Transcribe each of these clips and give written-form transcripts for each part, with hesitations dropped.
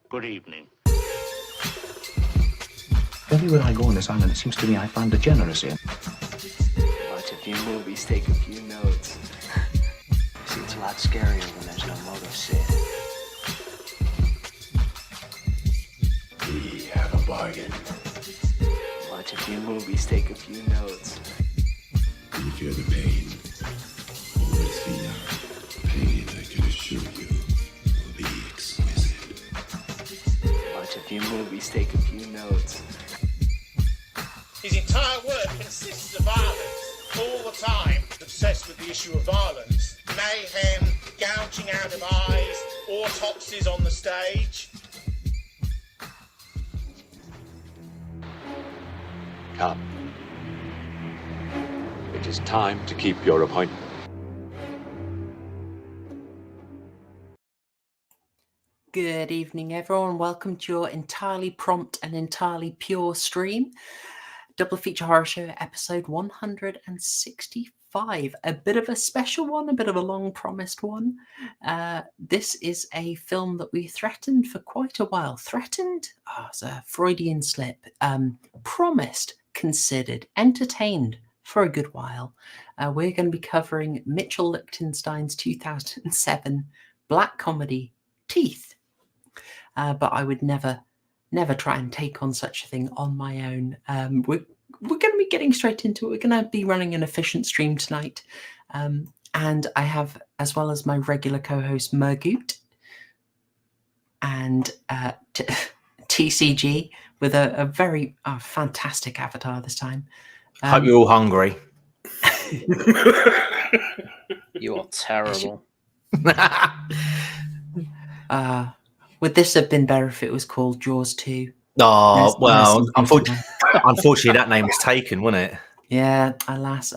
Good evening. Everywhere I go on this island, it seems to me I find degeneracy. Watch a few movies, take a few notes. See, it's a lot scarier when there's no motive, Sid. We have a bargain. Watch a few movies, take a few notes. Do you feel the pain? Oh, see now. Pain, I can assure you, will be exquisite. Watch a few movies, take a few notes. His entire work consists of violence, all the time, obsessed with the issue of violence. Mayhem, gouging out of eyes, autopsies on the stage. Come. It is time to keep your appointment. Good evening, everyone. Welcome to your entirely prompt and entirely pure stream. Double feature horror show episode 165. A bit of a special one, a bit of a long promised one. This is a film that we threatened for quite a while. Threatened? Oh, it's a Freudian slip. Promised, considered, entertained for a good while. We're going to be covering Mitchell Lichtenstein's 2007 black comedy, Teeth. But I would never try and take on such a thing on my own. We're going to be getting straight into it. We're going to be running an efficient stream tonight. And I have, as well as my regular co-host, Murgoot, and TCG, with a very fantastic avatar this time. Hope you're all hungry. You are terrible. Would this have been better if it was called Jaws 2? Oh, well, unfortunately that name was taken, wasn't it? Yeah, alas.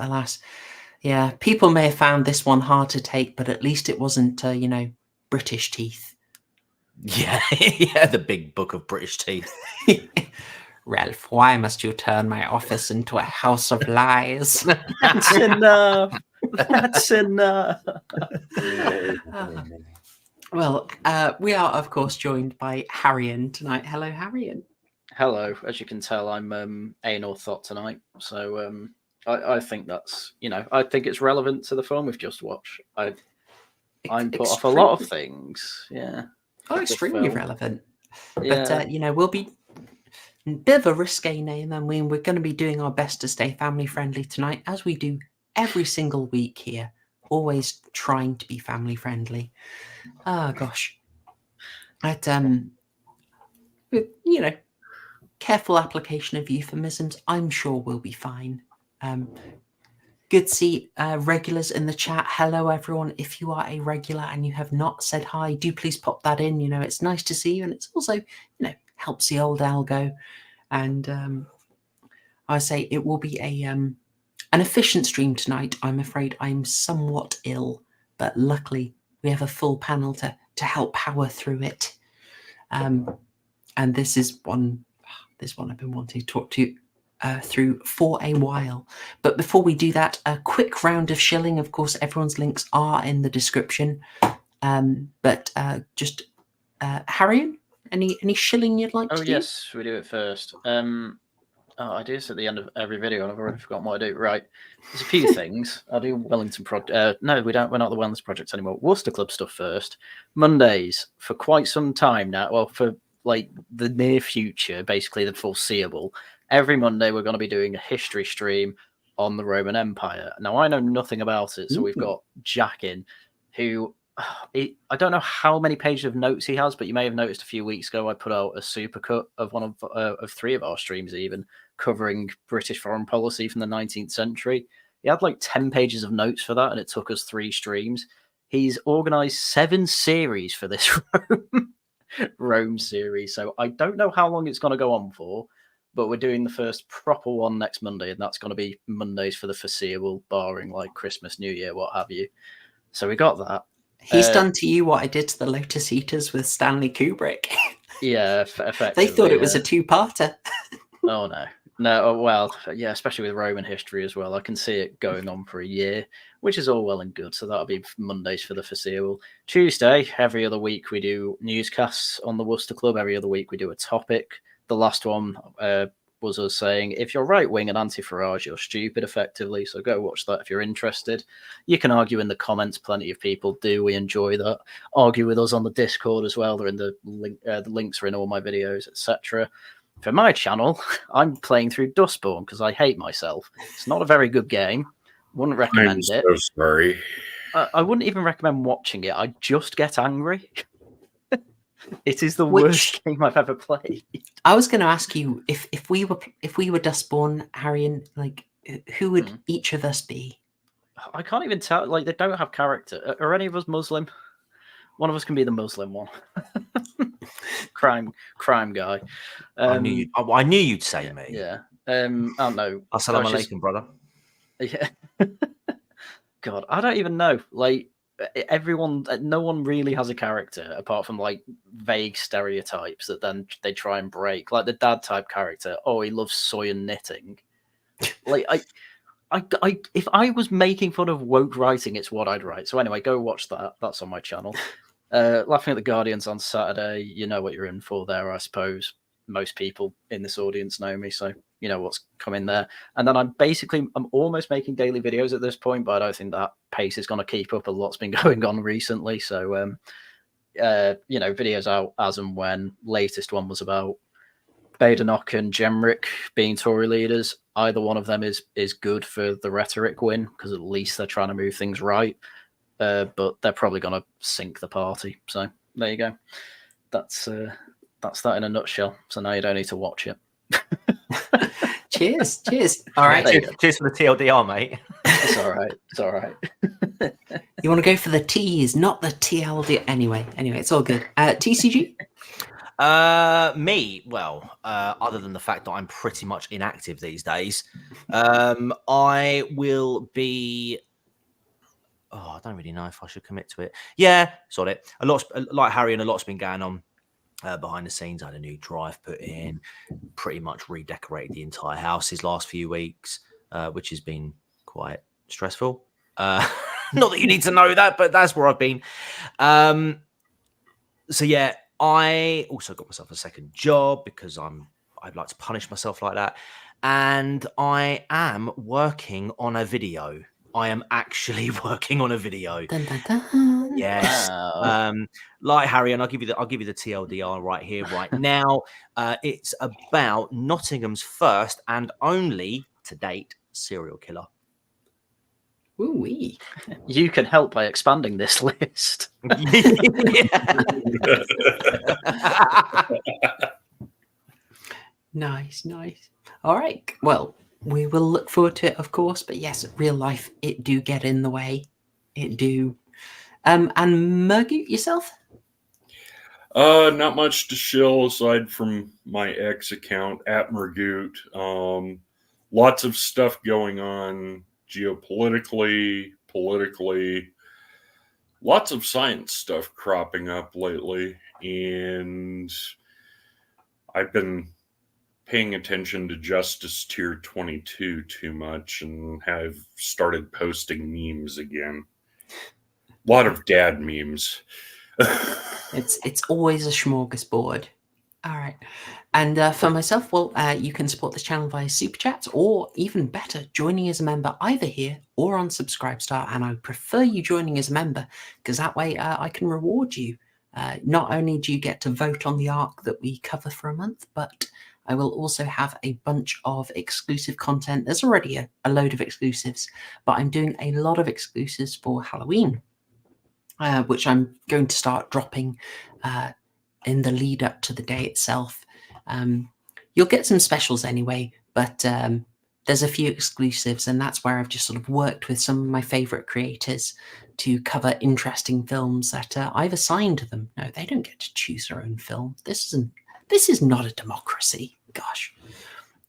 Yeah, people may have found this one hard to take, but at least it wasn't, British Teeth. Yeah, yeah, the big book of British teeth. Ralph, why must you turn my office into a house of lies? That's enough. That's enough. Well, we are, of course, joined by Haryan tonight. Hello, Haryan. Hello. As you can tell, I'm anal thought tonight. So I think that's, I think it's relevant to the film we've just watched. I'm put off a lot of things. Yeah. Oh, extremely relevant. Yeah. But, we'll be a bit of a risque name. I mean, we're going to be doing our best to stay family friendly tonight, as we do every single week here. Always trying to be family friendly. Oh gosh. But careful application of euphemisms, I'm sure we'll be fine. Good to see regulars in the chat. Hello everyone. If you are a regular and you have not said hi, do please pop that in. It's nice to see you, and it's also, helps the old algo. And I say it will be an efficient stream tonight. I'm afraid I'm somewhat ill, but luckily we have a full panel to help power through it. And this is one I've been wanting to talk to you through for a while. But before we do that, a quick round of shilling. Of course, everyone's links are in the description. But Haryan, any shilling you'd like to do? Oh, yes, we do it first. I do this at the end of every video, and I've already forgotten what I do. Right. There's a few things. I do Wellington Project. No, we don't. We're not the Wellness Project anymore. Worcester Club stuff first. Mondays, for quite some time now, well, for like the near future, basically the foreseeable, every Monday we're going to be doing a history stream on the Roman Empire. Now, I know nothing about it, so we've got Jack in, who... I don't know how many pages of notes he has, but you may have noticed a few weeks ago I put out a supercut of one of three of our streams, even covering British foreign policy from the 19th century. He had like 10 pages of notes for that, and it took us 3 streams. He's organised 7 series for this Rome series, so I don't know how long it's going to go on for, but we're doing the first proper one next Monday, and that's going to be Mondays for the foreseeable, barring like Christmas, New Year, what have you. So we got that. He's done to you what I did to the Lotus Eaters with Stanley Kubrick. Yeah, effectively. They thought it was a 2-parter. Oh no. No, well, yeah, especially with Roman history as well. I can see it going on for a year, which is all well and good. So that'll be Mondays for the foreseeable. Tuesday, every other week, we do newscasts on the Worcester Club. Every other week, we do a topic. The last one was us saying, if you're right wing and anti Farage, you're stupid, effectively. So go watch that if you're interested. You can argue in the comments. Plenty of people do. We enjoy that. Argue with us on the Discord as well. They're in the link. The links are in all my videos, etc. For my channel, I'm playing through Dustborn because I hate myself. It's not a very good game. Wouldn't recommend I'm it. so sorry. I wouldn't even recommend watching it. I just get angry. It is the worst game I've ever played. I was going to ask you if we were Dustborn, Haryan, like who would each of us be? I can't even tell. Like they don't have character. Are any of us Muslim? One of us can be the Muslim one. crime guy. I knew you'd say me. Yeah. I don't know. Assalamu alaikum, brother. Yeah. God, I don't even know. Like no one really has a character apart from like vague stereotypes that then they try and break. Like the dad type character. Oh, he loves soy and knitting. Like I if I was making fun of woke writing, it's what I'd write. So anyway, go watch that. That's on my channel. Laughing at the Guardians on Saturday. You know what you're in for there, I suppose. Most people in this audience know me, so you know what's coming there. And then I'm almost making daily videos at this point, but I don't think that pace is going to keep up. A lot's been going on recently, so videos out as and when. Latest one was about Badenoch and Gemrick being Tory leaders. Either one of them is good for the rhetoric win because at least they're trying to move things right. But they're probably going to sink the party. So there you go. That's that in a nutshell. So now you don't need to watch it. Cheers. All right. Cheers for the TLDR, mate. It's all right. You want to go for the T's, not the TLD. Anyway, it's all good. TCG? Me, well, other than the fact that I'm pretty much inactive these days, I will be. Oh, I don't really know if I should commit to it. Yeah, sort it. A lot's like Haryan, a lot's been going on behind the scenes. I had a new drive put in, pretty much redecorated the entire house these last few weeks, which has been quite stressful. Not that you need to know that, but that's where I've been. So yeah, I also got myself a second job because I'd like to punish myself like that. And I am working on a video. I am actually working on a video. Dun, dun, dun. Yes. Wow. Like Harry, and I'll give you the TLDR right here, right now. It's about Nottingham's first and only to date serial killer. Ooh-wee. You can help by expanding this list. Nice. All right. Well, we will look forward to it, of course. But yes, real life, it do get in the way. It do. And Murgoot, yourself? Not much to shill aside from my ex account at Murgoot. Lots of stuff going on geopolitically, politically. Lots of science stuff cropping up lately, and I've been paying attention to Justice Tier 22 too much and have started posting memes again. A lot of dad memes. It's always a smorgasbord. All right. And for myself, well, you can support this channel via Super Chats, or even better, joining as a member either here or on Subscribestar. And I would prefer you joining as a member because that way I can reward you. Not only do you get to vote on the arc that we cover for a month, but I will also have a bunch of exclusive content. There's already a load of exclusives, but I'm doing a lot of exclusives for Halloween, which I'm going to start dropping in the lead up to the day itself. You'll get some specials anyway, but there's a few exclusives, and that's where I've just sort of worked with some of my favorite creators to cover interesting films that I've assigned to them. No, they don't get to choose their own film. This is not a democracy. Gosh.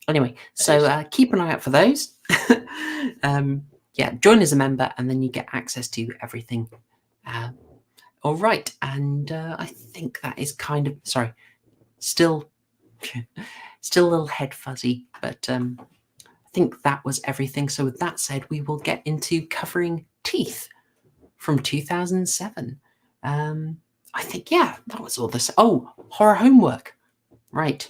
Anyway, so keep an eye out for those. Yeah, join as a member, and then you get access to everything. All right, and I think that is kind of still Still a little head fuzzy, but I think that was everything. So with that said, we will get into covering Teeth from 2007. I think, yeah, that was all this. Oh, horror homework. Right.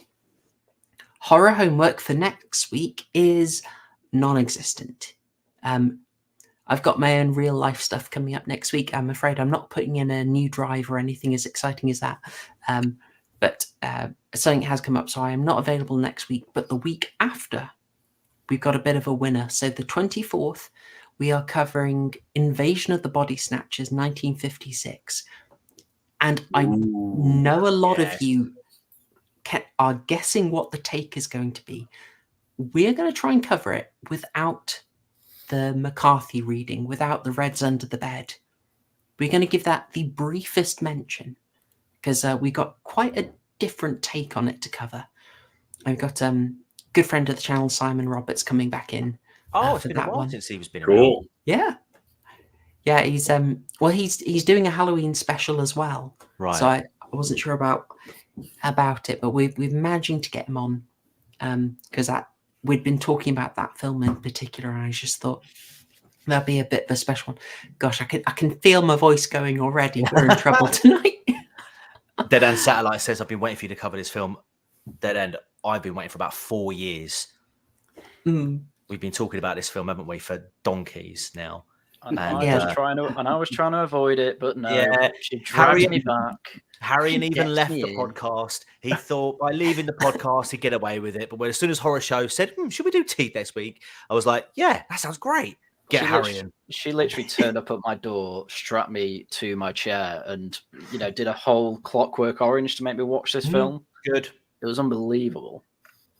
Horror homework for next week is non-existent. I've got my own real life stuff coming up next week. I'm afraid I'm not putting in a new drive or anything as exciting as that. But something has come up, so I am not available next week. But the week after, we've got a bit of a winner. So the 24th, we are covering Invasion of the Body Snatchers, 1956. And I know a lot of you are guessing what the take is going to be. We're going to try and cover it without the McCarthy reading, without the Reds Under the Bed. We're going to give that the briefest mention because we got quite a different take on it to cover. I've got good friend of the channel, Simon Roberts, coming back in. It's for been a that while one. since he's been Cool. around. Yeah. Yeah, he's he's doing a Halloween special as well. Right. So I wasn't sure about it, but we've managing to get him on because we'd been talking about that film in particular, and I just thought that'd be a bit of a special one. Gosh, I can feel my voice going already. We're in trouble tonight. Dead End Satellite says, I've been waiting for you to cover this film. Dead End, I've been waiting for about 4 years. We've been talking about this film, haven't we, for donkeys now. I was trying to avoid it, but no, she dragged me back. Haryan even left the in. podcast. He thought by leaving the podcast he'd get away with it. But as soon as Horror Show said, should we do Teeth next week? I was like, yeah, that sounds great. Haryan. She literally turned up at my door, strapped me to my chair, and did a whole Clockwork Orange to make me watch this film. Good. It was unbelievable.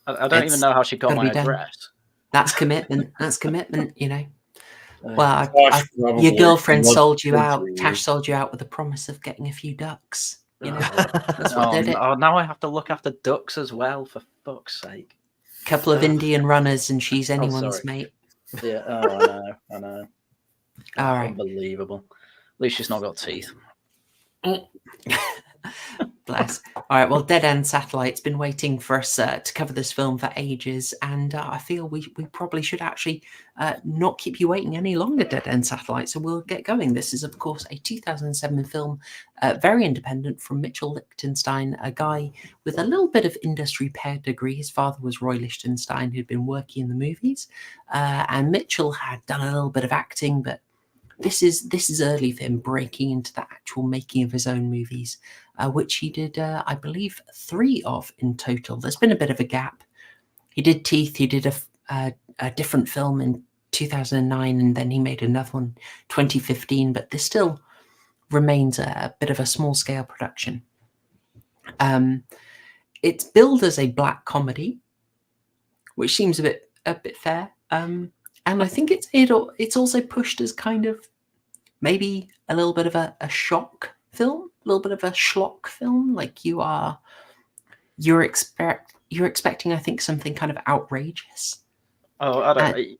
I don't even know how she got my address. That's commitment. That's commitment, Well, your girlfriend sold you out. Tash sold you out with the promise of getting a few ducks. That's what did it. Oh, now I have to look after ducks as well, for fuck's sake. Couple of Indian runners, and she's anyone's mate. Yeah. I know. All right. Unbelievable. At least she's not got teeth. Bless. All right. Well, Dead End Satellite's been waiting for us to cover this film for ages, and I feel we probably should actually not keep you waiting any longer, Dead End Satellite. So we'll get going. This is, of course, a 2007 film, very independent, from Mitchell Lichtenstein, a guy with a little bit of industry pedigree. His father was Roy Lichtenstein, who'd been working in the movies, and Mitchell had done a little bit of acting, but this is early for him, breaking into the actual making of his own movies, which he did, I believe, 3 of in total. There's been a bit of a gap. He did Teeth. He did a different film in 2009, and then he made another one 2015. But this still remains a bit of a small scale production. It's billed as a black comedy, which seems a bit fair. And I think it's also pushed as kind of maybe a little bit of a shock film, a little bit of a schlock film. Like you're expecting, I think, something kind of outrageous. Oh, I don't.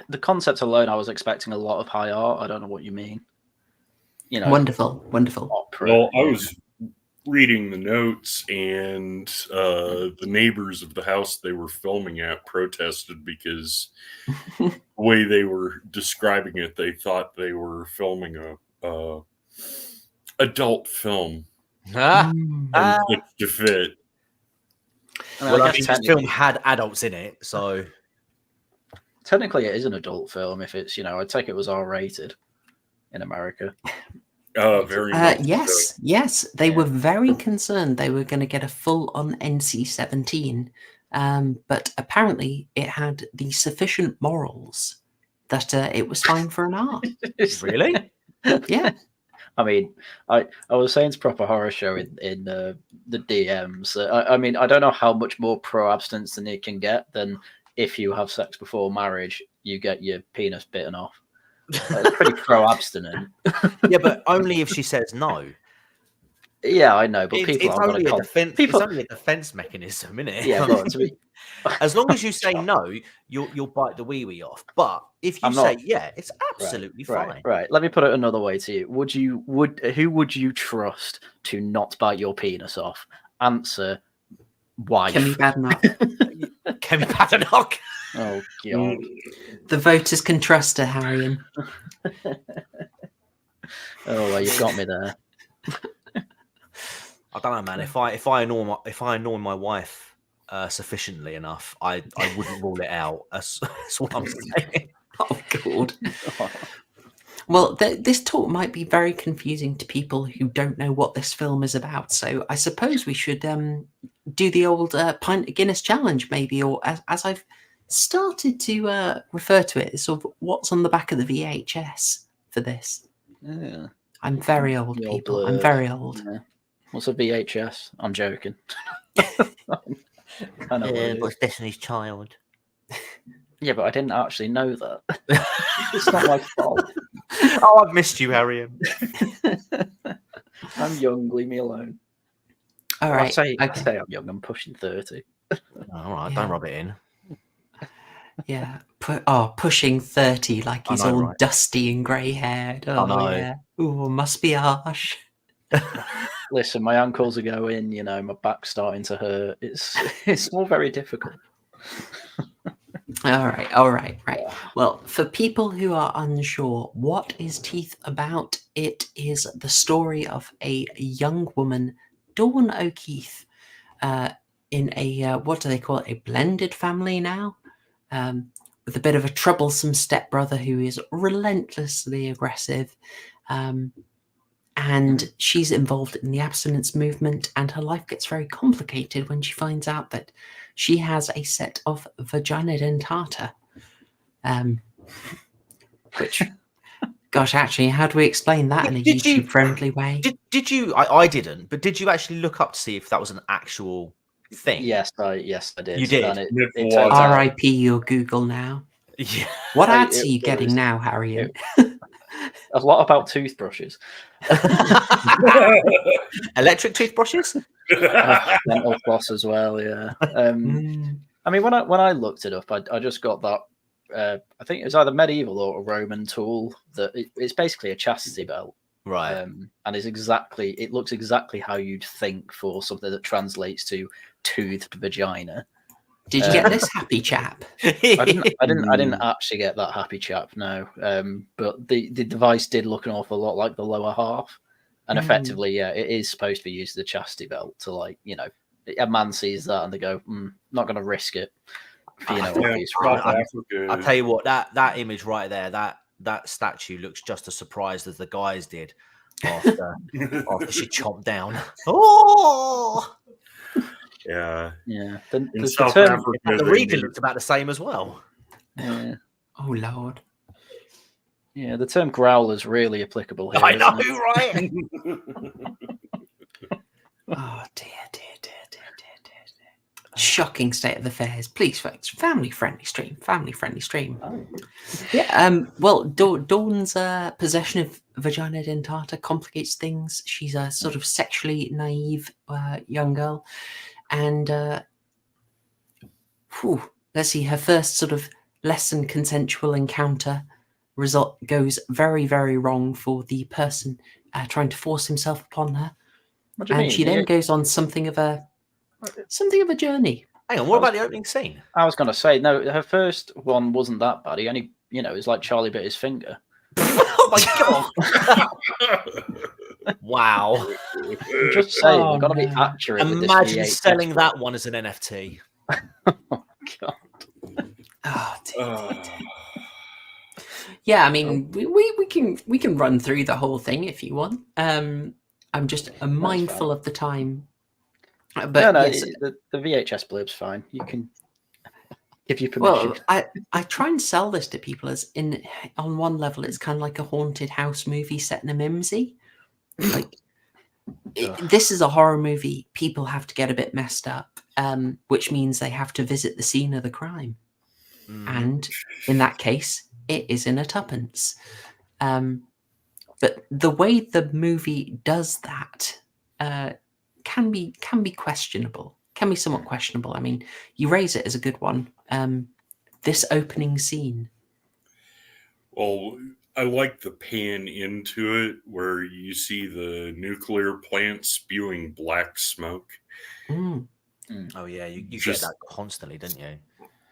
The concept alone, I was expecting a lot of high art. I don't know what you mean. Wonderful. Opera. Well, I was reading the notes, and the neighbors of the house they were filming at protested because the way they were describing it, they thought they were filming a adult film to fit. I mean, this film had adults in it, so technically it is an adult film. If it's, I take it was R-rated in America. Very much yes. They were very concerned they were going to get a full-on NC-17, but apparently it had the sufficient morals that it was fine for an R. Really? Yeah. I mean, I was saying it's proper horror show in the DMs. I mean, I don't know how much more pro-abstinence than it can get than if you have sex before marriage, you get your penis bitten off. It's pretty pro-abstinent. Yeah, but only if she says no. Yeah, I know, but it's only a defense mechanism, isn't it? Yeah, but as long as you say no, you'll bite the wee off. But if you say yeah, it's absolutely fine. Right. Let me put it another way to you. Who would you trust to not bite your penis off? Answer: Wife. Kemi Badenoch. Kemi Badenoch. Oh god. The voters can trust her, Haryan. Oh, well, you've got me there. I don't know, man. If I annoy my wife sufficiently enough, I wouldn't rule it out. That's what I'm saying. Oh God. Well, this talk might be very confusing to people who don't know what this film is about. So I suppose we should do the old pint of Guinness challenge, maybe, or as I've started to refer to it, sort of what's on the back of the VHS for this. Yeah. I'm very old, The old people. I'm blurb. very old. Yeah. What's a VHS? I'm joking. I know what it is. Destiny's Child. Yeah, but I didn't actually know that. It's not my fault. Oh, I've missed you, Haryan. I'm young. Leave me alone. All right. I say I'm young. I'm pushing 30. All right, don't rub it in. Yeah. Pushing 30, like he's I know, all right? dusty and grey-haired. Oh, know. yeah. Ooh, must be harsh. Listen, my ankles are going. You know, my back's starting to hurt. It's all very difficult. All right. Well, for people who are unsure, what is Teeth about? It is the story of a young woman, Dawn O'Keefe, in a, what do they call it, a blended family now, with a bit of a troublesome stepbrother who is relentlessly aggressive, and she's involved in the abstinence movement, and her life gets very complicated when she finds out that she has a set of vagina dentata. Which, gosh, actually, how do we explain that in a YouTube-friendly way? Did you? I didn't, but did you actually look up to see if that was an actual thing? Yes, I did. You did? And it Mitchell turns out- R.I.P. your Google now. Yeah. What ads it are you getting was- now, Haryan? A lot about toothbrushes. Electric toothbrushes? Dental floss as well, yeah. I mean, when I looked it up, I just got that. I think it was either medieval or a Roman tool. That it's basically a chastity belt, Right. and it looks exactly how you'd think for something that translates to toothed vagina. Did you get this, happy chap? I didn't actually get that happy chap, no. But the device did look an awful lot like the lower half, and effectively, yeah, it is supposed to be used as a chastity belt to, like, you know, a man sees that and they go, not going to risk it. For, you know, obvious reasons. I'll tell you what, that image right there, that statue looks just as surprised as the guys did after she chomped down. Oh. Yeah. The South term, Africa, The they Regan need- looked about the same as well. yeah, Oh, Lord. yeah, the term growl is really applicable here. I know, isn't it? right? Oh, dear. Shocking state of affairs. Please, folks, family-friendly stream. Oh. Yeah, well, Dawn's possession of vagina dentata complicates things. She's a sort of sexually naive young girl. And, let's see, her first sort of less than consensual encounter goes very, very wrong for the person trying to force himself upon her. What do you And mean? she then goes on something of a journey. Hang on, what about the opening scene? I was going to say, no, her first one wasn't that bad. He only, you know, it's like Charlie bit his finger. Oh my god! Wow. I'm just saying, Oh, we've got to be no. accurate. with this Imagine VHS selling one. that one as an NFT. God. Oh, dear. Yeah, I mean, we can run through the whole thing if you want. I'm just mindful of the time. But no, yes, the VHS blurb's fine. You can give you permission. well, I try and sell this to people as on one level, it's kind of like a haunted house movie set in a mimsy. Like, this is a horror movie. People have to get a bit messed up, which means they have to visit the scene of the crime. And in that case, it is in a tuppence. But the way the movie does that can be questionable. Can be somewhat questionable. I mean, you raise it as a good one. This opening scene. Well, I like the pan into it where you see the nuclear plant spewing black smoke. Oh yeah, you get Just- that constantly, didn't you?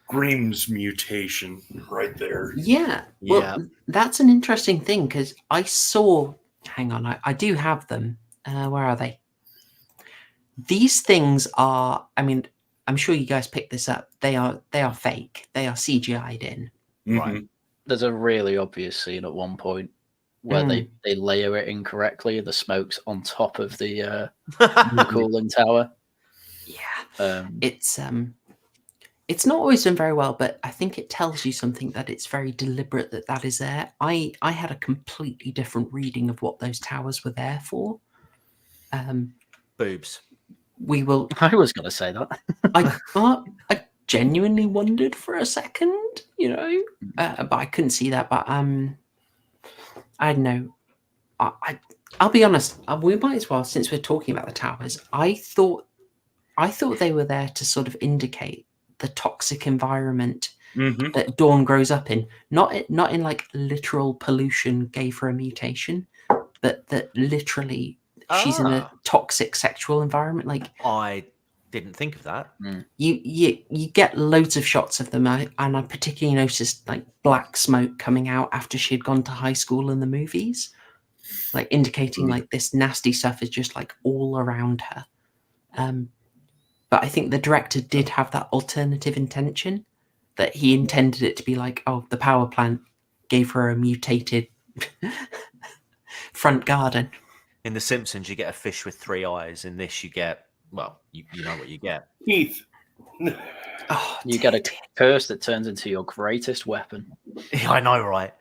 Grimm's mutation right there. Yeah. Well, Yeah. that's an interesting thing because I saw. Hang on, I do have them. Where are they? These things are. I mean, I'm sure you guys picked this up. They are fake. They are CGI'd in. Right. Mhm. There's a really obvious scene at one point where they layer it incorrectly. The smoke's on top of the cooling tower. Yeah. It's not always done very well, but I think it tells you something that it's very deliberate that is there. I had a completely different reading of what those towers were there for. Boobs. We will. I was going to say that. I genuinely wondered for a second, but I couldn't see that. But I don't know. I'll be honest. We might as well, since we're talking about the towers. I thought they were there to sort of indicate the toxic environment that Dawn grows up in. Not in like literal pollution gave her a mutation, but that literally she's in a toxic sexual environment. Like I didn't think of that. you get loads of shots of them, and I particularly noticed like black smoke coming out after she had gone to high school in the movies, like indicating like this nasty stuff is just like all around her. But I think the director did have that alternative intention, that he intended it to be like, oh, the power plant gave her a mutated front garden. In The Simpsons, you get a fish with 3 eyes. In this, you get, well, you know what you get. Keith. Oh, You get a curse that turns into your greatest weapon. Yeah, I know, right?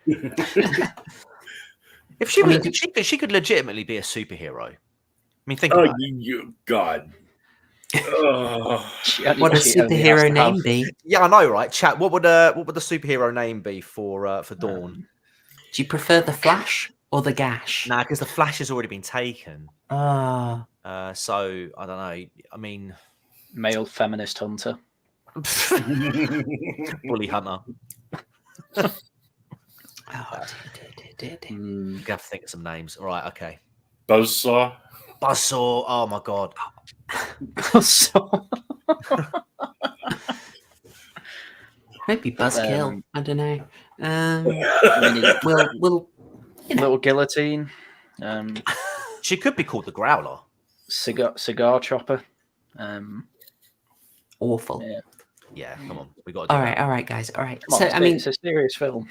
If she was, she could legitimately be a superhero. I mean, think about it. God. What would a superhero name be? Yeah, I know, right? Chat. What would the superhero name be for Dawn? Do you prefer the Flash or the Gash? Nah, because the Flash has already been taken. Ah. So I don't know. I mean, Male feminist hunter. Bully Hunter. Oh, dear. You have to think of some names. All right, okay. Buzzsaw. Buzzsaw. Oh my god. Maybe Buzzkill. I don't know. We'll Little guillotine. She could be called the Growler. Cigar chopper. Awful. Yeah, come on. We got to do all right, guys. All right. Come on, So it's a serious film.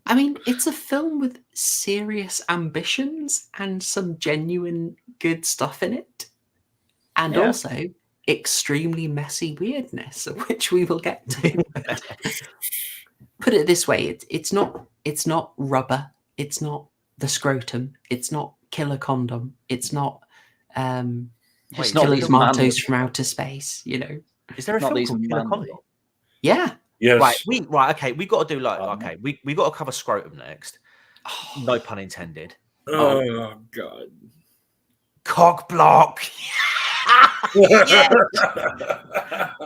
I mean, it's a film with serious ambitions and some genuine good stuff in it. And also extremely messy weirdness, which we will get to. Put it this way, it's not rubber, it's not the scrotum, it's not killer condom, it's not Killer Tomatoes from outer space, Is there a film called Killer Condom? Yeah. Yes. Right. Okay. We got to do we got to cover scrotum next. No pun intended. Oh God. Cock block.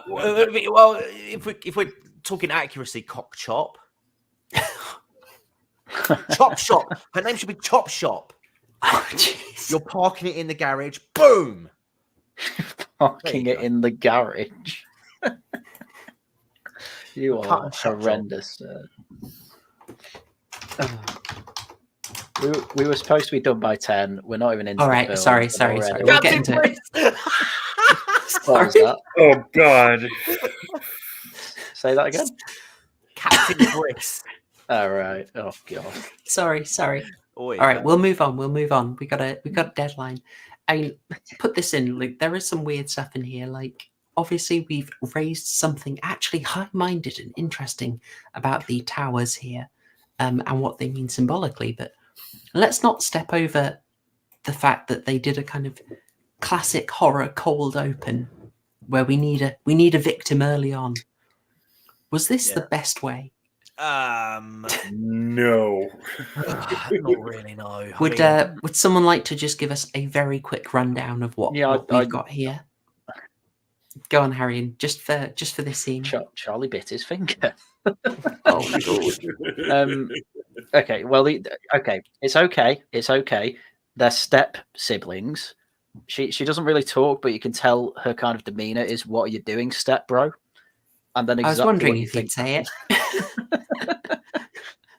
Well, if we're talking accuracy, cock chop. Chop shop. Her name should be Chop Shop. Oh, jeez. You're parking it in the garage. Boom. Parking it in the garage. You are horrendous. We were supposed to be done by 10. We're not even into All right, the film. sorry. We'll get into it. What was that? Oh God. Say that again. Captain Briss. All right. Oh God. Sorry. All right, we'll move on. We got a deadline. I mean, put this in. Like, there is some weird stuff in here. Like, obviously, we've raised something actually high-minded and interesting about the towers here, and what they mean symbolically. But let's not step over the fact that they did a kind of classic horror cold open, where we need a victim early on. Was this the best way? No. Not really. No. Would someone like to just give us a very quick rundown of what we've got here? Go on, Haryan. Just for this scene. Charlie bit his finger. Oh my god. Okay. Well, okay. It's okay. They're step siblings. she doesn't really talk, but you can tell her kind of demeanor is, "What are you doing, step bro?" And then I was exactly wondering what you if he'd think. say it.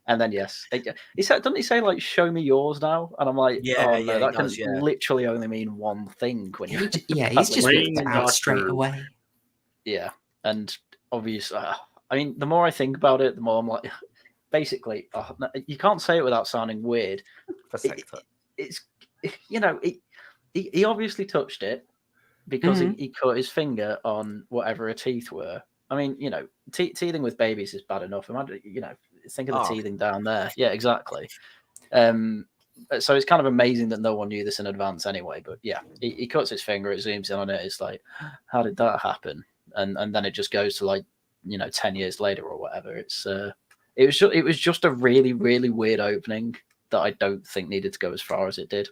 And then yes, he said, doesn't he say like, "Show me yours now"? And I'm like, Yeah, oh yeah, no, he that can does, yeah. literally only mean one thing when you. He's just Plain whipped it out straight doctor. away. Yeah, and obviously, I mean, the more I think about it, the more I'm like, basically, no, you can't say it without sounding weird. It's he obviously touched it because Mhm. he cut his finger on whatever her teeth were. I mean, teething with babies is bad enough. Imagine, think of the teething down there. Yeah, exactly. So it's kind of amazing that no one knew this in advance anyway. But yeah, he cuts his finger, it zooms in on it. It's like, how did that happen? And then it just goes to like 10 years later or whatever. It was just a really, really weird opening that I don't think needed to go as far as it did.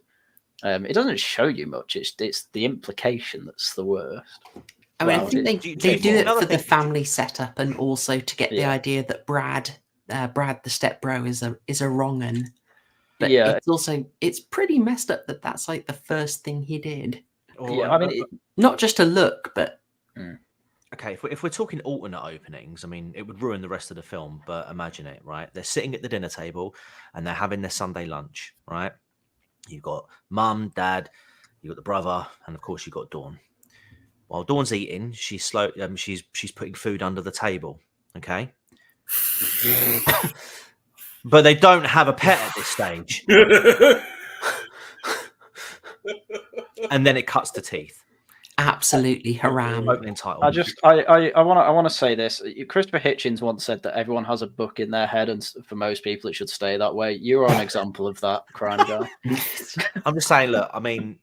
It doesn't show you much. It's the implication that's the worst. I mean, I Well, think they do it another for the thing- family setup and also to get the Yeah. idea that Brad the step bro is a wrong un. But Yeah. it's pretty messed up that that's like the first thing he did. Yeah, I mean, Not just a look, but okay, if we're talking alternate openings, I mean, it would ruin the rest of the film. But imagine it, right? They're sitting at the dinner table and they're having their Sunday lunch, right? You've got mum, dad, you've got the brother, and of course you've got Dawn. While Dawn's eating, she's she's putting food under the table. Okay, but they don't have a pet at this stage. And then it cuts to teeth. Absolutely haram. Opening title. I want to say this. Christopher Hitchens once said that everyone has a book in their head, and for most people, it should stay that way. You are an example of that, crime guy. I'm just saying. Look, I mean,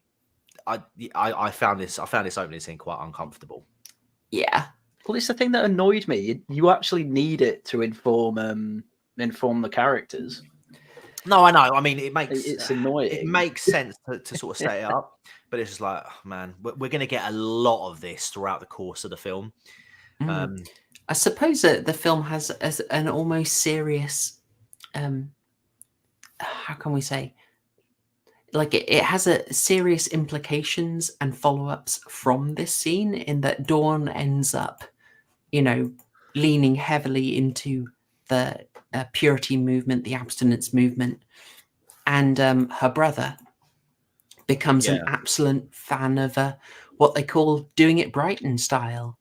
I found this opening scene quite uncomfortable. Yeah. Well, it's the thing that annoyed me. You actually need it to inform the characters. No, I know. I mean, it's annoying. It makes sense to sort of set it up, but it's just like, oh, man, we're going to get a lot of this throughout the course of the film. I suppose that the film has an almost serious, how can we say, like it has a serious implications and follow-ups from this scene, in that Dawn ends up, leaning heavily into the purity movement, the abstinence movement, and her brother becomes an absolute fan of what they call doing it Brighton style.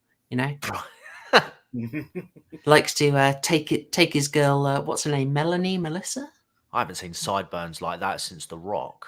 Likes to take his girl. What's her name? Melissa. I haven't seen sideburns like that since The Rock.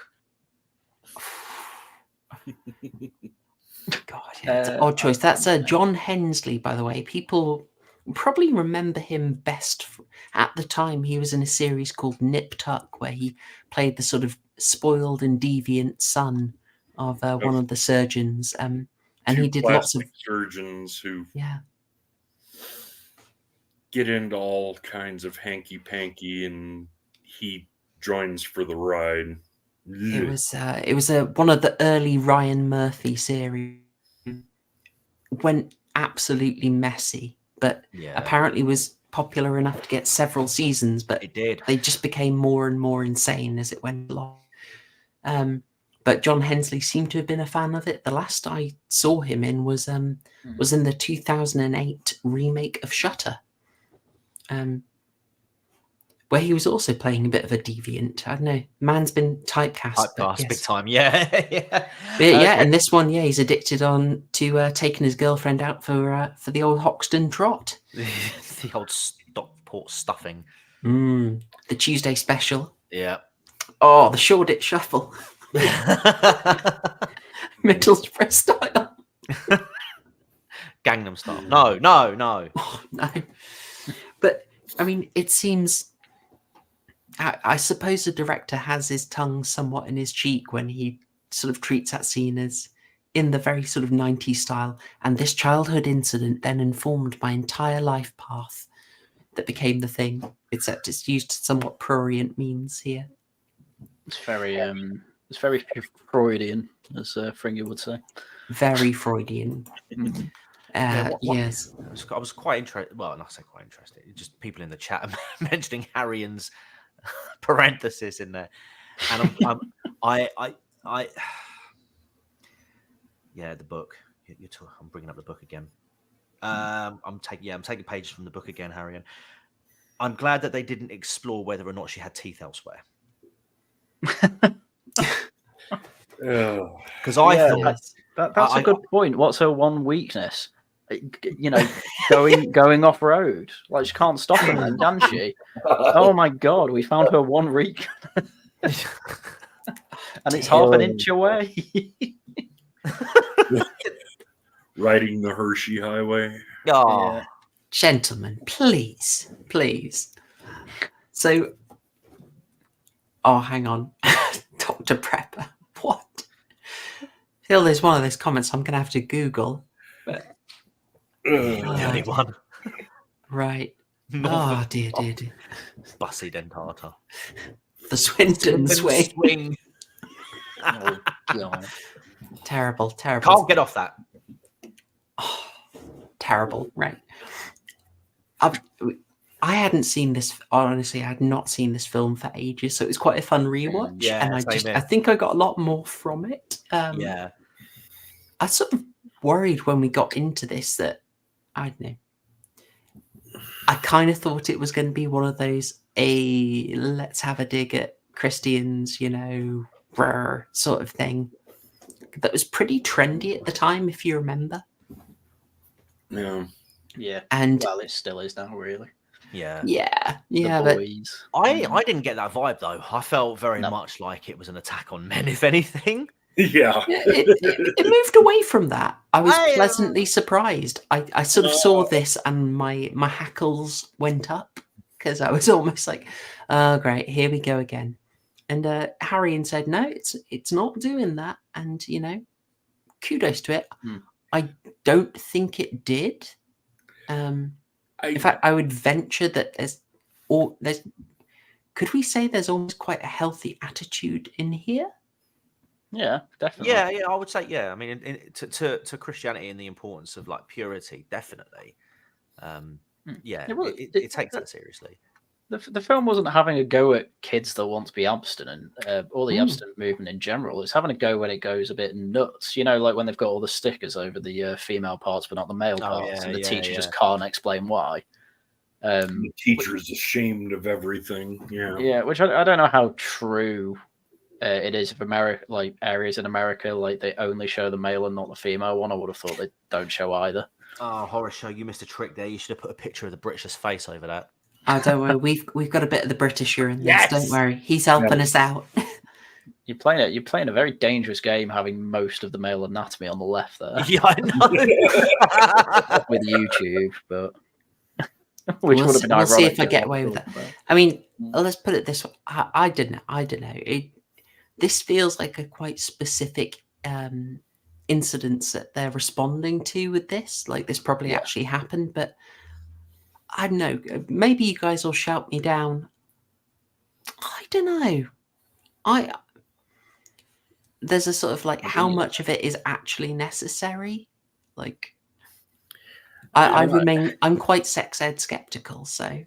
God, yeah, it's an odd choice. That's John Hensley, by the way. People probably remember him best at the time. He was in a series called Nip Tuck, where he played the sort of spoiled and deviant son of one of the surgeons. And he did lots of surgeons who yeah get into all kinds of hanky panky, and he joins for the ride. It was one of the early Ryan Murphy series. Went absolutely messy, but apparently was popular enough to get several seasons. But it did. They just became more and more insane as it went along. But John Hensley seemed to have been a fan of it. The last I saw him in was in the 2008 remake of Shutter. Where he was also playing a bit of a deviant. I don't know. Man's been typecast. Big time. Yeah. But yeah, and this one, he's addicted on to taking his girlfriend out for the old Hoxton trot. The old Stockport stuffing. The Tuesday special. Yeah. Oh, the Shoreditch Shuffle. Middlesbrough style. Gangnam Style. No. Oh, no. But, I mean, it seems... I suppose the director has his tongue somewhat in his cheek when he sort of treats that scene as in the very sort of 90s style. And this childhood incident then informed my entire life path that became the thing, except it's used somewhat prurient means here. It's very Freudian, as Fringer would say. Very Freudian. Yes. I was quite interested. Well, not say quite interested. Just people in the chat mentioning Haryan's parenthesis in there, and Yeah, the book. I'm bringing up the book again. I'm taking pages from the book again, Haryan. I'm glad that they didn't explore whether or not she had teeth elsewhere. Because I thought that's a good point. What's her one weakness? You know, going off road. Like she can't stop it then, can she? Oh my god, we found her one weakness. And it's half an inch away. Riding the Hershey Highway. Oh, Yeah. Gentlemen, please. So, hang on. Dr. Prepper. What? Phil, there's one of those comments I'm going to have to Google. But... the only one. Right. Oh, dear. Bussy dentata. The Swindon swing. Oh, God. Terrible. Can't get off that. Oh, terrible. Right. I hadn't seen this. Honestly, I had not seen this film for ages, so it was quite a fun rewatch. Yeah, and I think I got a lot more from it. Yeah. I sort of worried when we got into this that I don't know. I kind of thought it was going to be one of those let's have a dig at Christians, sort of thing. That was pretty trendy at the time, if you remember. Yeah. Yeah. And well, it still is now, really. Yeah. But I didn't get that vibe though. I felt very much like it was an attack on men, if anything. Yeah. It moved away from that. I was pleasantly surprised. I sort of saw this and my hackles went up because I was almost like, oh great, here we go again. And Haryan said, no, it's not doing that. And kudos to it. I don't think it did. In fact, I would venture that could we say there's almost quite a healthy attitude in here? Yeah, definitely. Yeah, I would say, yeah. I mean, to Christianity and the importance of like purity, definitely. It takes that seriously. The film wasn't having a go at kids that want to be abstinent, or the abstinent movement in general. It's having a go when it goes a bit nuts. Like when they've got all the stickers over the female parts but not the male parts, and the teacher just can't explain why. The teacher is ashamed of everything. Yeah, which I don't know how true it is. If America, like areas in America, like they only show the male and not the female one, I would have thought they don't show either. Oh, Horrorshow, you missed a trick there. You should have put a picture of the British's face over that. Oh, don't worry. We've got a bit of the Britisher in this. Don't worry. He's helping us out. You're playing a very dangerous game, having most of the male anatomy on the left there. Yeah, I know. With YouTube, but which would have been ironic. We'll see if I get away with that. I mean, let's put it this way. I don't know. This feels like a quite specific incidents that they're responding to with this. Like this probably actually happened, but I don't know. Maybe you guys will shout me down. I don't know. There's a sort of like how much of it is actually necessary. Like, I'm quite sex ed skeptical. So,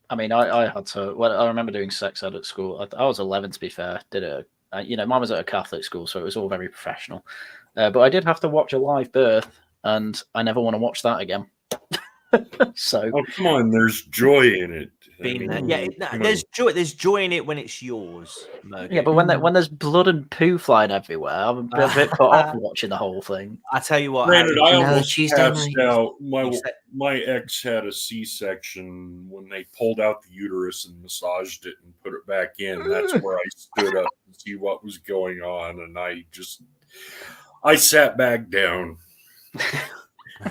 I mean, I had to. Well, I remember doing sex ed at school. I was 11, to be fair. Did it. Mine was at a Catholic school, so it was all very professional. But I did have to watch a live birth, and I never want to watch that again. So, come on, there's joy in it. There's joy. There's joy in it when it's yours, Murgoot. Yeah, but when there's blood and poo flying everywhere, I'm a bit put off watching the whole thing. I tell you what, Granted, I almost passed out. My ex had a C-section when they pulled out the uterus and massaged it and put it back in. That's where I stood up to see what was going on, and I sat back down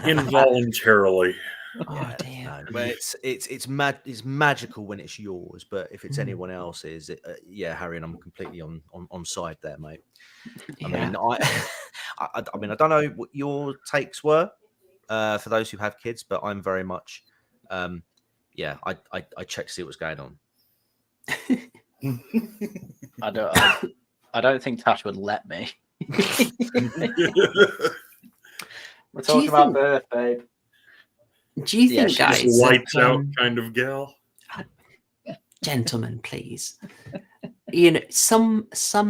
involuntarily. Oh dear! But it's magical when it's yours, but if it's anyone else's, Harry, and I'm completely on side there, mate. I mean, I don't know what your takes were for those who have kids, but I'm very much, I check to see what's going on. I don't think Tash would let me. We're talking about birth, babe. Do you think, guys, lights out kind of gal? Gentlemen, please. you know, some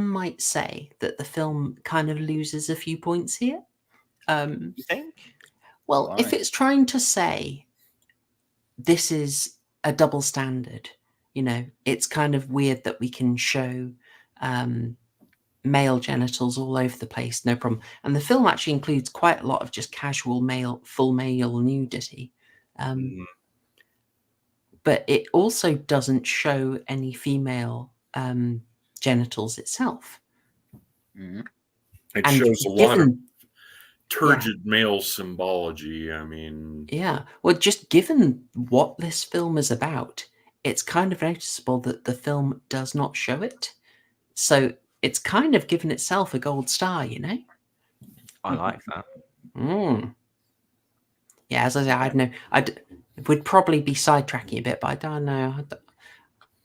might say that the film kind of loses a few points here. You think? Well, if it's trying to say this is a double standard, you know, it's kind of weird that we can show male genitals all over the place, no problem. And the film actually includes quite a lot of just casual full male nudity. But it also doesn't show any female genitals itself. It And shows a lot of given- turgid male symbology. I mean, Yeah. Well, just given what this film is about, it's kind of noticeable that the film does not show it. So it's kind of given itself a gold star, you know? I like that. Yeah, as I say, I don't know. It would probably be sidetracking a bit, but I don't know.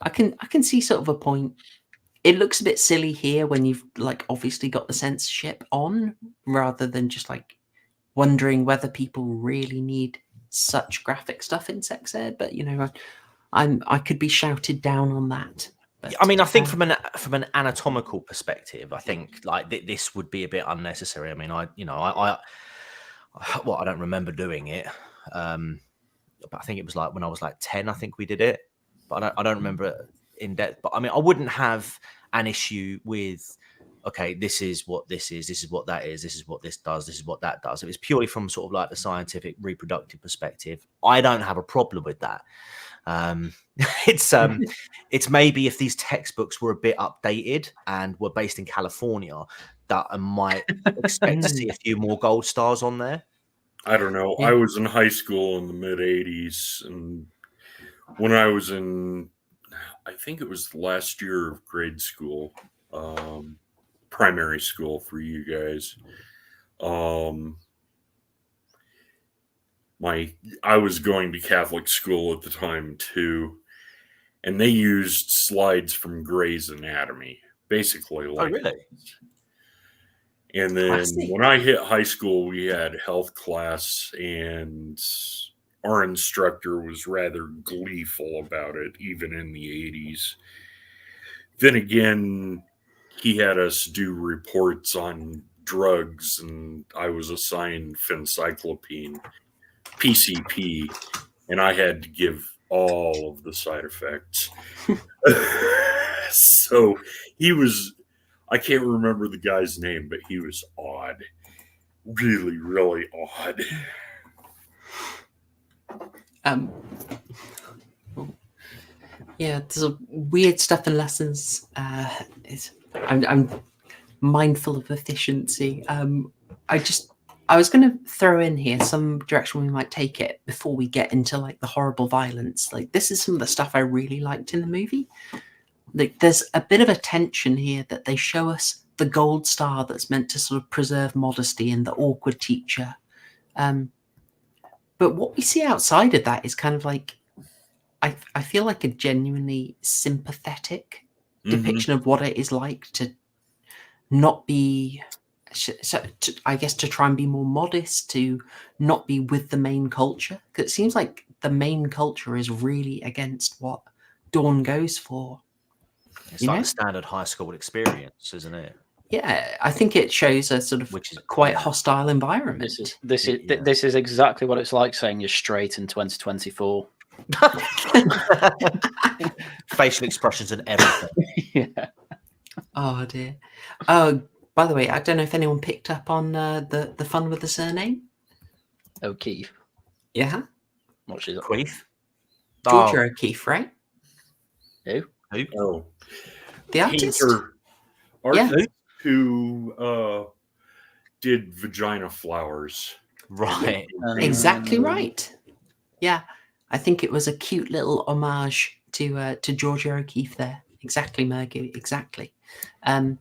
I can see sort of a point. It looks a bit silly here when you've like obviously got the censorship on, rather than just like wondering whether people really need such graphic stuff in sex ed. But you know, I could be shouted down on that. But, I mean, I think from an anatomical perspective, I think like this would be a bit unnecessary. I mean, I don't remember doing it, but I think it was like when I was like 10. I think we did it, but I don't remember it in depth. But I mean, I wouldn't have an issue with, okay, this is what this is what that is, this is what this does, this is what that does. If it's purely from sort of like the scientific reproductive perspective, I don't have a problem with that. It's maybe if these textbooks were a bit updated and were based in California, that I might expect to see a few more gold stars on there. I don't know. I was in high school in the mid 80s, and when I was in, I think it was the last year of grade school, primary school for you guys. I was going to Catholic school at the time too, and they used slides from Grey's Anatomy, basically. Like, oh, really? And then when I hit high school, we had health class, and our instructor was rather gleeful about it, even in the 80s. Then again, he had us do reports on drugs, and I was assigned phencyclopine, PCP, and I had to give all of the side effects. So he was, I can't remember the guy's name, but he was odd. Really, really odd. Yeah, there's a weird stuff in lessons. I'm mindful of efficiency. I was going to throw in here some direction we might take it before we get into like the horrible violence. Like this is some of the stuff I really liked in the movie. Like there's a bit of a tension here that they show us the gold star that's meant to sort of preserve modesty and the awkward teacher. But what we see outside of that is kind of like, I feel like a genuinely sympathetic depiction of what it is like to not be, I guess, to try and be more modest, to not be with the main culture. Because it seems like the main culture is really against what Dawn goes for. It's like a standard high school experience, isn't it? Yeah, I think it shows a sort of quite hostile environment. This is exactly what it's like saying you're straight in 2024. Facial expressions and everything. Yeah. Oh dear. Oh, by the way, I don't know if anyone picked up on the fun with the surname. O'Keefe. Yeah. What she's O'Keefe. Georgia O'Keefe, right? Who? Oh, the artist. Artist who did Vagina Flowers. Right. Exactly right. Yeah, I think it was a cute little homage to Georgia O'Keeffe there. Exactly, Murgoot. Exactly. And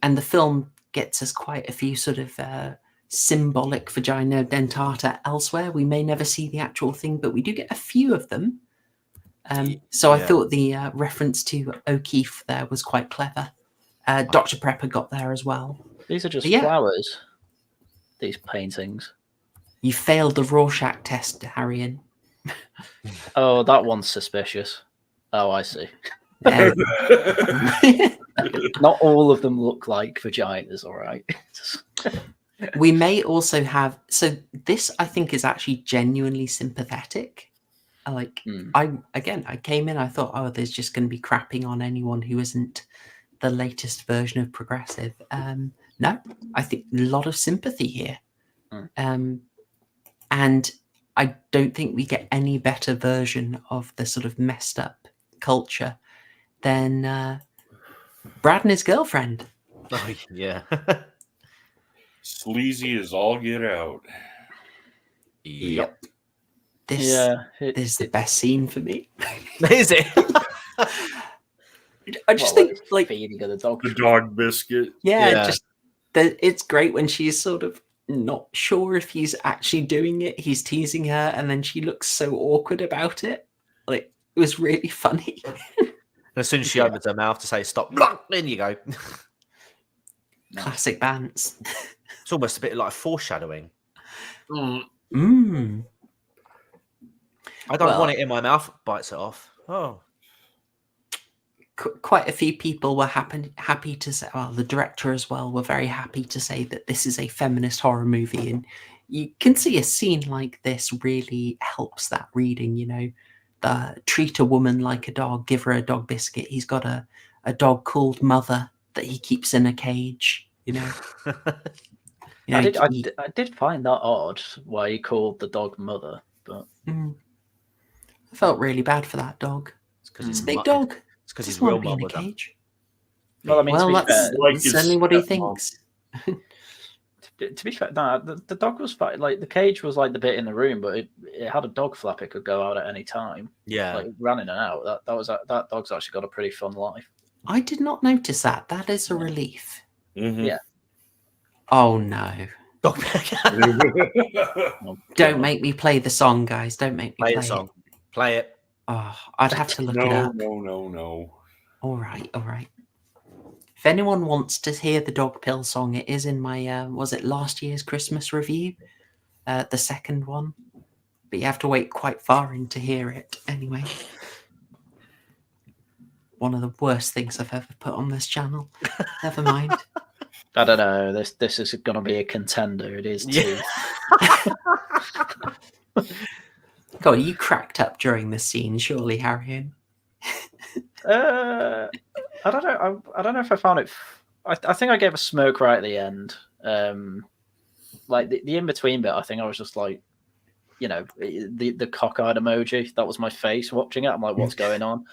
the film gets us quite a few sort of symbolic vagina dentata elsewhere. We may never see the actual thing, but we do get a few of them. So I thought the reference to O'Keeffe there was quite clever. Dr. Prepper got there as well. These are just flowers, these paintings. You failed the Rorschach test, Haryan. Oh, that one's suspicious. Oh, I see. Not all of them look like vaginas, all right? We may also have, so this I think is actually genuinely sympathetic. I came in, I thought, oh, there's just going to be crapping on anyone who isn't the latest version of progressive. No, I think a lot of sympathy here. And I don't think we get any better version of the sort of messed up culture than Brad and his girlfriend. Oh, yeah. Sleazy as all get out. Yep. This is the best scene for me. Is it? I just think like feeding the dog. The dog biscuit. Yeah, just that it's great when she's sort of not sure if he's actually doing it. He's teasing her, and then she looks so awkward about it. Like, it was really funny. As soon as she opens her mouth to say stop, in you go. Classic Bants. It's almost a bit like foreshadowing. I don't want it in my mouth. Bites it off. Oh. Quite a few people were happy to say, well, the director as well, were very happy to say that this is a feminist horror movie. And you can see a scene like this really helps that reading, you know. Treat a woman like a dog, give her a dog biscuit. He's got a dog called Mother that he keeps in a cage, you know. You know I did find that odd why he called the dog Mother, but I felt really bad for that dog. It's because it's a big dog. It's because he's real real mum in a with them. cage. Well, I mean, that's certainly what he thinks. To be fair, no, the dog was fine. Like, the cage was like the bit in the room, but it had a dog flap. It could go out at any time. Yeah, like, it ran in and out. That dog's actually got a pretty fun life. I did not notice that. That is a relief. Mm-hmm. Yeah. Oh no! Dog. Don't make me play the song, guys. Don't make me play play the song. It. Play it. Oh, I'd have to look it up. No. All right. If anyone wants to hear the dog pill song, it is in my was it last year's Christmas review, the second one. But you have to wait quite far in to hear it anyway. One of the worst things I've ever put on this channel. Never mind. I don't know. This is going to be a contender. It is too. God, you cracked up during the scene, surely, Haryan. I don't know. I don't know if I found it. I think I gave a smirk right at the end. Like the in between bit, I think I was just like, you know, the cockeyed emoji. That was my face watching it. I'm like, what's going on?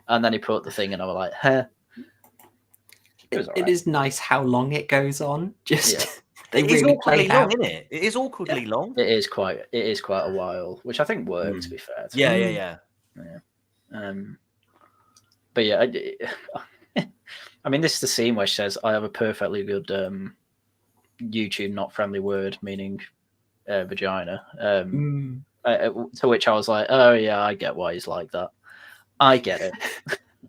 And then he put the thing, and I was like, huh. It is nice how long it goes on. Just they it is really awkwardly play long, out. isn't it? It is awkwardly long. It is quite a while, which I think worked. To be fair. Yeah. But yeah, I mean, this is the scene where she says, "I have a perfectly good YouTube not friendly word, meaning vagina." To which I was like, "Oh yeah, I get why he's like that. I get it.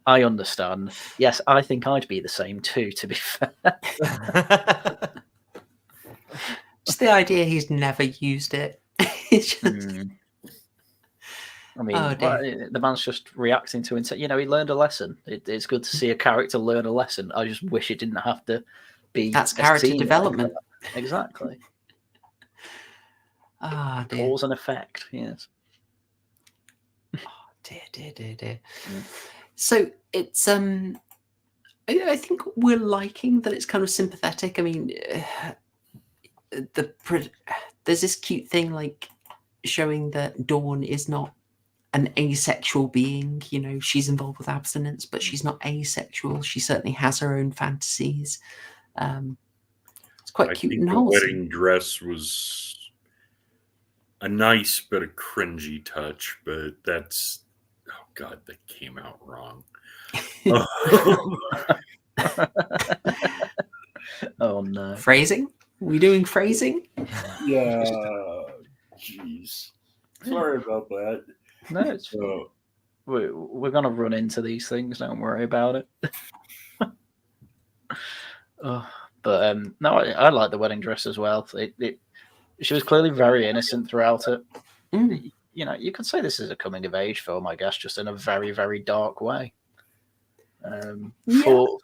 I understand. Yes, I think I'd be the same too, to be fair." Just the idea he's never used it. It's just... I mean, the man's just reacting to it. You know, he learned a lesson. It's good to see a character learn a lesson. I just wish it didn't have to be. That's character development. Exactly. Ah, dear. Cause and effect. Yes. Dear. So it's I think we're liking that it's kind of sympathetic. I mean, there's this cute thing like showing that Dawn is not an asexual being. You know, she's involved with abstinence, but she's not asexual. She certainly has her own fantasies. It's quite cute and wholesome. The wedding dress was a nice but a cringy touch, but that's, oh God, that came out wrong. Oh no. Phrasing? We doing phrasing? Yeah. Jeez. Sorry about that. No, it's we're gonna run into these things. Don't worry about it. But no, I like the wedding dress as well. She was clearly very innocent throughout it. You know, you could say this is a coming of age film, I guess, just in a very, very dark way.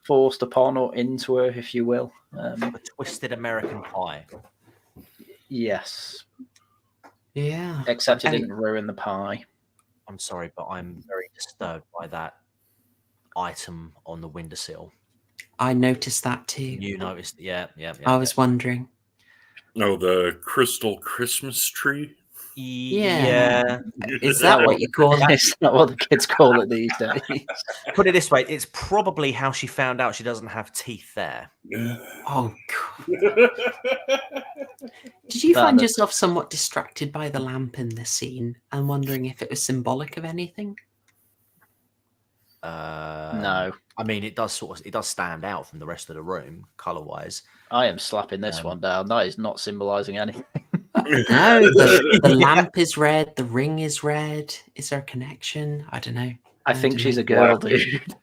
forced upon or into her, if you will. A twisted American pie. Yes. Yeah. Except it didn't ruin the pie. I'm sorry, but I'm very disturbed by that item on the windowsill. I noticed that too. You noticed? Yeah. I was wondering. No, the crystal Christmas tree. Yeah. Is that what you call it? Is that what the kids call it these days? Put it this way, it's probably how she found out she doesn't have teeth there. Oh, God. Did you find yourself somewhat distracted by the lamp in this scene and wondering if it was symbolic of anything? No. I mean, it does stand out from the rest of the room, color-wise. I am slapping this one down. That is not symbolizing anything. No, the lamp is red, the ring is red. Is there a connection? I don't know. I think she's a girl, dude.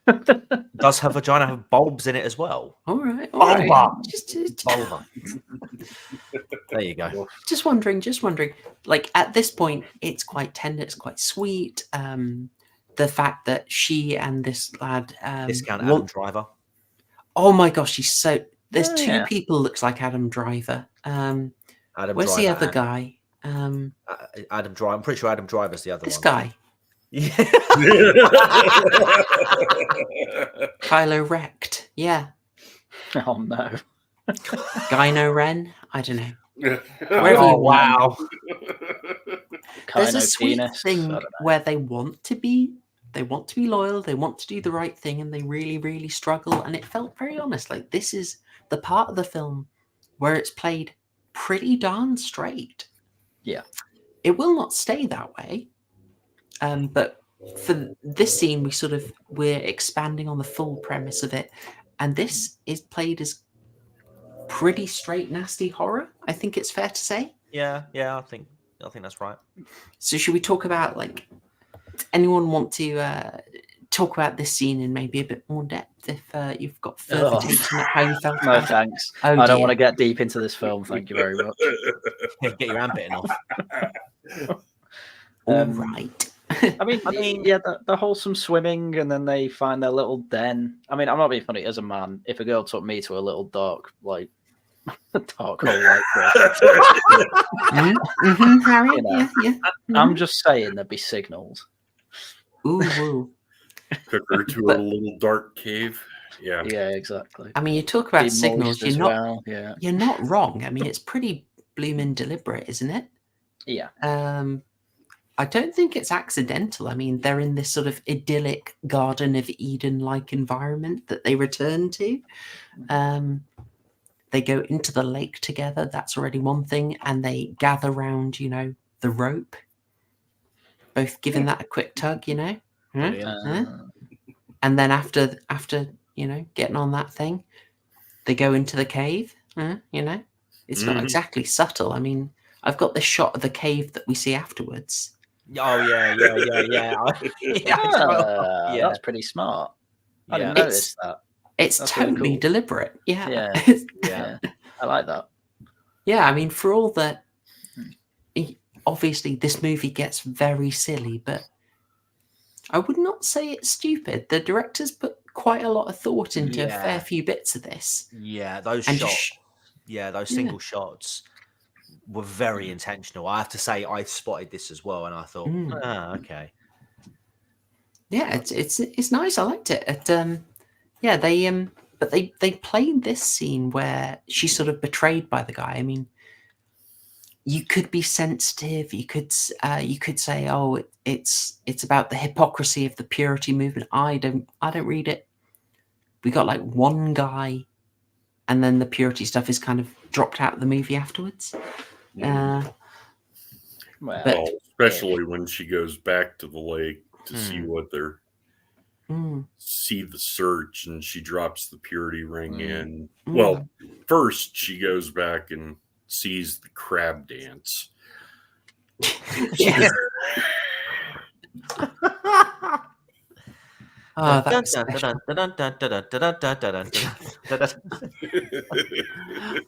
Does her vagina have bulbs in it as well? All right. Vulva. Just Vulva. There you go. Just wondering. Like, at this point, it's quite tender, it's quite sweet. The fact that she and this lad... Discount Adam Driver. Oh my gosh, he's so... There's two people looks like Adam Driver. Where's Driver the other guy? Adam Driver. I'm pretty sure Adam Driver's the other this one. Guy. Yeah. Kylo Wrecked. Yeah. Oh no. Gyno Ren. I don't know. Oh wow. There's a sweet thing where they want to be loyal, they want to do the right thing, and they really, really struggle. And it felt very honest. Like, this is the part of the film where it's played pretty darn straight. Yeah. It will not stay that way. But for this scene, we're expanding on the full premise of it. And this is played as pretty straight, nasty horror. I think it's fair to say. Yeah, I think that's right. So should we talk about, like, does anyone want to talk about this scene in maybe a bit more depth if you've got further takes on how you felt? No, thanks. I don't want to get deep into this film. Thank you very much. Get your hand bitten off. All right. I mean, yeah, the wholesome swimming, and then they find their little den. I mean, I'm not being funny. As a man, if a girl took me to a little dark hole like this, Harry, you know, yeah. I'm just saying there'd be signals. Ooh. Took her to a little dark cave. Yeah, exactly. I mean, you talk about signals. You're not wrong. I mean, it's pretty bloomin' deliberate, isn't it? Yeah. I don't think it's accidental. I mean, they're in this sort of idyllic Garden of Eden-like environment that they return to. They go into the lake together. That's already one thing. And they gather round, the rope. Both giving that a quick tug, And then after getting on that thing, they go into the cave, It's not exactly subtle. I mean, I've got this shot of the cave that we see afterwards. Oh yeah. That's pretty smart. I didn't notice that. It's That's totally really cool. deliberate. Yeah. I like that. Yeah, I mean, for all that, obviously this movie gets very silly, but I would not say it's stupid. The directors put quite a lot of thought into a fair few bits of this. Yeah, those shots. Those single shots were very intentional. I have to say, I spotted this as well, and I thought, okay. Yeah, it's nice. I liked it. They played this scene where she's sort of betrayed by the guy. I mean, you could be sensitive. You could say, oh, it's about the hypocrisy of the purity movement. I don't read it. We got like one guy, and then the purity stuff is kind of dropped out of the movie afterwards. Well, especially when she goes back to the lake to see what they're see the search, and she drops the purity ring in. Well, first she goes back and sees the crab dance. Oh, that's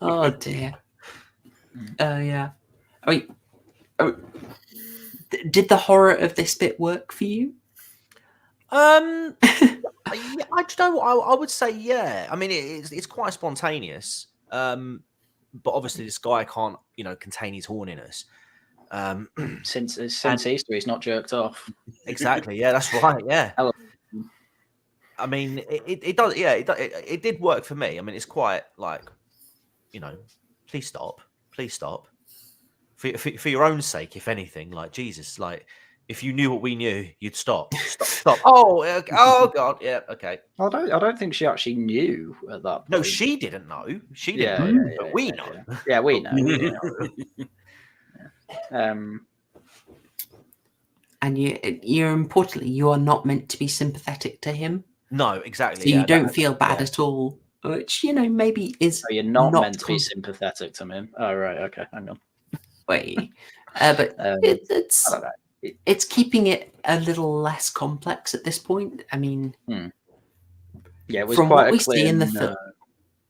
oh dear. Yeah. I mean, did the horror of this bit work for you? Yeah, I don't know. I would say yeah. I mean, it's quite spontaneous. But obviously this guy can't, contain his horniness. Since and- Easter, he's not jerked off. Exactly. Yeah, that's right. Yeah. Hello. I mean, it does. Yeah, it did work for me. I mean, it's quite like, please stop, for your own sake, if anything. Like Jesus, like if you knew what we knew, you'd stop. Stop. Oh God. Yeah. Okay. I don't think she actually knew at that point. No, she didn't know. She didn't know, but we know. Yeah, we know. And you're importantly, you are not meant to be sympathetic to him. No, exactly. So you don't feel bad at all, which maybe is. Oh, you're not meant to be sympathetic to him. Oh, right. Okay, hang on. Wait, but it's keeping it a little less complex at this point. I mean, yeah, it was from quite what a we clear see in the film.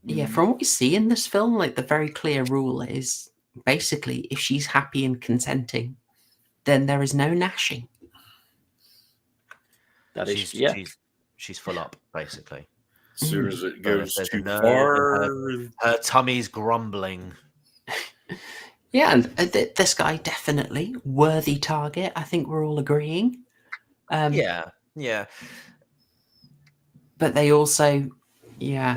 Yeah, from what we see in this film, like the very clear rule is basically if she's happy and consenting, then there is no gnashing. That is, she's full up basically. As soon as it goes too nerve far, her tummy's grumbling. Yeah, and this guy definitely worthy target. I think we're all agreeing. Yeah. But they also, they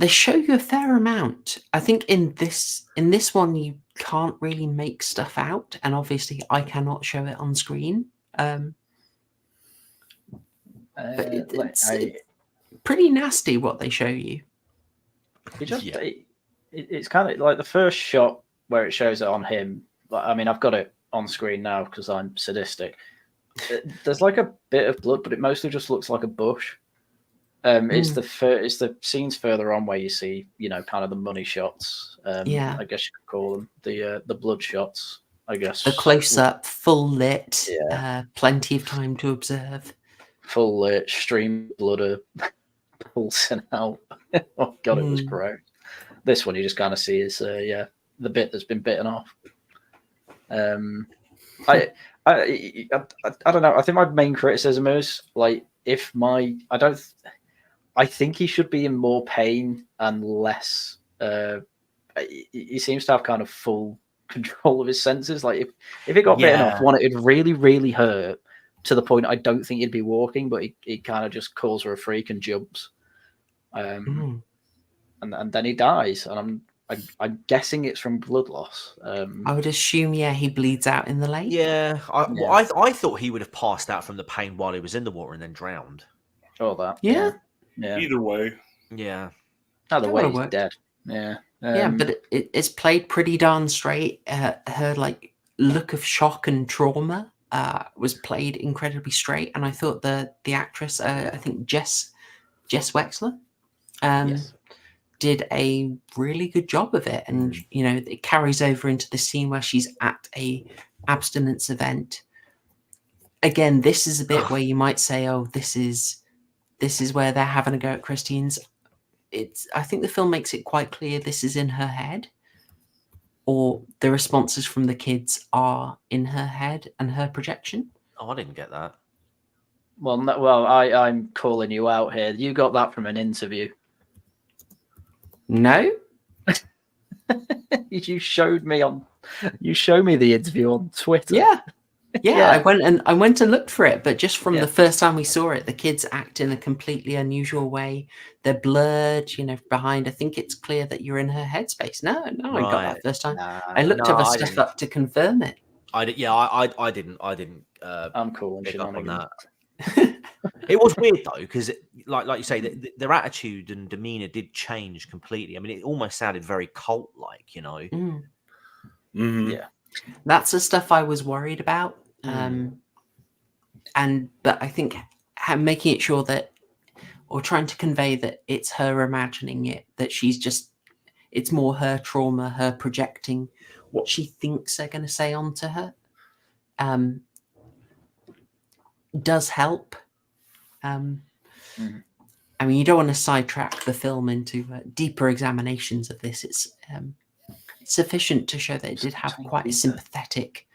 show you a fair amount. I think in this one you can't really make stuff out, and obviously I cannot show it on screen. But it's pretty nasty what they show you. It's kind of like the first shot where it shows it on him. I mean, I've got it on screen now because I'm sadistic. There's like a bit of blood, but it mostly just looks like a bush. It's the scenes further on where you see, kind of the money shots. I guess you could call them the blood shots. I guess the close up, full lit, plenty of time to observe. Full lit, stream of blood pulsing out. Oh God, it was gross. This one you just kind of see is the bit that's been bitten off. I don't know. I think my main criticism is like I think he should be in more pain and less. He seems to have kind of full control of his senses. Like if it got bitten off, it'd really, really hurt to the point I don't think he'd be walking, but he kind of just calls her a freak and jumps. And then he dies, and I'm guessing it's from blood loss. I would assume, he bleeds out in the lake. Yeah, I thought he would have passed out from the pain while he was in the water and then drowned. Oh, that. Yeah. Either way. Yeah. Either way, he's dead. Yeah. But it's played pretty darn straight. Her like look of shock and trauma was played incredibly straight, and I thought the actress, I think Jess Wexler, did a really good job of it, and it carries over into the scene where she's at a abstinence event. Again, this is a bit where you might say, "Oh, this is where they're having a go at Christians." I think the film makes it quite clear this is in her head, or the responses from the kids are in her head and her projection. Oh, I didn't get that. Well, I'm calling you out here. You got that from an interview. No. You showed me the interview on Twitter. Yeah. I went and looked for it, but just from the first time we saw it, the kids act in a completely unusual way. They're blurred, behind. I think it's clear that you're in her headspace. No, I got that first time. I looked other stuff up to confirm it. I didn't. I'm cool and shit on that. It was weird though, because like you say, their attitude and demeanor did change completely. I mean, it almost sounded very cult-like, Mm-hmm. Yeah, that's the stuff I was worried about. But I think making it sure that, or trying to convey that it's her imagining it, that it's more her trauma, her projecting what she thinks they're going to say onto her, does help. I mean, you don't want to sidetrack the film into deeper examinations of this. It's sufficient to show that it did have quite a sympathetic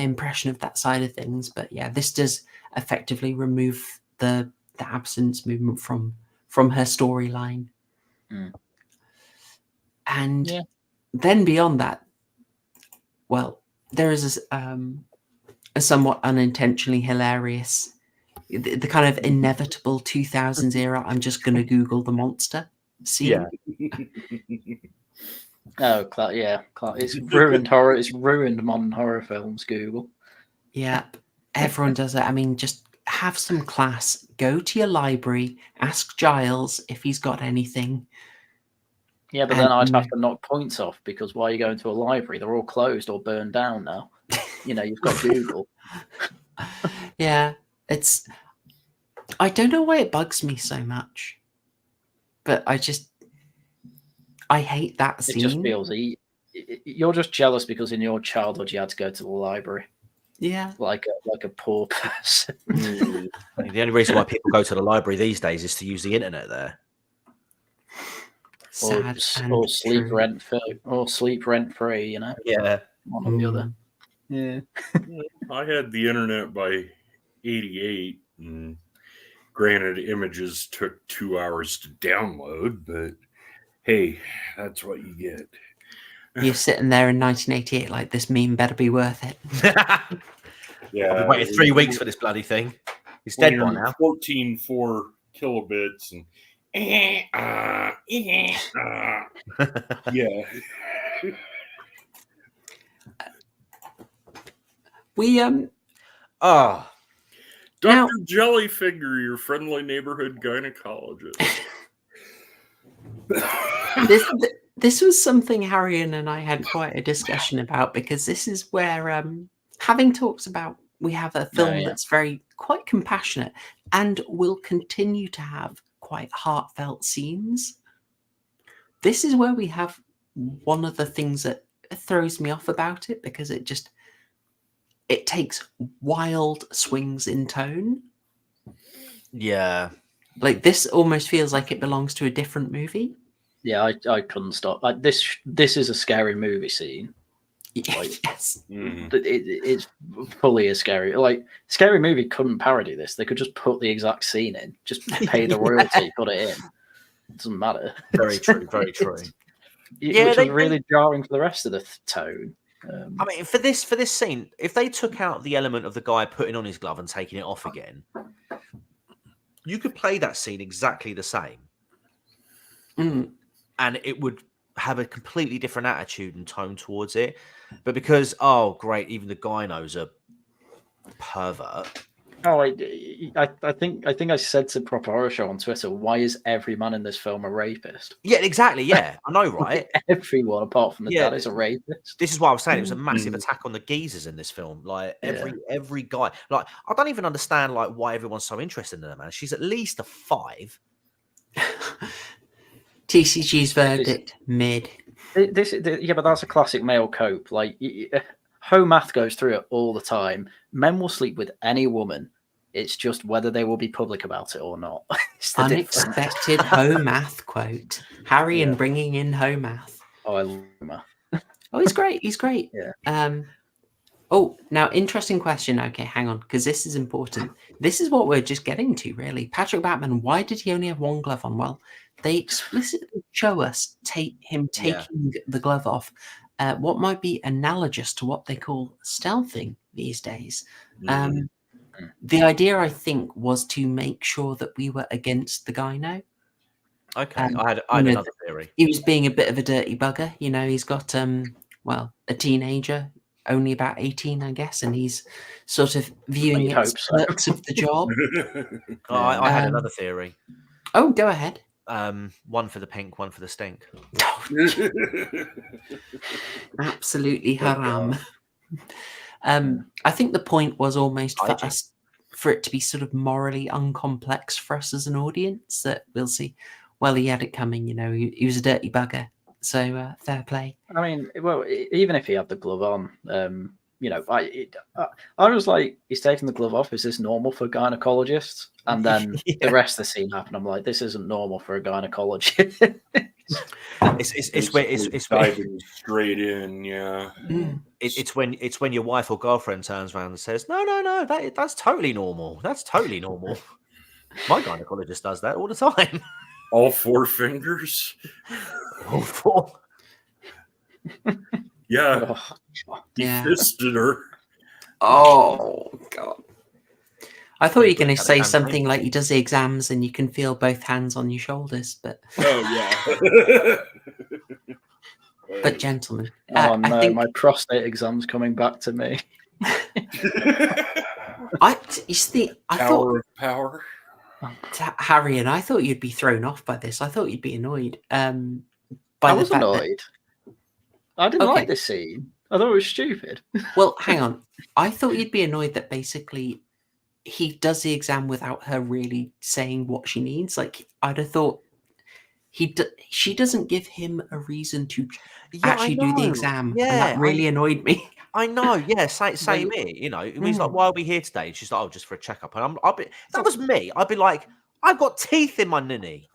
impression of that side of things. But yeah, this does effectively remove the absence movement from her storyline. And then beyond that, well, there is a somewhat unintentionally hilarious, the kind of inevitable 2000s era, I'm just going to Google the monster scene. Oh, it's ruined horror. It's ruined modern horror films. Google. Yeah, everyone does it. I mean, just have some class. Go to your library. Ask Giles if he's got anything. Yeah, but then I'd have to knock points off because why are you going to a library? They're all closed or burned down now. You've got Google. Yeah, I don't know why it bugs me so much, but I hate that scene. It just feels you're just jealous because in your childhood you had to go to the library. Yeah, like a poor person. The only reason why people go to the library these days is to use the internet there. Sad or sleep rent free, Yeah, one or the other. Yeah. I had the internet by 88, and granted, images took 2 hours to download, but hey, that's what you get. You're sitting there in 1988 like, this meme better be worth it. Yeah, I've been waiting 3 weeks for this bloody thing. He's dead by now. 14.4 kilobits and yeah. We Dr. Jellyfinger, your friendly neighborhood gynecologist. This was something Haryan and I had quite a discussion about, because this is where having talks about, we have a film that's quite compassionate and will continue to have quite heartfelt scenes. This is where we have one of the things that throws me off about it, because it takes wild swings in tone. Yeah. Like, this almost feels like it belongs to a different movie. Yeah, I couldn't stop. Like, this is a scary movie scene. Like, yes. It's fully a scary. Like, scary movie couldn't parody this. They could just put the exact scene in. Just pay the royalty, put it in. It doesn't matter. Very true, very true. Which was really jarring for the rest of the tone. I mean, for this scene, if they took out the element of the guy putting on his glove and taking it off again, you could play that scene exactly the same. And it would have a completely different attitude and tone towards it. But because, oh, great, even the gyno's a pervert. Oh, I think I said to Proper Horror Show on Twitter, why is every man in this film a rapist? Yeah, exactly. Yeah, I know, right? Everyone apart from the dad is a rapist. This is why I was saying it was a massive attack on the geezers in this film. Like every guy. Like, I don't even understand why everyone's so interested in her, man. She's at least a 5. TCG's verdict, mid. But that's a classic male cope. Like, Ho Math goes through it all the time. Men will sleep with any woman. It's just whether they will be public about it or not. Unexpected Ho Math quote. Haryan bringing in Ho Math. Oh, I love Math. Oh, he's great. He's great. Yeah. Oh, now, interesting question. Okay, hang on, because this is important. This is what we're just getting to, really. Patrick Bateman, why did he only have one glove on? Well, they explicitly show us him taking the glove off. What might be analogous to what they call stealthing these days. The idea, I think, was to make sure that we were against the gyno. Okay, I had another theory. He was being a bit of a dirty bugger. He's got a teenager, only about 18, I guess, and he's sort of viewing it as perks of the job. I had another theory. Oh, go ahead. One for the pink, one for the stink. Absolutely haram. I think the point was almost for it to be sort of morally uncomplex for us as an audience, that we'll see, well, he had it coming, he was a dirty bugger. So fair play. I mean, well, even if he had the glove on, I was like, he's taking the glove off. Is this normal for gynecologists? And then the rest of the scene happened. I'm like, this isn't normal for a gynecologist. It's diving straight in. Yeah. It's when your wife or girlfriend turns around and says, "No, that's totally normal. That's totally normal." My gynecologist does that all the time. All 4 fingers. All 4. Yeah. He Yeah. fisted her. Oh God! I thought you were going to Got a say campaign. something like he does the exams and you can feel both hands on your shoulders, but Oh yeah. gentlemen, Oh no, I think my prostate exam's coming back to me. you see, I Power thought of power. Haryan, I thought you'd be thrown off by this. I thought you'd be annoyed. By I the was fact that- annoyed. I didn't Okay. like this scene. I thought it was stupid. Well, hang on. I thought you'd be annoyed that basically he does the exam without her really saying what she needs. Like, I'd have thought she doesn't give him a reason to actually do the exam, and that really annoyed me. I know, yeah, same here. You know, he's like, "Why are we here today?" And she's like, "Oh, just for a checkup." And if that was me, I'd be like, "I've got teeth in my ninny."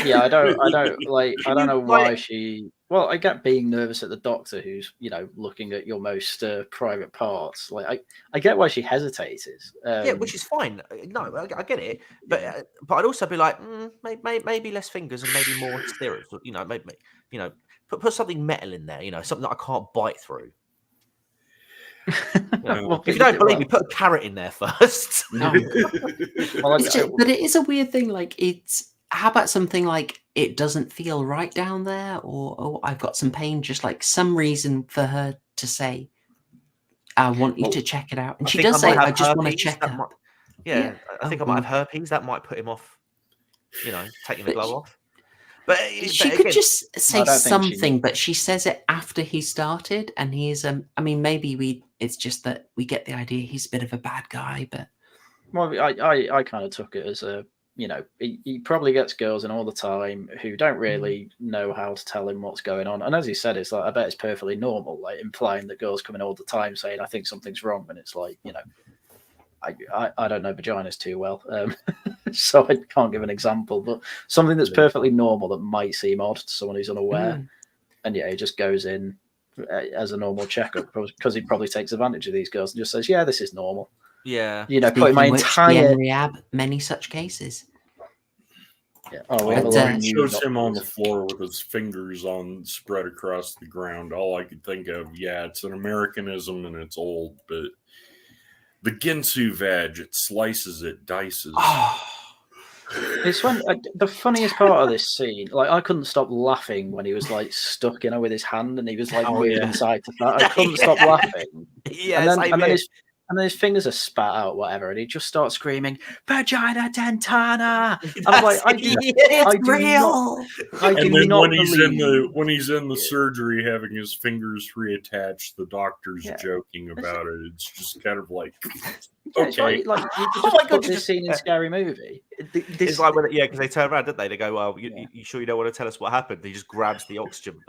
Yeah, I don't know why Like- she. Well, I get being nervous at the doctor who's looking at your most private parts. Like, I get why she hesitated. Yeah, which is fine. No, I get it, but I'd also be like, maybe less fingers and maybe more stirrups. Maybe put something metal in there. Something that I can't bite through. Well, If you don't believe me, put a carrot in there first. well, But it is a weird thing. Like, how about something like it doesn't feel right down there, or I've got some pain, just like some reason for her to say, I want you to check it out. And she does say, I just want to check it out. Yeah, I think I might have herpes. That might put him off, taking the glove off. But She but could again, just say I don't think she something, did. but she says it after he started, and he's I mean, maybe it's just that we get the idea he's a bit of a bad guy, but Well, I kind of took it as a, he probably gets girls in all the time who don't really know how to tell him what's going on. And as he said, it's like, I bet it's perfectly normal, like implying that girls come in all the time saying, I think something's wrong. And it's like, I don't know vaginas too well. So I can't give an example, but something that's perfectly normal that might seem odd to someone who's unaware. And yeah, he just goes in as a normal checkup because he probably takes advantage of these girls and just says, yeah, this is normal. yeah. Putting my Speaking which, entire... the rehab, many such cases. Yeah. Oh, we have a But, lot It of news shows up him on the this. floor with his fingers spread across the ground. All I could think of, it's an Americanism and it's old, but the Ginsu veg, it slices, it dices. It's when the funniest part of this scene, like I couldn't stop laughing when he was like stuck, with his hand, and he was like moving side to side. I couldn't stop laughing. Yeah, And then his fingers are spat out, whatever, and he just starts screaming, "Vagina dentana!" And I'm like, I do And then not when he's believe... when he's in the surgery having his fingers reattached, the doctor's Yeah. joking about it. It's just kind of like, It's okay. like you could Oh just my God, put you this just- scene in Scary Movie. It's like because they turn around, didn't they? They go, "Well, you sure you don't want to tell us what happened?" He just grabs the oxygen,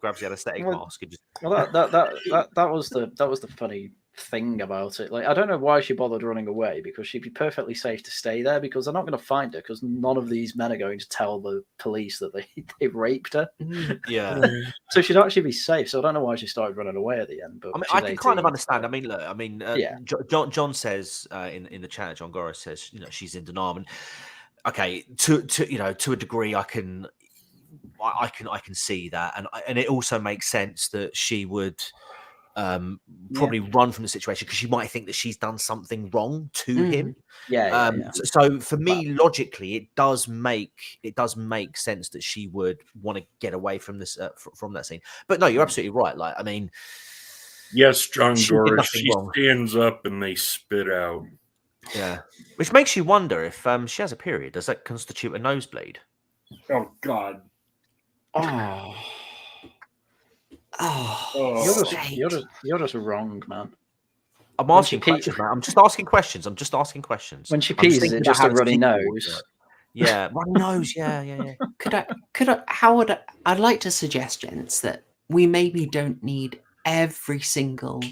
grabs the anesthetic mask, and just. Well, that was the funny thing about it. Like, I don't know why she bothered running away, because she'd be perfectly safe to stay there, because they're not going to find her, because none of these men are going to tell the police that they raped her. Yeah. So she'd actually be safe. So I don't know why she started running away at the end. But I mean, she's I can kind of 18. understand. I mean, look, Yeah. John says in the chat, John Gora says, she's in denial. And okay, to a degree, I can see that, and it also makes sense that she would probably run from the situation because she might think that she's done something wrong to him. Yeah. So for me, logically, it does make sense that she would want to get away from this from that scene. But no, you're absolutely right. Like, I mean, Yes, John She did Gora, nothing she wrong. stands up and they spit out. yeah, which makes you wonder if she has a period. Does that constitute a nosebleed? Oh, God. Oh. You're just wrong, man. I'm asking questions, man. I'm just asking questions. When she I'm pees, is thinking it about just how a the runny sequel would nose? work. Yeah, runny nose. Yeah. I'd like to suggest, gents, that we maybe don't need every single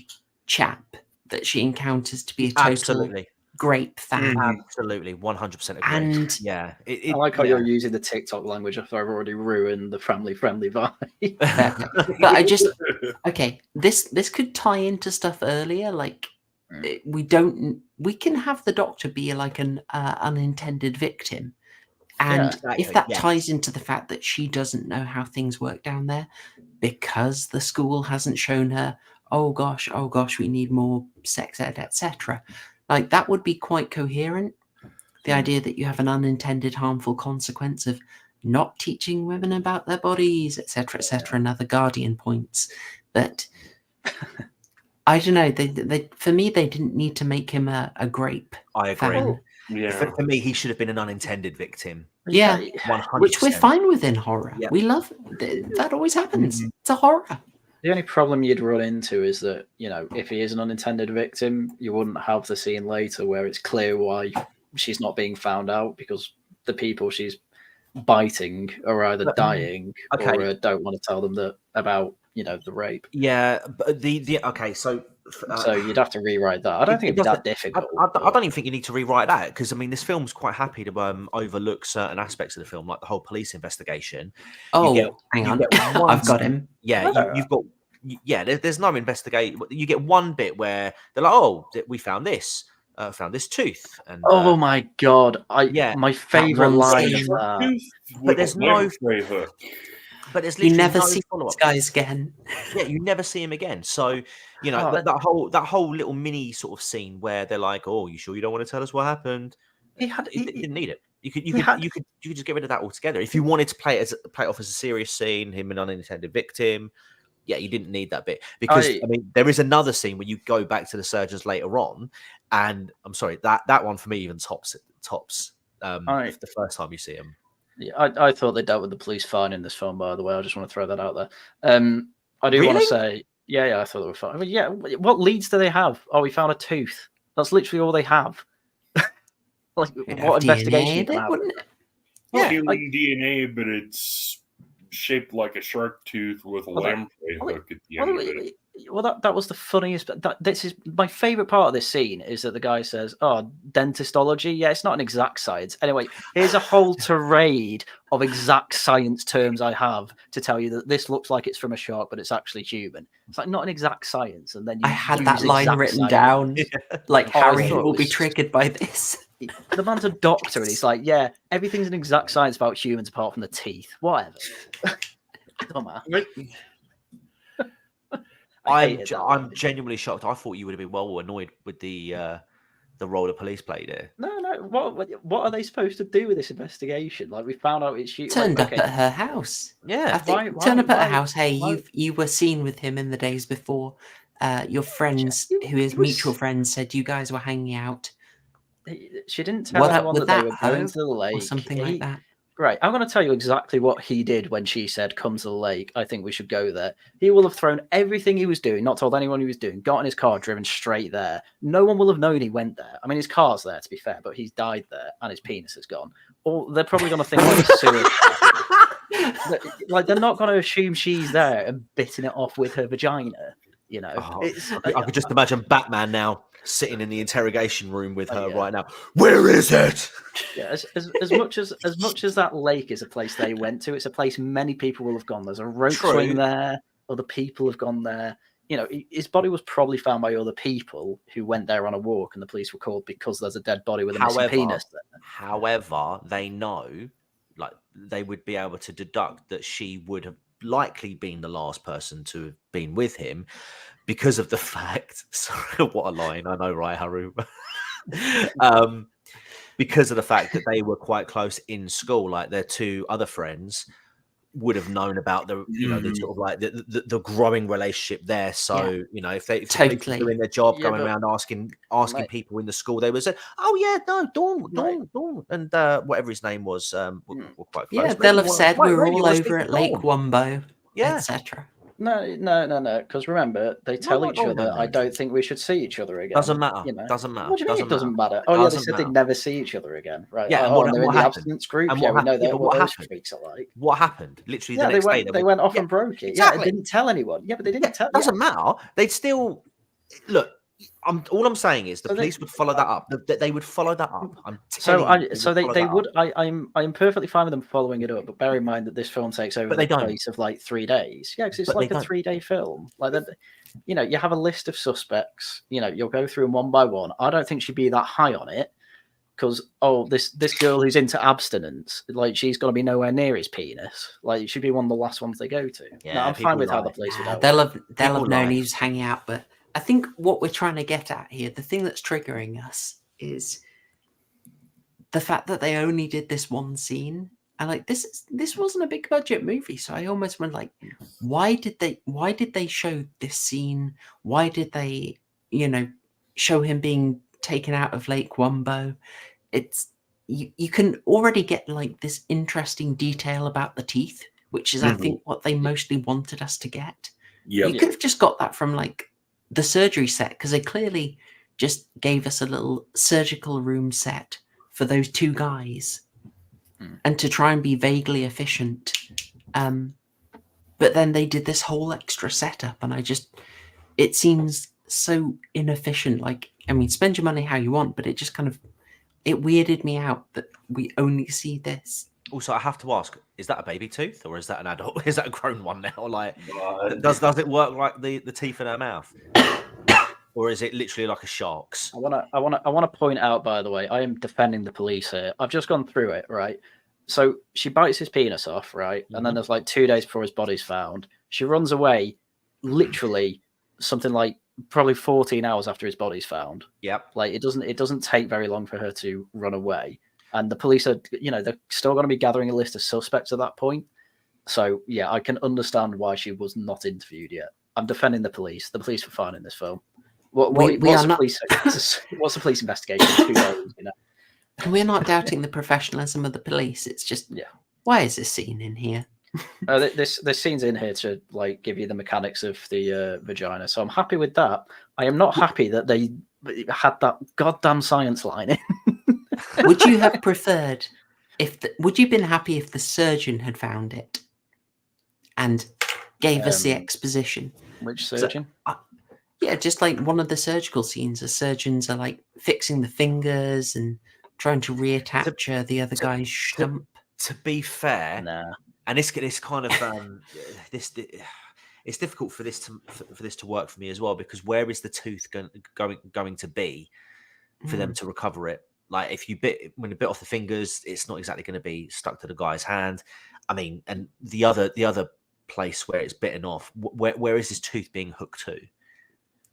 chap that she encounters to be a total grape fan. Absolutely, 100% agree. And yeah, I like how you're using the TikTok language after I've already ruined the family-friendly vibe. but I just this could tie into stuff earlier. Like we can have the Doctor be like an unintended victim, and if that ties into the fact that she doesn't know how things work down there because the school hasn't shown her, oh gosh, we need more sex ed, etc. Like that would be quite coherent. The idea that you have an unintended harmful consequence of not teaching women about their bodies, etc., and other Guardian points. But I don't know. They for me, they didn't need to make him a grape. I agree. Fan. Yeah. For me, he should have been an unintended victim. Yeah, 100%. which we're fine with in horror. Yeah. We love that. Always happens. It's a horror. The only problem you'd run into is that, you know, if he is an unintended victim, you wouldn't have the scene later where it's clear why she's not being found out, because the people she's biting are either dying or don't want to tell them about, you know, the rape. Yeah, but so you'd have to rewrite that. I don't think it'd be that difficult. I don't even think you need to rewrite that, because I mean, this film's quite happy to overlook certain aspects of the film, like the whole police investigation. Hang on, I've got him. Yeah, you've got. Yeah, there's no investigate. You get one bit where they're like, "Oh, we found this tooth." And oh my god, my favorite line is that. But there's no. But there's literally you never no see follow-up. these guys again. Yeah, you never see him again. So you know that whole little mini sort of scene where they're like, "Oh, you sure you don't want to tell us what happened?" He didn't need it. You could just get rid of that altogether. If you wanted to play it off as a serious scene, him an unintended victim. Yeah, you didn't need that bit, because I mean, there is another scene where you go back to the surgeons later on, and I'm sorry, that one for me even tops the first time you see him. Yeah, I thought they dealt with the police fine in this film, by the way. I just want to throw that out there. I do want to say, I thought they were fine. I mean, what leads do they have? Oh, we found a tooth. That's literally all they have. Like, what investigation? Wouldn't it? Yeah, DNA, but it's shaped like a shark tooth with a lamprey hook at the end of it. Well, that was the funniest. This is my favorite part of this scene, is that the guy says, "Oh, dentistology. Yeah, it's not an exact science. Anyway, here's a whole tirade of exact science terms I have to tell you that this looks like it's from a shark, but it's actually human. It's like not an exact science." And then I had that line written down. Like Haryan will be triggered by this. The man's a doctor, and he's like, "Yeah, everything's an exact science about humans apart from the teeth. Whatever." Come on. I'm genuinely shocked. I thought you would have been well annoyed with the role the police played here. No. What are they supposed to do with this investigation? Like, we found out it's turned up at her house. Yeah, I think turn up at her house. Hey, you were seen with him in the days before. Your friends, who is mutual friends, said you guys were hanging out. She didn't tell anyone that they were going to the lake or something like that. Right, I'm going to tell you exactly what he did when she said, "Come to the lake. I think we should go there." He will have thrown everything he was doing, not told anyone he was doing, got in his car, driven straight there. No one will have known he went there. I mean, his car's there, to be fair, but he's died there and his penis is gone. Or they're probably going to think like a suicide. Like, they're not going to assume she's there and bitting it off with her vagina. You know, I could just imagine Batman now sitting in the interrogation room with her right now. Where is it? Yeah, as much as that lake is a place they went to, it's a place many people will have gone. There's a rope swing there. Other people have gone there. You know, his body was probably found by other people who went there on a walk, and the police were called because there's a dead body with a missing penis there. However, they know, like, they would be able to deduct that she would have likely been the last person to have been with him, because of the fact, sorry, what a line, I know, right, Haru? Because of the fact that they were quite close in school, like their two other friends would have known about the, you know, the sort of like the growing relationship there. So, you know, if they were doing their job, going around asking people in the school, they would say, "Oh yeah, no, Dawn, and whatever his name was, were quite close." Yeah, they'll have said we're all over at Lake Wombo, etc. No. Because remember, they tell each other, "I don't think we should see each other again." Doesn't matter. You know? Doesn't matter. What do you mean it doesn't matter? Oh, yeah, they said they'd never see each other again. Right. Yeah, and they're in the abstinence group. And we know what those freaks are like. What happened? Literally, the next day. They went off and broke it. Exactly. Yeah, they didn't tell anyone. Yeah, but they didn't tell. Doesn't matter. They'd still look. all I'm saying is the So police would follow that up. They would follow that up. I'm So telling you, they would. I'm perfectly fine with them following it up, but bear in mind that this film takes over But they the don't. place of like 3 days. Yeah, because it's But they like a don't. 3-day film. Like that, you know, you have a list of suspects. You know, you'll go through them one by one. I don't think she'd be that high on it because this girl who's into abstinence, like she's going to be nowhere near his penis. Like it should be one of the last ones they go to. Yeah, no, I'm people fine with how lie. the police would do They'll it. have People known lie. he was hanging out, but I think what we're trying to get at here, the thing that's triggering us, is the fact that they only did this one scene. And like this wasn't a big budget movie, so I almost went like, why did they show this scene? Why did they, show him being taken out of Lake Wumbo? It's you can already get like this interesting detail about the teeth, which is I think what they mostly wanted us to get. Yep. You could have just got that from like the surgery set, because they clearly just gave us a little surgical room set for those 2 guys, and to try and be vaguely efficient. But then they did this whole extra setup, and it seems so inefficient. Like, I mean, spend your money how you want, but it just it weirded me out that we only see this. Also, I have to ask: is that a baby tooth, or is that an adult? Is that a grown one now? Like, does it work like the teeth in her mouth, or is it literally like a shark's? I want to point out, by the way, I am defending the police here. I've just gone through it, right? So she bites his penis off, right? And then there's like 2 days before his body's found. She runs away, literally something like probably 14 hours after his body's found. Yep. Like it doesn't take very long for her to run away. And the police are, they're still going to be gathering a list of suspects at that point. So yeah, I can understand why she was not interviewed yet. I'm defending the police. The police were fine in this film. What's the police investigation? Who knows, We're not doubting the professionalism of the police. It's just, why is this scene in here? This scene's in here to like give you the mechanics of the vagina. So I'm happy with that. I am not happy that they had that goddamn science line in. Would you have preferred would you have been happy if the surgeon had found it and gave us the exposition? Which surgeon? Yeah, just like one of the surgical scenes. The surgeons are like fixing the fingers and trying to reattach the other guy's stump. To be fair, nah. And this kind of it's difficult for this to work for me as well, because where is the tooth going to be for them to recover it? Like when you bit off the fingers, it's not exactly going to be stuck to the guy's hand. I mean, and the other place where it's bitten off, where is this tooth being hooked to?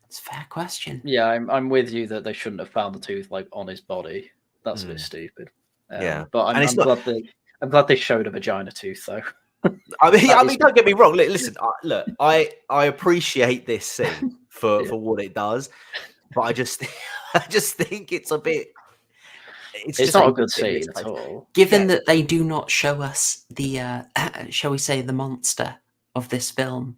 It's a fair question. Yeah, I'm with you that they shouldn't have found the tooth like on his body. That's a bit stupid. But I'm glad they showed a vagina tooth though. I mean, don't get me wrong. Listen, I appreciate this scene for what it does, but I just think it's a bit. It's not a good scene at all. Given that they do not show us the, shall we say, the monster of this film,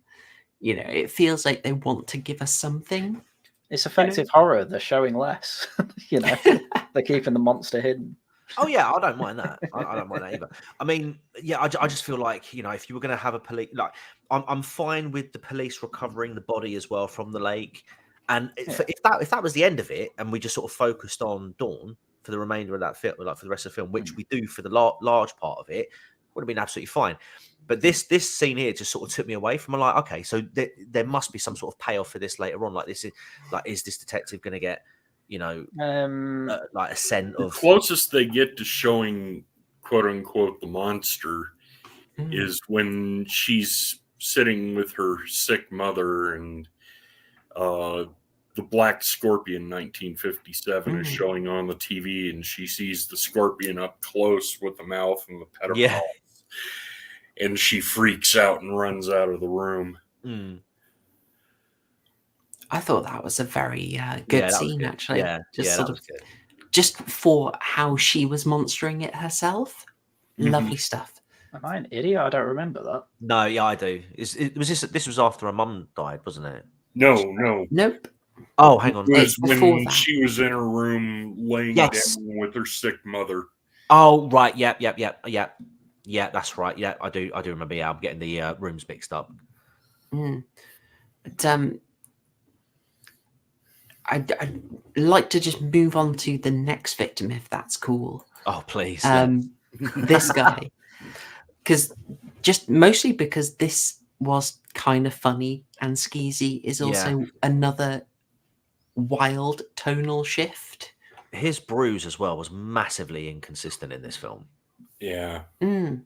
it feels like they want to give us something. It's effective horror. They're showing less. They're keeping the monster hidden. Oh yeah, I don't mind that. I don't mind that either. I mean, yeah, I just feel like if you were going to have a police, like I'm fine with the police recovering the body as well from the lake, and if that was the end of it, and we just sort of focused on Dawn for the remainder of that film, like for the rest of the film, which we do for the large part of it, would have been absolutely fine. But this scene here just sort of took me away from. I'm like, okay, so there must be some sort of payoff for this later on. Like is this detective going to get like a scent of the closest they get to showing quote unquote the monster is when she's sitting with her sick mother and the Black Scorpion 1957 is showing on the TV, and she sees the scorpion up close with the mouth and the pedipalps, and she freaks out and runs out of the room. I thought that was a very good scene, actually. Just for how she was monstering it herself. Lovely stuff. Am I an idiot? I don't remember that. No, yeah, I do. This was after her mum died, wasn't it? No. Nope. Oh, hang on. It was when she was in her room laying down with her sick mother. Oh, right. Yeah. Yeah, that's right. Yeah, I do remember. Yeah, I'm getting the rooms mixed up. But, I'd like to just move on to the next victim, if that's cool. Oh, please. This guy, because just mostly because this was kind of funny and skeezy, is also another wild tonal shift. His bruise as well was massively inconsistent in this film. Yeah. Mm.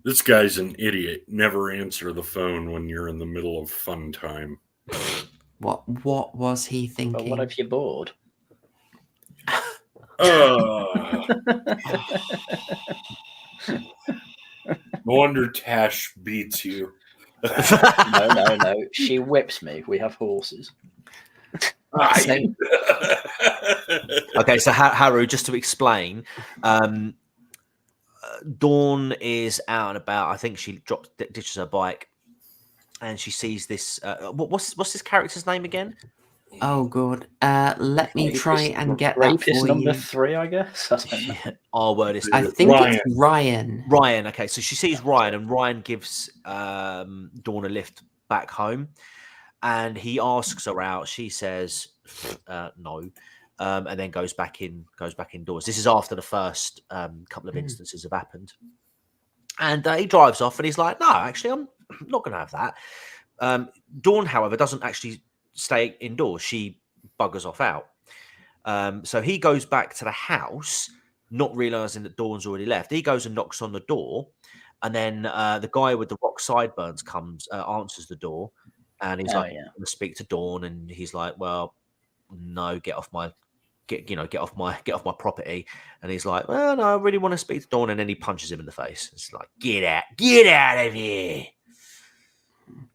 This guy's an idiot. Never answer the phone when you're in the middle of fun time. What was he thinking? But what if you're bored? No wonder Tash beats you. No. She whips me. We have horses. Okay, so Haru, just to explain, Dawn is out and about. I think she ditches her bike, and she sees this. What's this character's name again? Oh god, let me try and get that Rapist for number you. 3, I guess. Our word is. I think it's Ryan. Ryan. Okay, so she sees Ryan, and Ryan gives Dawn a lift back home, and he asks her out. She says no, and then goes back indoors. This is after the first couple of instances have happened, and he drives off, and he's like, "No, actually, I'm not going to have that." Dawn, however, doesn't actually stay indoors. She buggers off out. So he goes back to the house, not realizing that Dawn's already left. He goes and knocks on the door, and then the guy with the rock sideburns comes, answers the door, and he's like, "I'm going to speak to Dawn," and he's like, "Well, no, get off my property." And he's like, "Well, no, I really want to speak to Dawn," and then he punches him in the face. It's like, get out of here.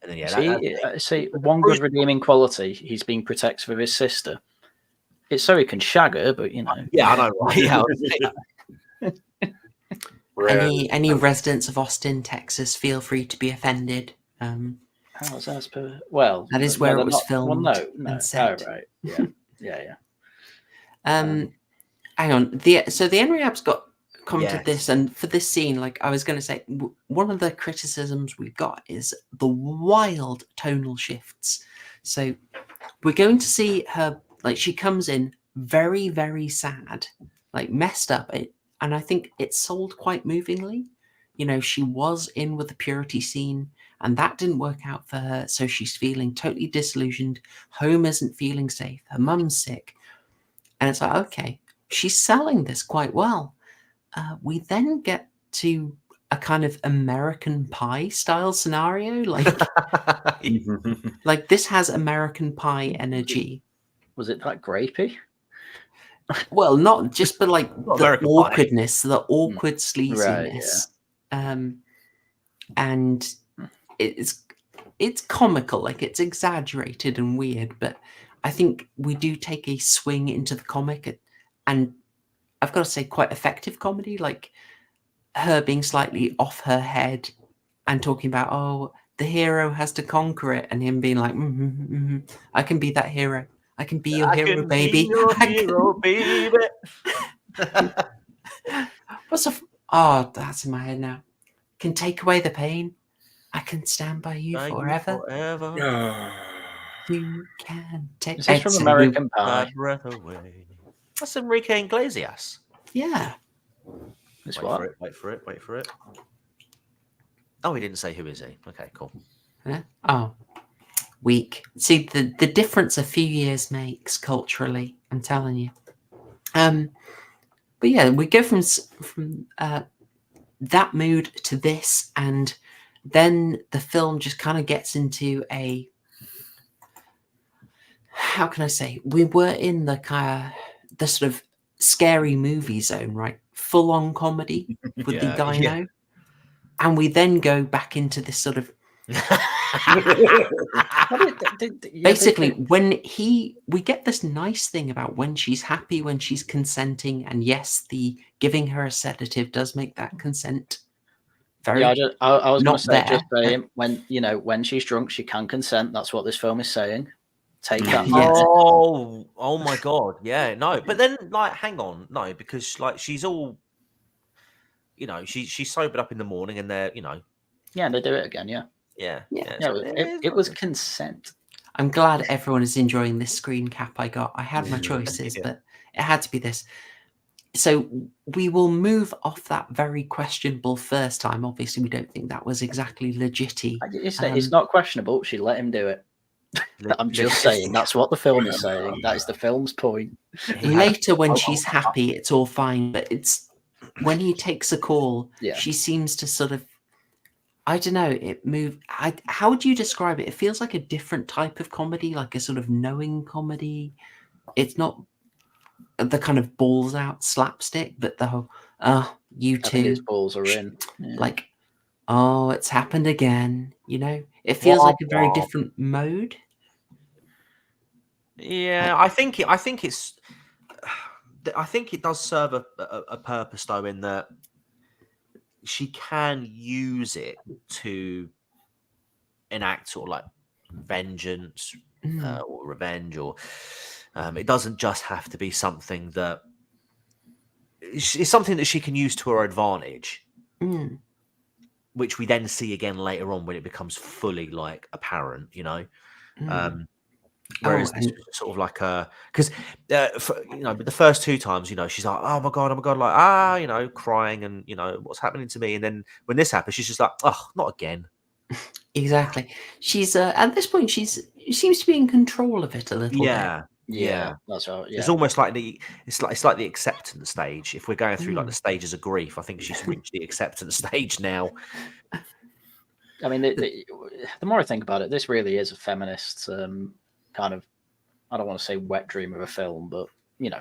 And then see, one good redeeming quality, he's being protective of his sister. It's so he can shag her, but you know. Yeah, I know. Right? Any residents of Austin, Texas, feel free to be offended. How's that per? Well, that is where it was filmed. Well, no. And set. Oh, right. Yeah. Hang on. So the NREAB's got commented this, and for this scene, like I was going to say, one of the criticisms we've got is the wild tonal shifts. So we're going to see her, like she comes in very, very sad, like messed up, and I think it's sold quite movingly. You know, she was in with the purity scene, and that didn't work out for her, so she's feeling totally disillusioned. Home isn't feeling safe. Her mum's sick, and it's like, okay, she's selling this quite well. We then get to a kind of American Pie style scenario, like this has American Pie energy. Was it that grapey? Well, not just, but like Not the American awkwardness, the awkward sleaziness, Right, and it's comical, like it's exaggerated and weird. But I think we do take a swing into the comic, and I've got to say, quite effective comedy, like her being slightly off her head and talking about, oh, the hero has to conquer it, and him being like, I can be that hero. I can be your hero, baby. Baby. Oh, that's in my head now. Can take away the pain. I can stand by you forever. You can take. Is this from American Pie? Breath away. That's Enrique Iglesias. Yeah. Wait for it. Oh, he didn't say who is he. Okay, cool. Yeah. Oh, weak. See, the difference a few years makes culturally, I'm telling you. But yeah, we go from that mood to this, and then the film just kind of gets into a, how can I say, we were in the sort of scary movie zone, right? Full on comedy with the dino, and we then go back into this sort of basically when we get this nice thing about when she's happy, when she's consenting, and yes, the giving her a sedative does make that consent very. I was going to say, there. just saying, when she's drunk, she can consent. That's what this film is saying. Take that. Oh my god, yeah, no, but then like, hang on, no, because like she's all, she's sobered up in the morning, and they're, yeah, they do it again, yeah. Yeah. It was consent. I'm glad everyone is enjoying this screen cap I got. I had my Yeah. choices, but it had to be this. So we will move off that very questionable first time. Obviously, we don't think that was exactly legit-y. It's not questionable. She let him do it. I'm just saying. That's what the film is saying. That is the film's point. Later, when she's happy, it's all fine. But it's when he takes a call, Yeah. she seems to sort of, I don't know, it moved. How would you describe it? It feels like a different type of comedy, like a sort of knowing comedy. It's not the kind of balls out slapstick, but the whole, you I think his two, balls are in. Yeah. like, oh, it's happened again. You know, it feels like a very different mode. Yeah, I think it does serve a purpose though, in that she can use it to enact sort of like vengeance or revenge, or it doesn't just have to be something that it's something that she can use to her advantage, which we then see again later on when it becomes fully like apparent, you know. Whereas this was sort of like because but the first two times, you know, she's like, oh my god, like you know, crying and you know what's happening to me, and then when this happens, she's just like, oh, not again. Exactly. She's at this point, she seems to be in control of it a little bit. Yeah, that's right. Yeah. It's almost like it's like the acceptance stage. If we're going through like the stages of grief, I think she's reached the acceptance stage now. I mean, the more I think about it, this really is a feminist kind of, I don't want to say wet dream of a film, but you know.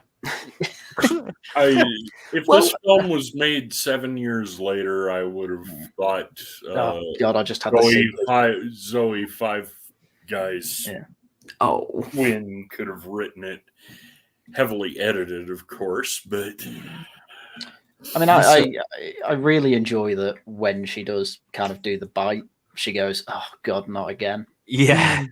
If this film was made 7 years later, I would have thought. Oh God, I just had Zoe Five Guys. Yeah. Oh, Wynn could have written it, heavily edited, of course, but. I mean, I really enjoy that when she does kind of do the bite, she goes, "Oh God, not again." Yeah.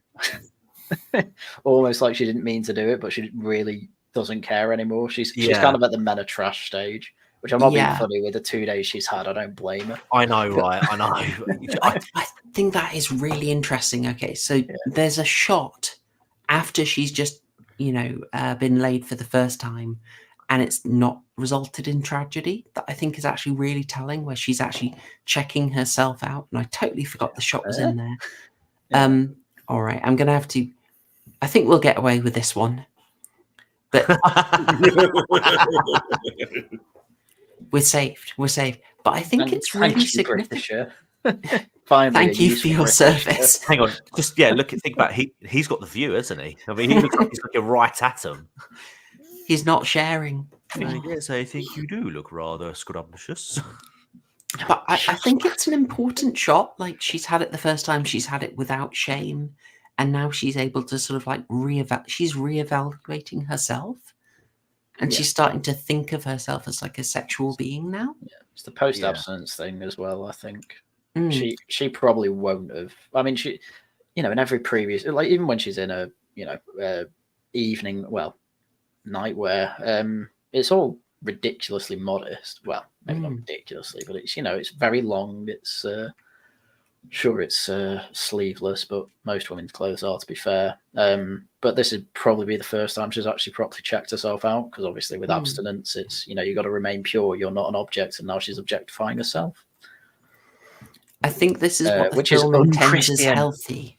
Almost like she didn't mean to do it, but she really doesn't care anymore. She's kind of at the men of trash stage, which I'm not being funny with the 2 days she's had. I don't blame her. I know, right? I know. I think that is really interesting. Okay, so there's a shot after she's just, you know, been laid for the first time, and it's not resulted in tragedy, that I think is actually really telling, where she's actually checking herself out. And I totally forgot the shot was in there. All right, I'm gonna have to. I think we'll get away with this one, but we're saved. We're saved. But I think it's really significant. Thank you for your service. Hang on, just think about he's got the view, hasn't he? I mean, he looks like he's looking right at him. He's not sharing. Yes, I think you do look rather scrumptious. But I think it's an important shot. Like, she's had it the first time, she's had it without shame, and now she's able to sort of like she's reevaluating herself, and she's starting to think of herself as like a sexual being now. Yeah, it's the post-abstinence thing as well. I think she probably won't have. I mean, she, you know, in every previous, like even when she's in a evening, nightwear, it's all ridiculously modest. Well, maybe not ridiculously, but it's, you know, it's very long. It's sure it's sleeveless, but most women's clothes are, to be fair. But this would probably be the first time she's actually properly checked herself out, because obviously with abstinence, it's, you know, you got to remain pure. You're not an object, and now she's objectifying herself. I think this is what the film intends as healthy.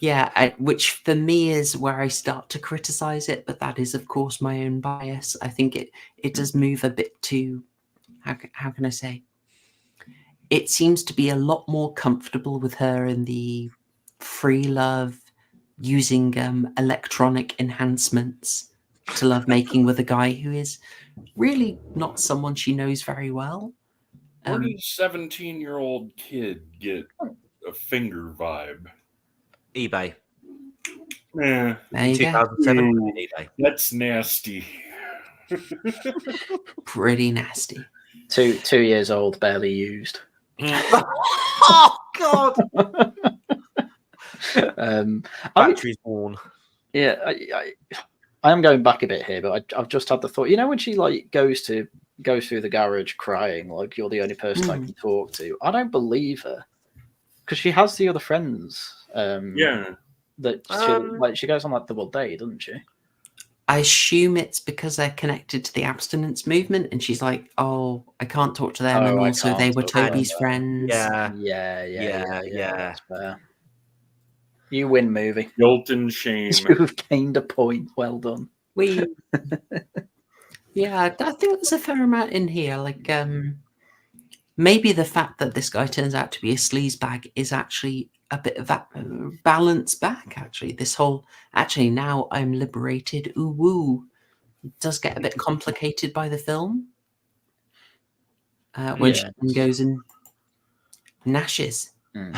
Yeah, which for me is where I start to criticize it, but that is, of course, my own bias. I think it does move a bit too, how can I say? It seems to be a lot more comfortable with her in the free love, using electronic enhancements to love making with a guy who is really not someone she knows very well. Where did a 17-year-old kid get a finger vibe? eBay. Yeah. There you 2007 go. eBay. That's nasty. Pretty nasty. 2 years old, barely used. Oh God! Battery's worn. Yeah, I am going back a bit here, but I've just had the thought. You know, when she like goes through the garage crying, like, you're the only person I can talk to. I don't believe her, because she has the other friends. Yeah. That she goes on like double date, doesn't she? I assume it's because they're connected to the abstinence movement, and she's like, "Oh, I can't talk to them," and I also they can't were talk to them, Toby's friends. Yeah. That's fair. You win, movie. Guilt and shame. You've gained a point. Well done. Yeah, I think there's a fair amount in here. Like, maybe the fact that this guy turns out to be a sleazebag is actually a bit of that balance back. Actually, this whole now I'm liberated. Ooh woo, does get a bit complicated by the film when she goes and gnashes. And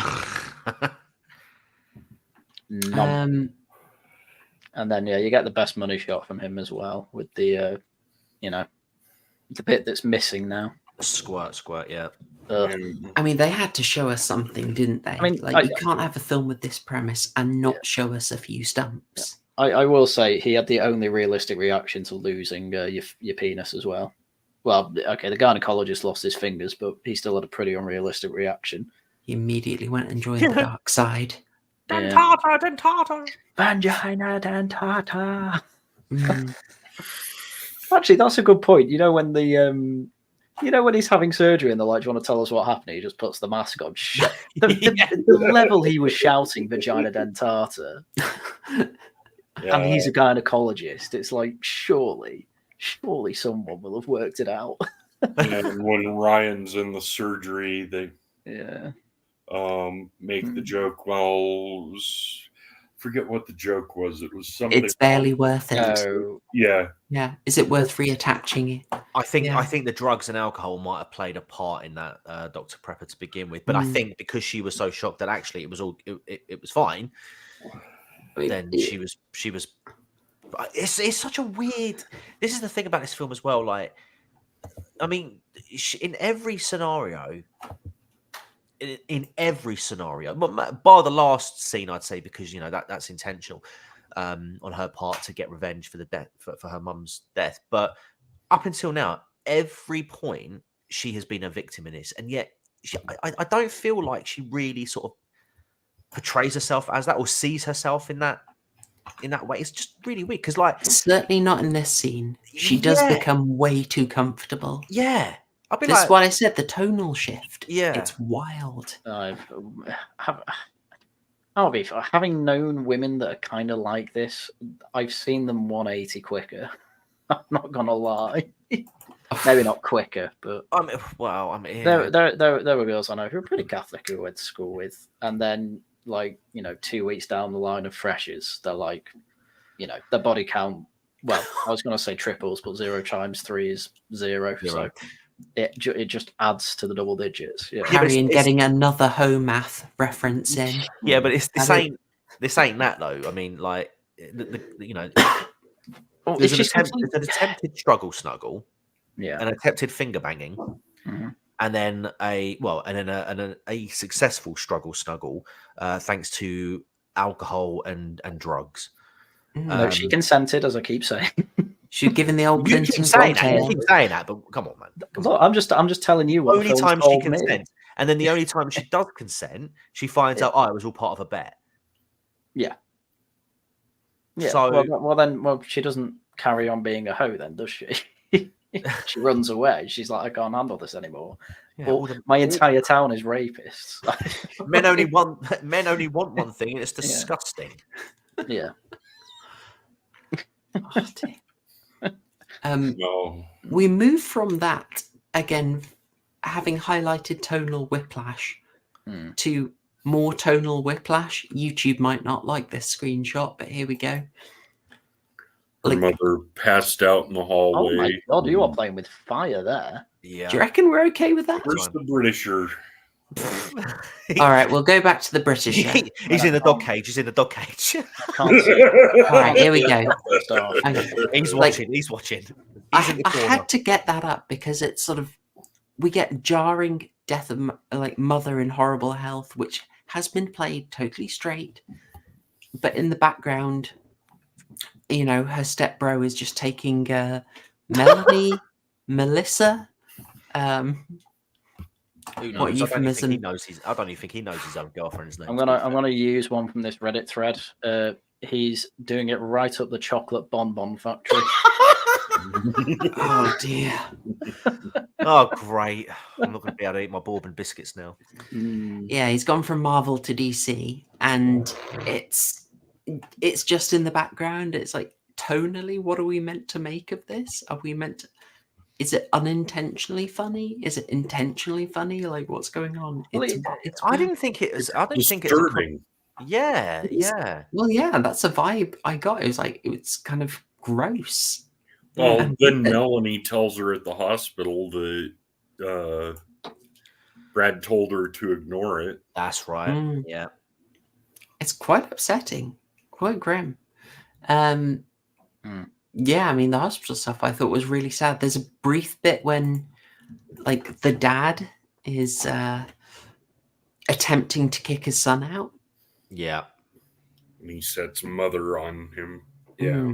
then you get the best money shot from him as well with the the bit that's missing now. Squirt, yeah. I mean, they had to show us something, didn't they? I mean, you can't have a film with this premise and not show us a few stumps. I will say he had the only realistic reaction to losing your penis as well. Well, okay, the gynecologist lost his fingers, but he still had a pretty unrealistic reaction. He immediately went and joined the dark side. Dentata. Vagina dentata. Actually, that's a good point. You know when when he's having surgery and they're like, "Do you want to tell us what happened?" He just puts the mask on. The level he was shouting "vagina dentata," and he's a gynecologist. It's like surely someone will have worked it out. And when Ryan's in the surgery, they make the joke. Well, forget what the joke was. It was something. It's barely worth it. Yeah. Is it worth reattaching it? I think the drugs and alcohol might have played a part in that, Dr. Prepper, to begin with. But I think because she was so shocked that actually it was fine. Then she was. It's such a weird. This is the thing about this film as well. Like, I mean, in every scenario. In every scenario, bar the last scene, I'd say, because that's intentional on her part to get revenge for the death for her mum's death. But up until now, every point she has been a victim in this, and yet I don't feel like she really sort of portrays herself as that or sees herself in that way. It's just really weird because, like, certainly not in this scene. She does become way too comfortable. Yeah. That's what I said, the tonal shift. Yeah. It's wild. I'll be having known women that are kind of like this, I've seen them 180 quicker. I'm not going to lie. Maybe not quicker, but... There were girls I know who were pretty Catholic who I went to school with, and then, 2 weeks down the line of freshers, they're like, their body count, well, I was going to say triples, but 0 times 3 is 0. So... It just adds to the double digits. Haryan getting another home math reference in. Yeah, but this ain't that though. I mean, like there's an attempted struggle snuggle, an attempted finger banging, and then a successful struggle snuggle, thanks to alcohol and drugs. No, she consented, as I keep saying. She's given the old You keep saying that, but come on, man. Look, I'm just telling you what. Only time she consents, and then the only time she does consent, she finds out, it was all part of a bet. Yeah. So, well, she doesn't carry on being a hoe, then, does she? She runs away. She's like, I can't handle this anymore. Yeah, my entire town is rapists. men only want one thing, and it's disgusting. Yeah. We move from that again, having highlighted tonal whiplash, to more tonal whiplash. YouTube might not like this screenshot, but here we go. Her mother passed out in the hallway. Oh my god, you are playing with fire there. Yeah. Do you reckon we're okay with that? Where's the Britisher? All right, we'll go back to the British. He's in the dog cage. He's in the dog cage. All right, here we go. He's watching. He's watching. I had to get that up because it's sort of, we get jarring death of mother in horrible health, which has been played totally straight, but in the background, her stepbro is just taking Melanie, Melissa, Who knows? What I don't even think he euphemism? knows his. I don't even think he knows his own girlfriend's name. I'm gonna use one from this Reddit thread. He's doing it right up the chocolate bonbon factory. Oh dear. Oh great! I'm not going to be able to eat my bourbon biscuits now. Yeah, he's gone from Marvel to DC, and it's just in the background. It's like tonally, what are we meant to make of this? Are we meant to? Is it unintentionally funny? Is it intentionally funny? Like, what's going on? Well, It's I weird. didn't think it was. I didn't think it was. Disturbing. Yeah, It is- yeah. Well, yeah, that's a vibe I got. It was like it's kind of gross. Well, And- then Melanie tells her at the hospital that Brad told her to ignore it. That's right. Mm. Yeah. It's quite upsetting, quite grim. Yeah, I mean the hospital stuff I thought was really sad. There's a brief bit when, like, the dad is attempting to kick his son out. Yeah. And he sets mother on him. Yeah.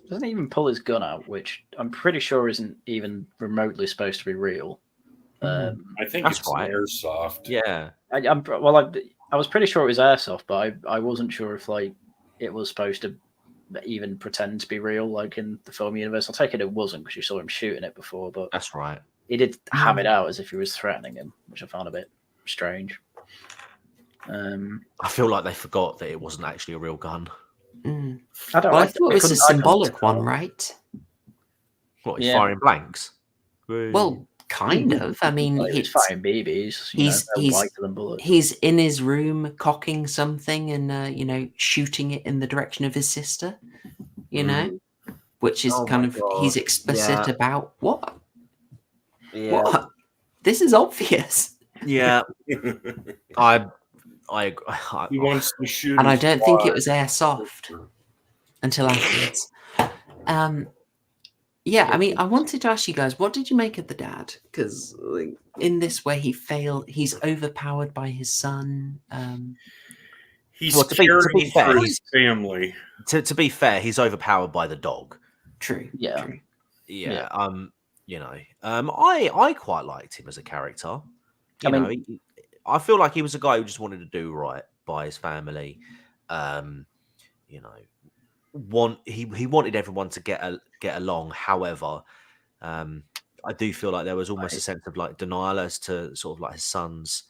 Doesn't even pull his gun out, which I'm pretty sure isn't even remotely supposed to be real. I think That's it's right. airsoft. Yeah. I was pretty sure it was airsoft, but I wasn't sure if like it was supposed to even pretend to be real, like in the film universe. I'll take it wasn't because you saw him shooting it before, but That's right. he did have it out as if he was threatening him, which I found a bit strange. I feel like they forgot that it wasn't actually a real gun. I don't. Well, I I thought it was a couldn't symbolic tell. one, right? What, he's Yeah. firing blanks? Well, kind of. I mean, Like, he's it's firing BBs. he's- They're he's- whiter than bullets. he's in his room cocking something and shooting it in the direction of his sister. Which is Oh kind my of God. he's explicit Yeah. about what? Yeah. What? This is obvious. Yeah. I He wants to shoot And I his don't think it wife. was airsoft until afterwards. Yeah, I mean, I wanted to ask you guys, what did you make of the dad? Because like, in this way, he's overpowered by his son. He's Well, to be caring fair, for he's- his family. to be fair, he's overpowered by the dog. True. Yeah. True. Yeah. I quite liked him as a character. I feel like he was a guy who just wanted to do right by his family. He wanted everyone to get along. However, I do feel like there was almost a sense of like denial as to sort of like his son's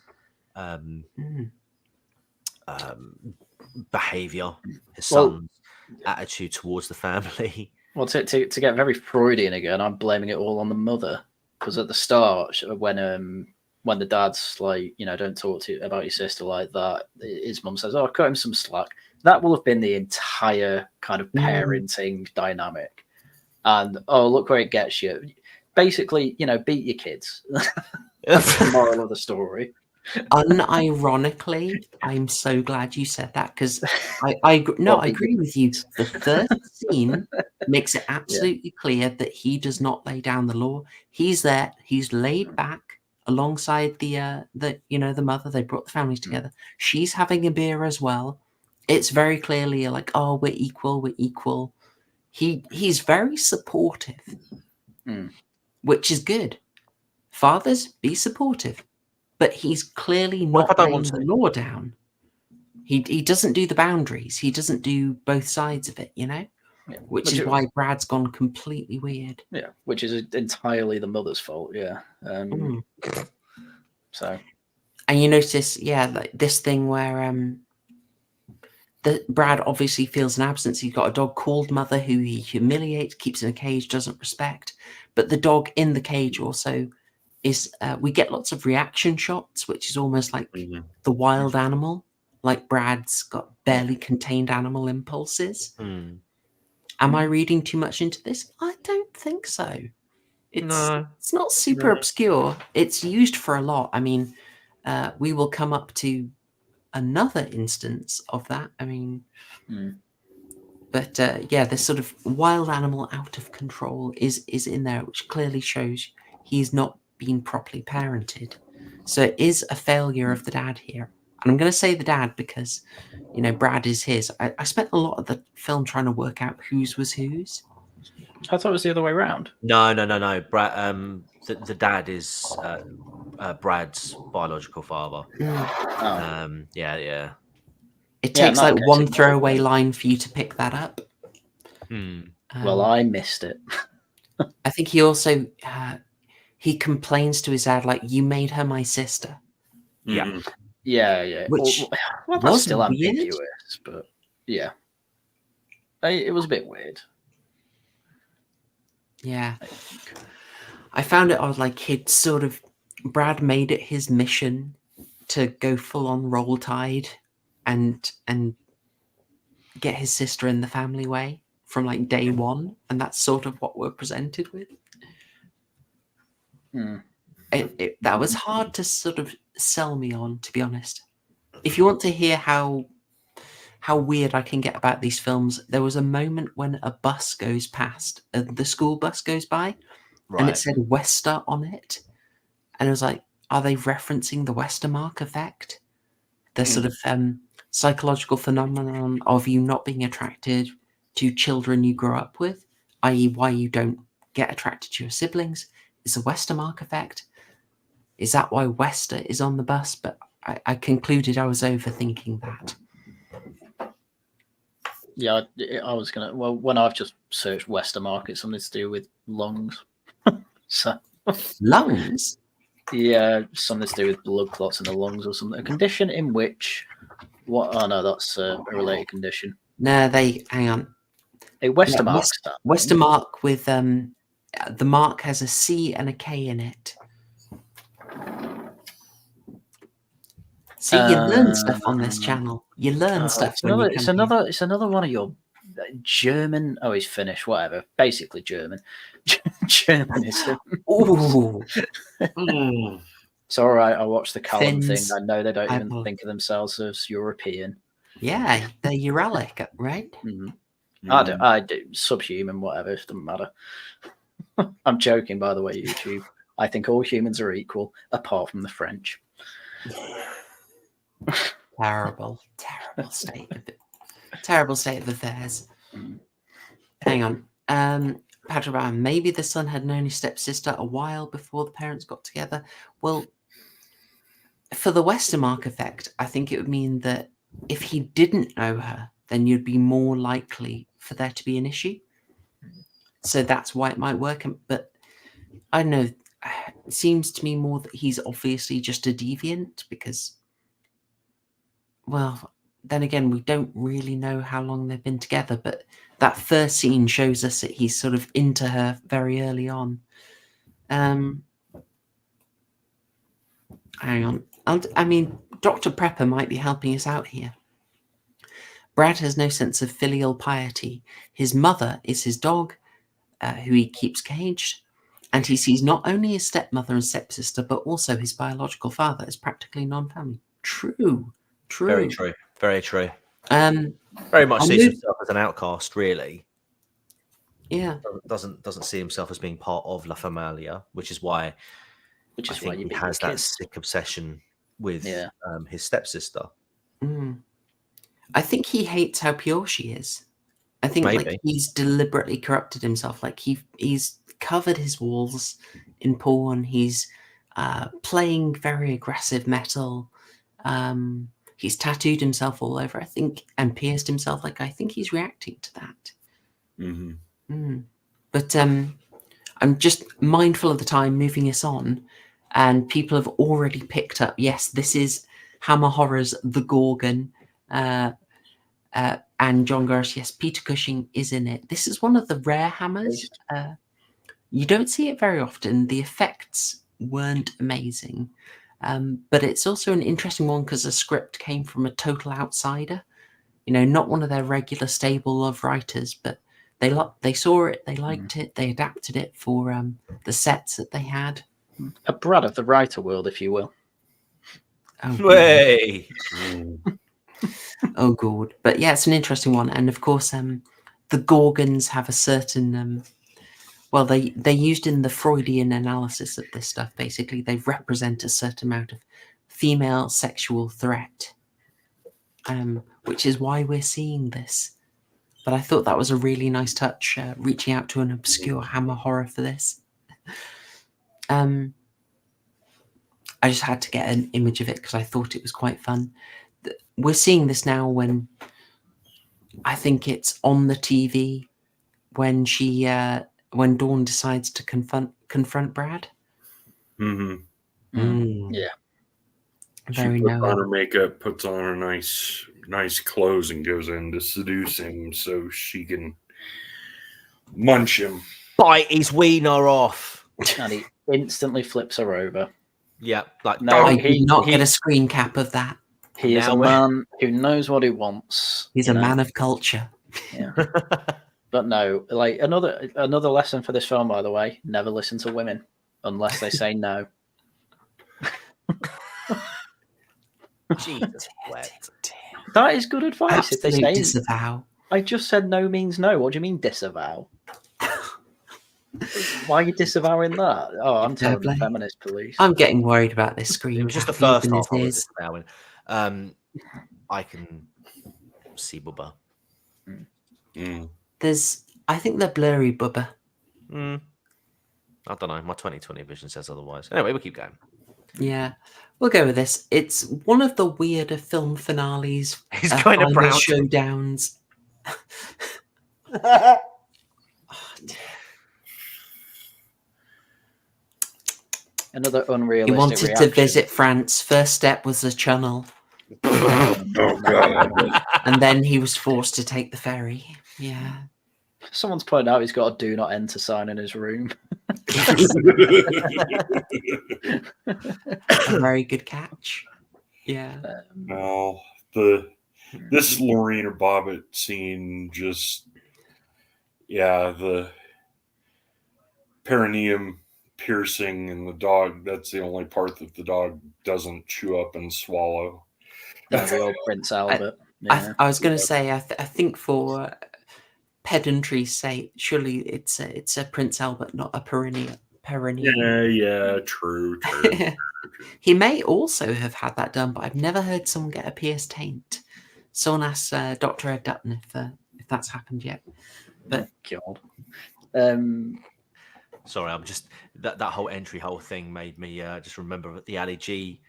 behavior, his son's attitude towards the family. Well, to get very Freudian again, I'm blaming it all on the mother because at the start, when the dad's like, don't talk to you about your sister like that, his mum says, "Oh, cut him some slack." That will have been the entire kind of parenting dynamic. And look where it gets you. Basically, beat your kids. That's the moral of the story. Unironically, I'm so glad you said that because I agree with you. The first scene makes it absolutely clear that he does not lay down the law. He's there. He's laid back alongside the mother. They brought the families together. She's having a beer as well. It's very clearly like, oh, we're equal. We're equal. He's very supportive, which is good. Fathers, be supportive. But he's clearly not laying the law down. He doesn't do the boundaries. He doesn't do both sides of it, which is why Brad's gone completely weird. Yeah, which is entirely the mother's fault. Yeah. So. And you notice, like this thing where Brad obviously feels an absence. He's got a dog called Mother who he humiliates, keeps in a cage, doesn't respect. But the dog in the cage also is we get lots of reaction shots, which is almost like the wild animal, like Brad's got barely contained animal impulses. Am I reading too much into this? I don't think so. It's not super obscure. It's used for a lot. I mean, we will come up to another instance of that. I mean, but this sort of wild animal out of control is in there, which clearly shows he's not been properly parented. So it is a failure of the dad here. And I'm going to say the dad because, Brad is his. I spent a lot of the film trying to work out whose was whose. I thought it was the other way around. No. Brad, the dad is Brad's biological father. Oh. Yeah. It Yeah, in takes that like case, one it might throwaway have line for you to pick that up. Well, I missed it. I think he also he complains to his dad like, "You made her my sister," Yeah. Yeah. which Well, that's was still weird. ambiguous, but yeah. It was a bit weird. Yeah, I found it odd. Like he'd sort of Brad made it his mission to go full on Roll Tide and get his sister in the family way from like day one, and that's sort of what we're presented with. That was hard to sort of sell me on, to be honest. If you want to hear how weird I can get about these films, there was a moment when a bus goes past, the school bus goes by, and it said Wester on it, and it was like, are they referencing the Westermark effect? The sort of psychological phenomenon of you not being attracted to children you grew up with, i.e. why you don't get attracted to your siblings, is the Westermark effect. Is that why Wester is on the bus? But I concluded I was overthinking that. Yeah, I was gonna. Well, when I've just searched Westermark, it's something to do with lungs. So lungs. Yeah, something to do with blood clots in the lungs or something. A condition in which what? Oh no, that's a related condition. No, hang on. A Westermark. Westermark with the mark has a C and a K in it. See, you learn stuff on this channel. You learn stuff. It's another one of your German. Oh, he's Finnish. Whatever. Basically German. Germanism. Ooh. It's all right. I watched the Callum Finns, thing. I know they don't even think of themselves as European. Yeah, they're Uralic, right? I do. Subhuman, whatever. It doesn't matter. I'm joking, by the way, YouTube. I think all humans are equal, apart from the French. Terrible state of affairs. Hang on. Patrick Brown, maybe the son had known his stepsister a while before the parents got together. Well, for the Westermark effect, I think it would mean that if he didn't know her, then you'd be more likely for there to be an issue. So that's why it might work. But I don't know. It seems to me more that he's obviously just a deviant because, well, then again, we don't really know how long they've been together, but that first scene shows us that he's sort of into her very early on. Hang on. I mean, Dr. Prepper might be helping us out here. Brad has no sense of filial piety. His mother is his dog, who he keeps caged, and he sees not only his stepmother and stepsister, but also his biological father as practically non-family. True. Very true. Very true. Very much sees himself as an outcast, really. Yeah. Doesn't see himself as being part of La Familia, which is why he has that sick obsession with his stepsister. I think he hates how pure she is. I think like he's deliberately corrupted himself. Like he's covered his walls in porn. He's playing very aggressive metal. He's tattooed himself all over, I think, and pierced himself. Like I think he's reacting to that. But I'm just mindful of the time, moving us on, and people have already picked up. Yes, this is Hammer Horrors, The Gorgon, and John Garris. Yes, Peter Cushing is in it. This is one of the rare Hammers. You don't see it very often. The effects weren't amazing. But it's also an interesting one because the script came from a total outsider, not one of their regular stable of writers, but they saw it, they liked it, they adapted it for the sets that they had. A Brad of the writer world, if you will. Way. Oh, good. But yeah, it's an interesting one. And of course, the Gorgons have a certain... well, they used in the Freudian analysis of this stuff, basically, they represent a certain amount of female sexual threat, which is why we're seeing this. But I thought that was a really nice touch, reaching out to an obscure Hammer horror for this. I just had to get an image of it because I thought it was quite fun. We're seeing this now when I think it's on the TV when when Dawn decides to confront Brad. Mm-hmm. Yeah. Very she puts knowing. on her makeup, puts on her nice clothes, and goes in to seduce him so she can munch him. Bite his wiener off. And he instantly flips her over. Yeah, like No, I don't. did not get a screen cap of that. He is Now a we're- man who knows what he wants. He's you a know? man of culture. Yeah. But no, like another lesson for this film, by the way, never listen to women unless they say no. Jesus wept. That is good advice. If they Absolute say disavow. I just said no means no. What do you mean disavow? Why are you disavowing that? Oh, I'm telling the play. feminist police. I'm getting worried about this screen. It was just the cap first in half I his was ears. disavowing. I can see Bubba. I think they're blurry, Bubba. I don't know. My 2020 vision says otherwise. Anyway, we'll keep going. Yeah, we'll go with this. It's one of the weirder film finales. He's going to final Brown. showdowns. Another He unrealistic wanted reaction. to visit France. First step was the channel, Oh god. and then he was forced to take the ferry. Yeah, Someone's pointed out he's got a do not enter sign in his room. a very good catch. Yeah, No, this Lorena Bobbitt scene just, the perineum piercing and the dog, that's the only part that the dog doesn't chew up and swallow. The old Prince Albert. Yeah. I was going to say, I think for pedantry's sake, surely it's a Prince Albert, not a perineum. Yeah, true. He may also have had that done, but I've never heard someone get a pierced taint. Someone asked Dr. Ed Dutton if that's happened yet. But God. Sorry, I'm just that whole entry hole thing made me just remember the Ali G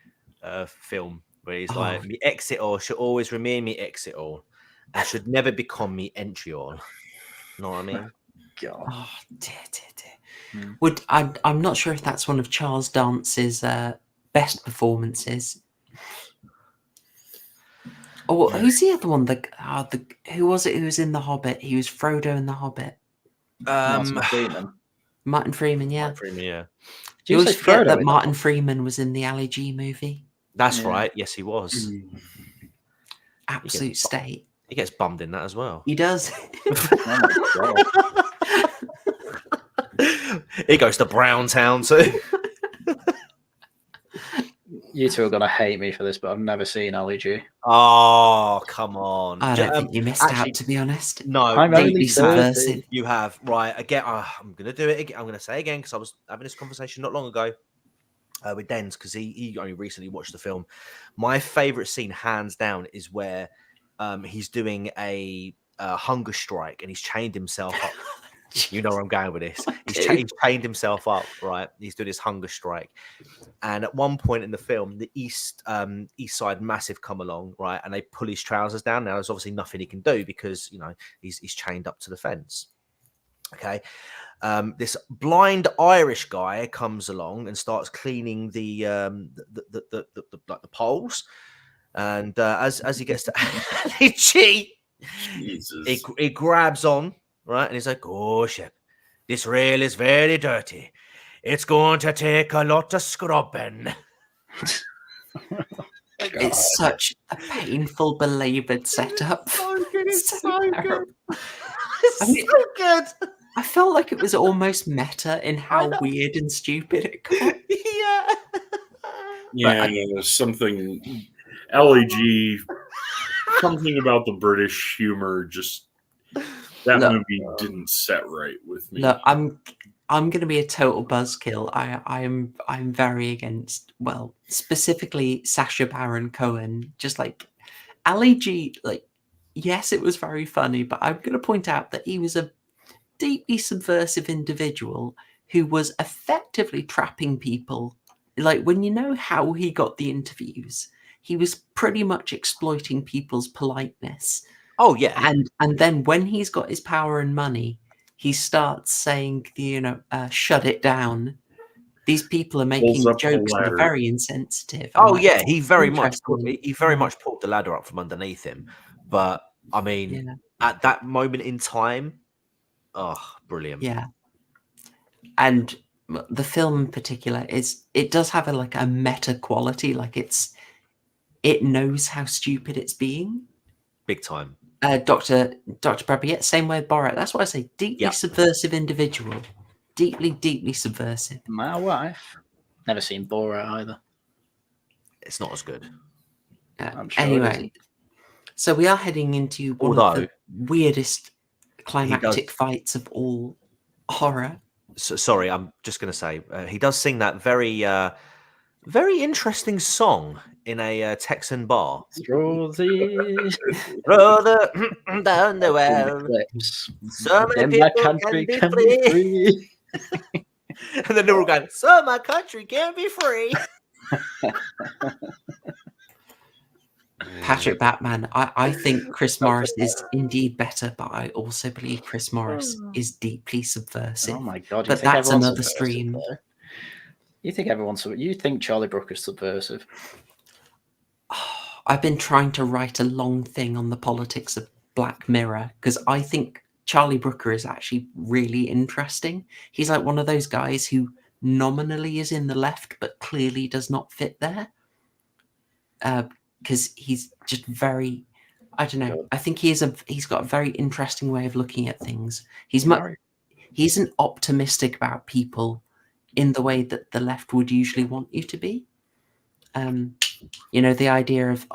film where he's like, "Me exit all should always remain me exit all, and should never become me entry all." You know what I mean? God. oh dear. I'm not sure if that's one of Charles Dance's best performances. Oh, who's the other one? Who was it? Who was in The Hobbit? He was Frodo in The Hobbit. Martin Freeman, yeah. Freeman, yeah. You always forget that Martin Freeman was in the Ali G movie. That's right. Yes, he was. Absolute state. He gets bummed in that as well. He does. He goes to Browntown too. You two are going to hate me for this, but I've never seen Ali G. Oh, come on. I don't think you missed out, to be honest. No, I'm only subversive. you have. Right, again, I'm going to do it again. I'm going to say again because I was having this conversation not long ago with Dens because he only recently watched the film. My favourite scene, hands down, is where he's doing a hunger strike and he's chained himself up. You know where I'm going with this. He's chained himself up, right? He's doing his hunger strike. And at one point in the film, the East Side Massive come along, right? And they pull his trousers down. Now, there's obviously nothing he can do because, he's chained up to the fence. Okay. This blind Irish guy comes along and starts cleaning the poles. And as he gets to Ali, he grabs on. Right, and he's like, "Oh shit, this rail is very dirty. It's going to take a lot of scrubbing." It's such a painful, belaboured setup. It's so good. I felt like it was almost meta in how weird and stupid it got. Yeah, something LAG, something about the British humor just. That movie didn't set right with me. Look, I'm going to be a total buzzkill. I'm very against, specifically Sacha Baron Cohen. Just like Ali G, like yes, it was very funny, but I'm going to point out that he was a deeply subversive individual who was effectively trapping people. Like, when you know how he got the interviews, he was pretty much exploiting people's politeness. Oh yeah, And then when he's got his power and money, he starts saying, shut it down. These people are making up the jokes that are ladder. very insensitive. I'm oh like, yeah. He very much interesting. pulled the ladder up from underneath him. But I mean, Yeah. at that moment in time, oh, brilliant. Yeah. And the film in particular it does have a meta quality. Like, it knows how stupid it's being. Big time. Dr. Bradley, yeah, same way with Borat. That's why I say deeply Yeah. subversive individual. Deeply subversive. My wife. Never seen Borat either. It's not as good. I'm sure it Anyway, isn't. so we are heading into one of the weirdest climactic fights of all horror. So, sorry, I'm just going to say he does sing that very interesting song in a Texan bar. Throw the down the well. clips. So many Then my people country can can be be free. free. And then they're all going, so my country can be free. Patrick Batman, I think Chris Morris is indeed better, but I also believe Chris Morris is deeply subversive. Oh my god! But that's another stream. You think everyone's? You think Charlie Brooker's subversive? I've been trying to write a long thing on the politics of Black Mirror because I think Charlie Brooker is actually really interesting. He's like one of those guys who nominally is in the left, but clearly does not fit there. Because he's just very, I don't know. I think he's got a very interesting way of looking at things. He's an optimistic about people in the way that the left would usually want you to be. The idea of,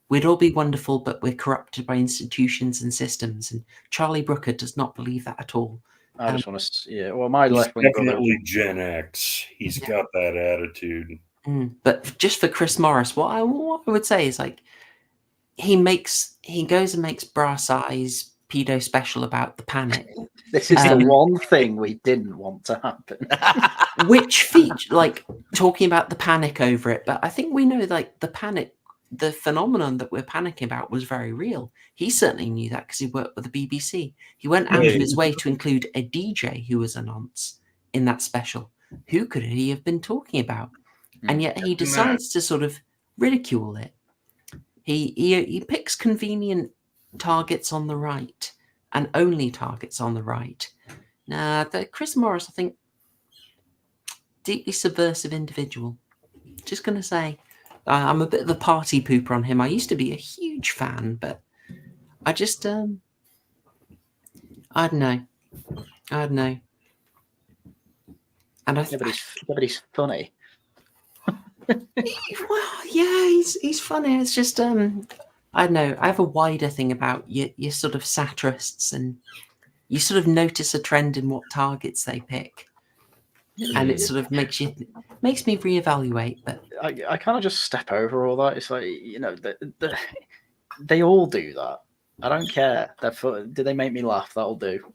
we'd all be wonderful, but we're corrupted by institutions and systems. And Charlie Brooker does not believe that at all. I just want to, yeah. Well, my left wing definitely Gen X. He's got that attitude. But just for Chris Morris, what I would say is like he goes and makes Brass Eyes pedo special about the panic. This is the one thing we didn't want to happen. Which feature, like talking about the panic over it, but I think we know like the panic, the phenomenon that we're panicking about was very real. He certainly knew that because he worked with the BBC. He went out of his way to include a DJ who was a nonce in that special. Who could he have been talking about? And yet he decides to sort of ridicule it. He picks convenient targets on the right and only targets on the right. Now, Chris Morris, I think, deeply subversive individual. Just going to say, I'm a bit of a party pooper on him. I used to be a huge fan, but I just, I don't know. And but he's funny. Well, yeah, he's funny. It's just I don't know. I have a wider thing about your sort of satirists, and you sort of notice a trend in what targets they pick, and it sort of makes me reevaluate. But I kind of just step over all that. It's like, they all do that. I don't care. Did they make me laugh? That'll do.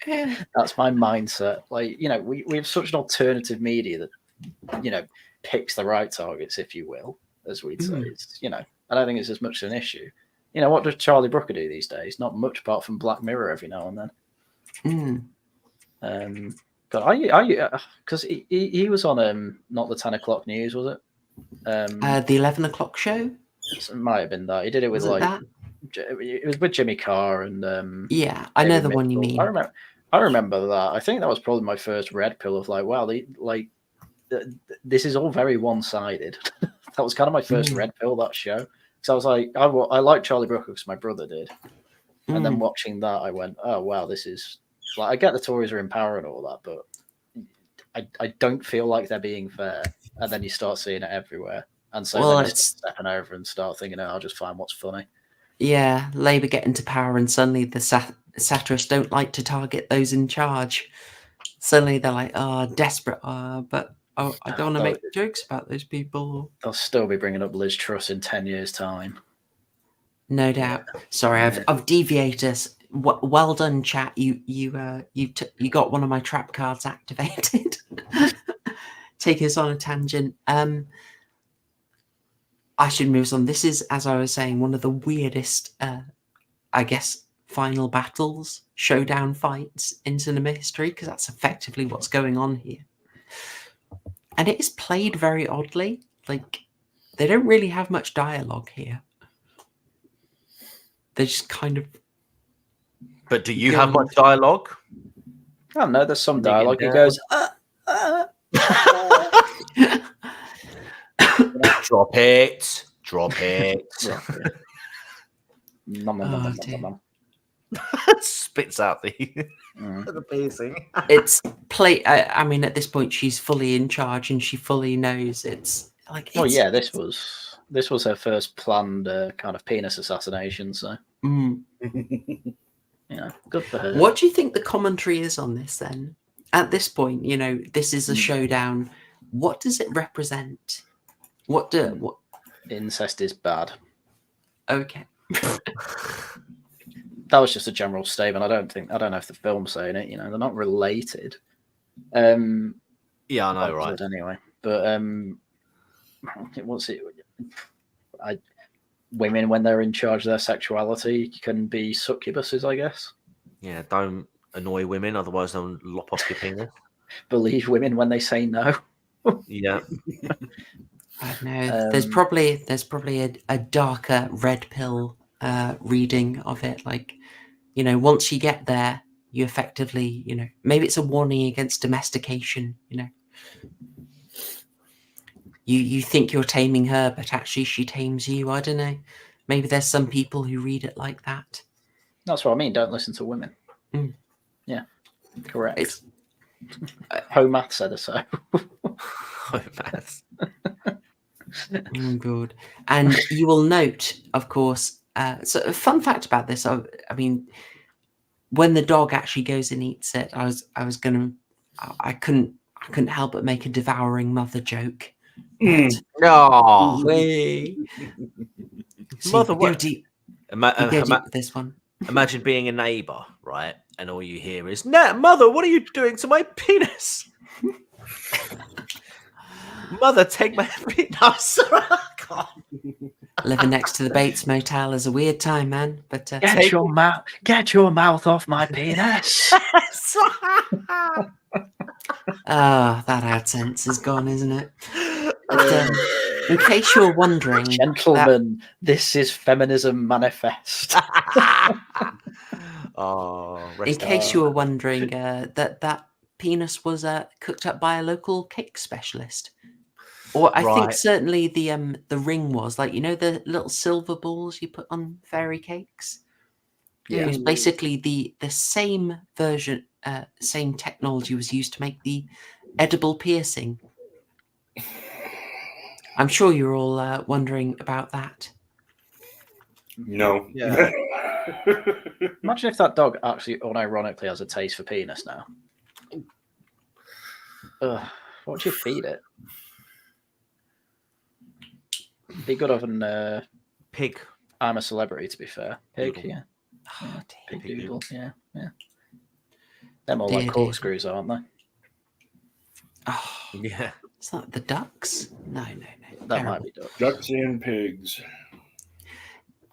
That's my mindset. Like, we have such an alternative media that picks the right targets, if you will, as we'd say. It's, I don't think it's as much an issue. What does Charlie Brooker do these days? Not much, apart from Black Mirror every now and then. Because he was on not the 10 o'clock news, was it? The 11 o'clock show. It might have been that. He did it with it was with Jimmy Carr and yeah, I know the one you mean. I remember that. I think that was probably my first red pill of like, wow, this is all very one-sided. That was kind of my first red pill, that show. So I was like, I like Charlie Brooker because my brother did. And then watching that, I went, oh, wow, this is... Like, I get the Tories are in power and all that, but I don't feel like they're being fair. And then you start seeing it everywhere. And so then it's stepping over and start thinking, I'll just find what's funny. Yeah, Labour get into power and suddenly the satirists don't like to target those in charge. Suddenly they're like, desperate, but... I don't want to make jokes about those people. They'll still be bringing up Liz Truss in 10 years' time. No doubt. Sorry, I've deviated us. Well done, chat. You got one of my trap cards activated. Take us on a tangent. I should move on. This is, as I was saying, one of the weirdest, I guess, final battles, showdown fights in cinema history, because that's effectively what's going on here. And it is played very oddly. Like, they don't really have much dialogue here. They're just kind of. But do you have much dialogue? I don't know. There's some dialogue. He goes, Drop it. Drop it. Spits out the piercing. It's play. I mean, at this point, she's fully in charge, and she fully knows it's like. Oh yeah, this was her first planned kind of penis assassination. So, good for her. What do you think the commentary is on this then? At this point, this is a showdown. What does it represent? What incest is bad. Okay. That was just a general statement. I don't know if the film's saying it. They're not related. Yeah, I know, right? Anyway, but what's it? Women, when they're in charge of their sexuality, can be succubuses, I guess. Yeah, don't annoy women, otherwise they'll lop off your penis. Believe women when they say no. Yeah. I don't know. There's probably a darker red pill reading of it. Like, once you get there, you effectively, maybe it's a warning against domestication. You think you're taming her, but actually she tames you. I don't know. Maybe there's some people who read it like that. That's what I mean. Don't listen to women. Yeah, correct. It's Homath said so. Homath. Oh, good. And you will note, of course, so a fun fact about this, I mean, when the dog actually goes and eats it, I couldn't help but make a devouring mother joke. No way. Mother, what? This one. Imagine being a neighbor, right? And all you hear is, "Mother, what are you doing to my penis?" Mother, take my penis. Living next to the Bates Motel is a weird time, man. But get your mouth off my penis. That AdSense is gone, isn't it? But, in case you're wondering, gentlemen, this is Feminism Manifest. In case you were wondering, that penis was cooked up by a local cake specialist. Or I think certainly the ring was, like, the little silver balls you put on fairy cakes. Yeah. It was basically the same version, same technology was used to make the edible piercing. I'm sure you're all wondering about that. No. Yeah. Imagine if that dog actually unironically has a taste for penis now. What do you feed it? Be good of pig. I'm a celebrity, to be fair. Pig, Doodle. yeah. Oh, Pig doodle, yeah. They're more like corkscrews, aren't they? Oh, yeah. It's not the ducks. No. That might be ducks. Ducks and pigs.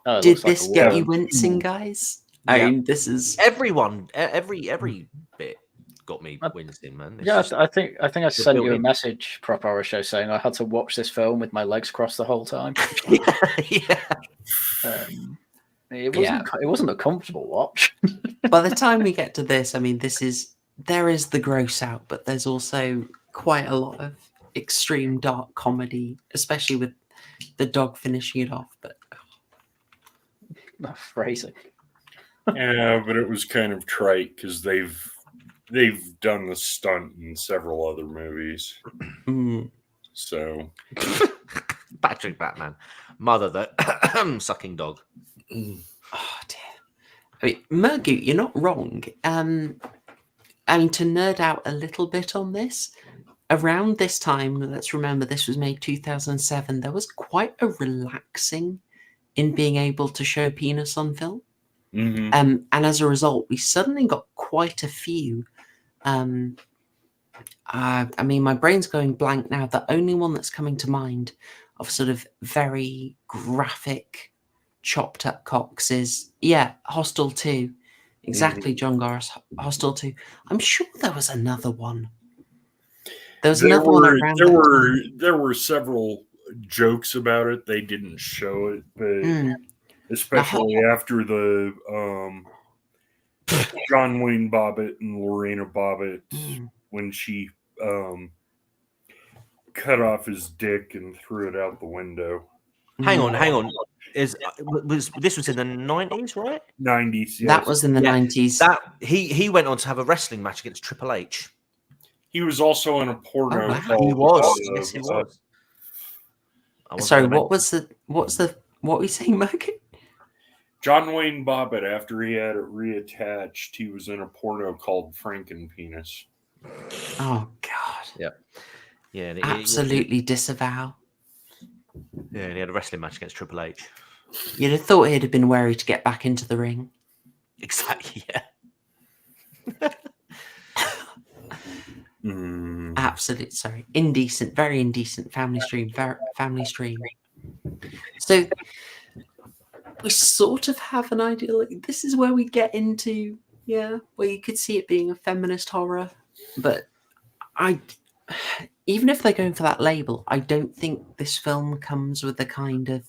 Oh, did this get you wincing, guys? Yeah. I mean, this is everyone. Every bit got me wincing, man. I think I sent you a message, Prop Horrorshow, saying I had to watch this film with my legs crossed the whole time. Yeah. It wasn't a comfortable watch. By the time we get to this, I mean, there is the gross out, but there's also quite a lot of extreme dark comedy, especially with the dog finishing it off. But phrasing. Yeah, but it was kind of trite because they've done the stunt in several other movies. So Patrick Batman, mother the sucking dog. Oh dear. I mean, Murgoot, you're not wrong. I mean, to nerd out a little bit on this, around this time, let's remember this was made 2007, there was quite a relaxing in being able to show penis on film. Mhm. And as a result, we suddenly got quite a few. I mean, my brain's going blank now. The only one that's coming to mind of sort of very graphic, chopped up cocks is, Hostel 2. Exactly, John Gorris, Hostel 2. I'm sure there was another one. There was another one around that time. There were several jokes about it. They didn't show it, but especially after the John Wayne Bobbitt and Lorena Bobbitt when she cut off his dick and threw it out the window. Hang on. This was in the 90s, right? 90s. Yes. That was in the 90s. That he went on to have a wrestling match against Triple H. He was also in a porno. wow. Called, He was. Yes, he was. Sorry, what were you saying, Murgoot? John Wayne Bobbitt, after he had it reattached, he was in a porno called Frankenpenis. Oh God. Yeah. Yeah. Absolutely disavow. Yeah, and he had a wrestling match against Triple H. You'd have thought he'd have been wary to get back into the ring. Exactly, yeah. Absolutely, sorry. Indecent, very indecent family stream. So we sort of have an idea, like this is where we get into, where you could see it being a feminist horror. But even if they're going for that label, I don't think this film comes with the kind of,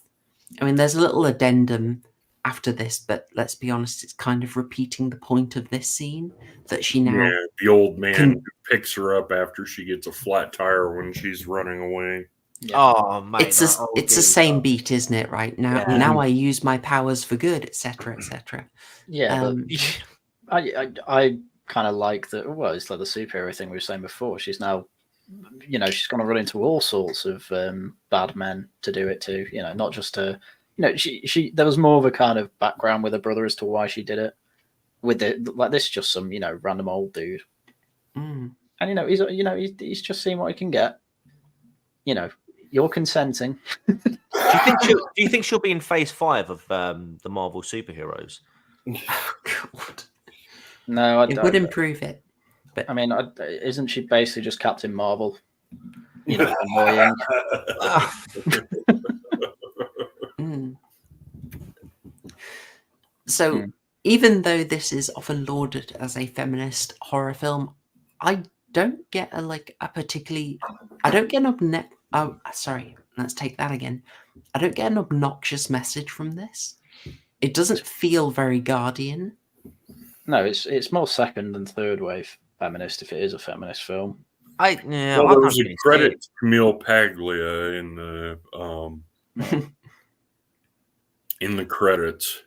I mean, there's a little addendum after this, but let's be honest, it's kind of repeating the point of this scene that she now... Yeah, the old man who picks her up after she gets a flat tire when she's running away. Yeah. Oh, mate. It's the same beat, isn't it, right? Now I use my powers for good, etc., etc. Yeah, but I kind of like the, well, it's like the superhero thing we were saying before. She's now, she's going to run into all sorts of bad men to do it to, not just to... she there was more of a kind of background with her brother as to why she did it. With it, like this, just some random old dude, and he's just seeing what he can get. You're consenting. Do you think she'll be in Phase 5 of the Marvel superheroes? Oh God, no, it would improve it. But I mean, isn't she basically just Captain Marvel? Annoying. So even though this is often lauded as a feminist horror film, I don't get I don't get let's take that again. I don't get an obnoxious message from this. It doesn't feel very Guardian. No, it's more second and third wave feminist if it is a feminist film. There was a credit to Camille Paglia in the in the credits.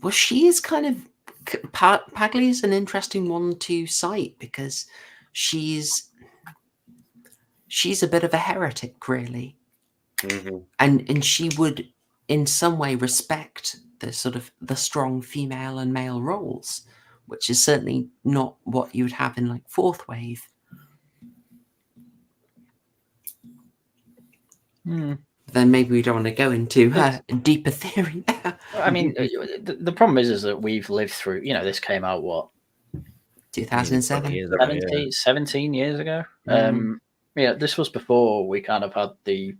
Well, she is kind of... Paglia is an interesting one to cite because she's a bit of a heretic, really. Mm-hmm. And she would, in some way, respect the sort of the strong female and male roles, which is certainly not what you would have in like fourth wave. Then maybe we don't want to go into a deeper theory there. I mean, the problem is that we've lived through, this came out, what? 2007? 17 years ago. This was before we kind of had the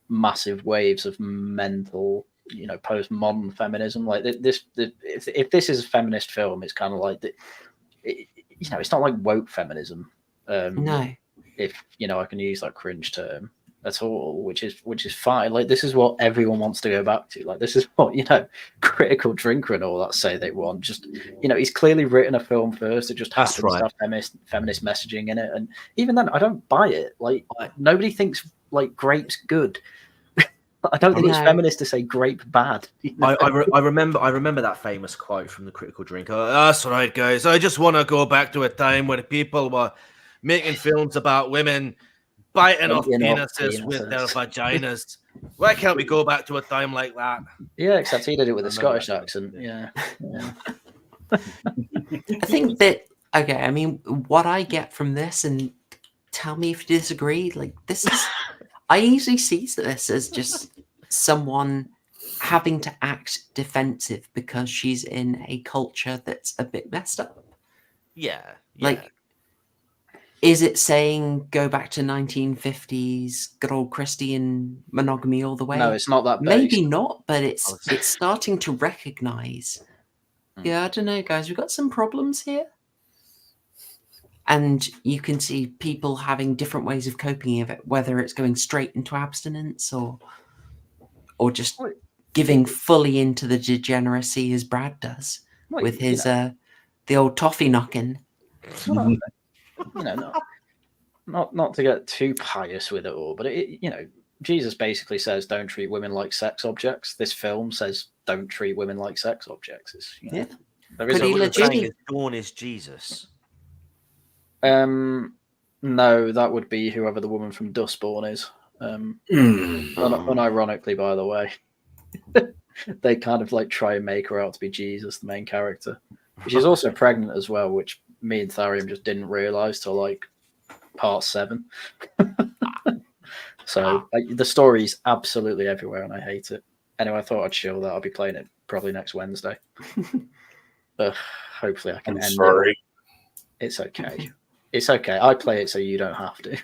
massive waves of mental, postmodern feminism. Like this, if this is a feminist film, it's kind of like, it's not like woke feminism. No. If, I can use that cringe term. At all, which is fine. Like this is what everyone wants to go back to. Like this is what Critical Drinker and all that say they want. Just he's clearly written a film first. It just has to have feminist messaging in it, and even then, I don't buy it. Like nobody thinks like grape's good. I don't think it's feminist to say grape bad. I remember that famous quote from the Critical Drinker. That's right, guys. I just want to go back to a time when people were making films about women biting off penises with their vaginas. Why can't we go back to a time like that? Yeah, except he did it with a Scottish accent. Yeah. I think that, okay, I mean, what I get from this, and tell me if you disagree, like this is, I easily see this as just someone having to act defensive because she's in a culture that's a bit messed up. Yeah. Like, is it saying go back to 1950s good old Christian monogamy all the way? No, it's not that based. Maybe not, but it's starting to recognize. Yeah, I don't know, guys. We've got some problems here. And you can see people having different ways of coping with it, whether it's going straight into abstinence or just giving fully into the degeneracy as Brad does with his the old toffee knocking. You know, not to get too pious with it all, but Jesus basically says don't treat women like sex objects. This film says don't treat women like sex objects. It's, there is Pretty legit. Dawn is Jesus. No, that would be whoever the woman from Dustborn is. Unironically, by the way, they kind of like try and make her out to be Jesus, the main character. She's also pregnant as well, which me and Tharium just didn't realize till like part 7. So the story's absolutely everywhere, and I hate it. Anyway, I thought I'd show that. I'll be playing it probably next Wednesday. Hopefully, I can end sorry. it. It's okay. It's okay. I play it so you don't have to.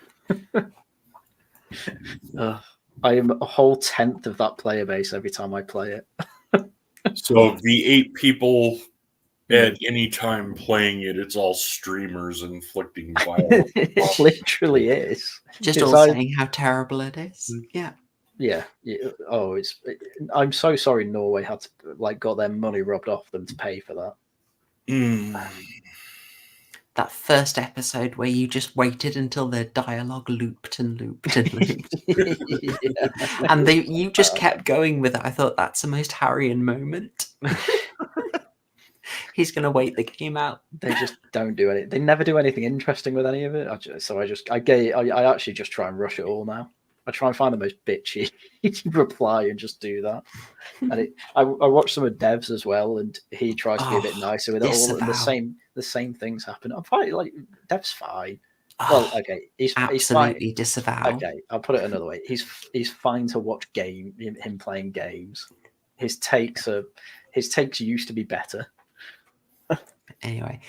I am a whole 10th of that player base every time I play it. So the 8 people at any time playing it, it's all streamers inflicting violence. It literally is. Just all saying how terrible it is. Yeah. Yeah. Oh, I'm so sorry Norway had to got their money robbed off them to pay for that. That first episode where you just waited until their dialogue looped and looped and looped. And you just kept going with it. I thought that's the most Haryan moment. He's going to wait the game out. They just don't do it. They never do anything interesting with any of it. I actually just try and rush it all now. I try and find the most bitchy reply and just do that. And I watch some of Dev's as well, and he tries to be a bit nicer with it all. And the same things happen. I'm fine. Like Dev's fine. Well, okay, he's absolutely fine. disavow. Okay, I'll put it another way. He's fine to watch him playing games. His takes used to be better. Anyway,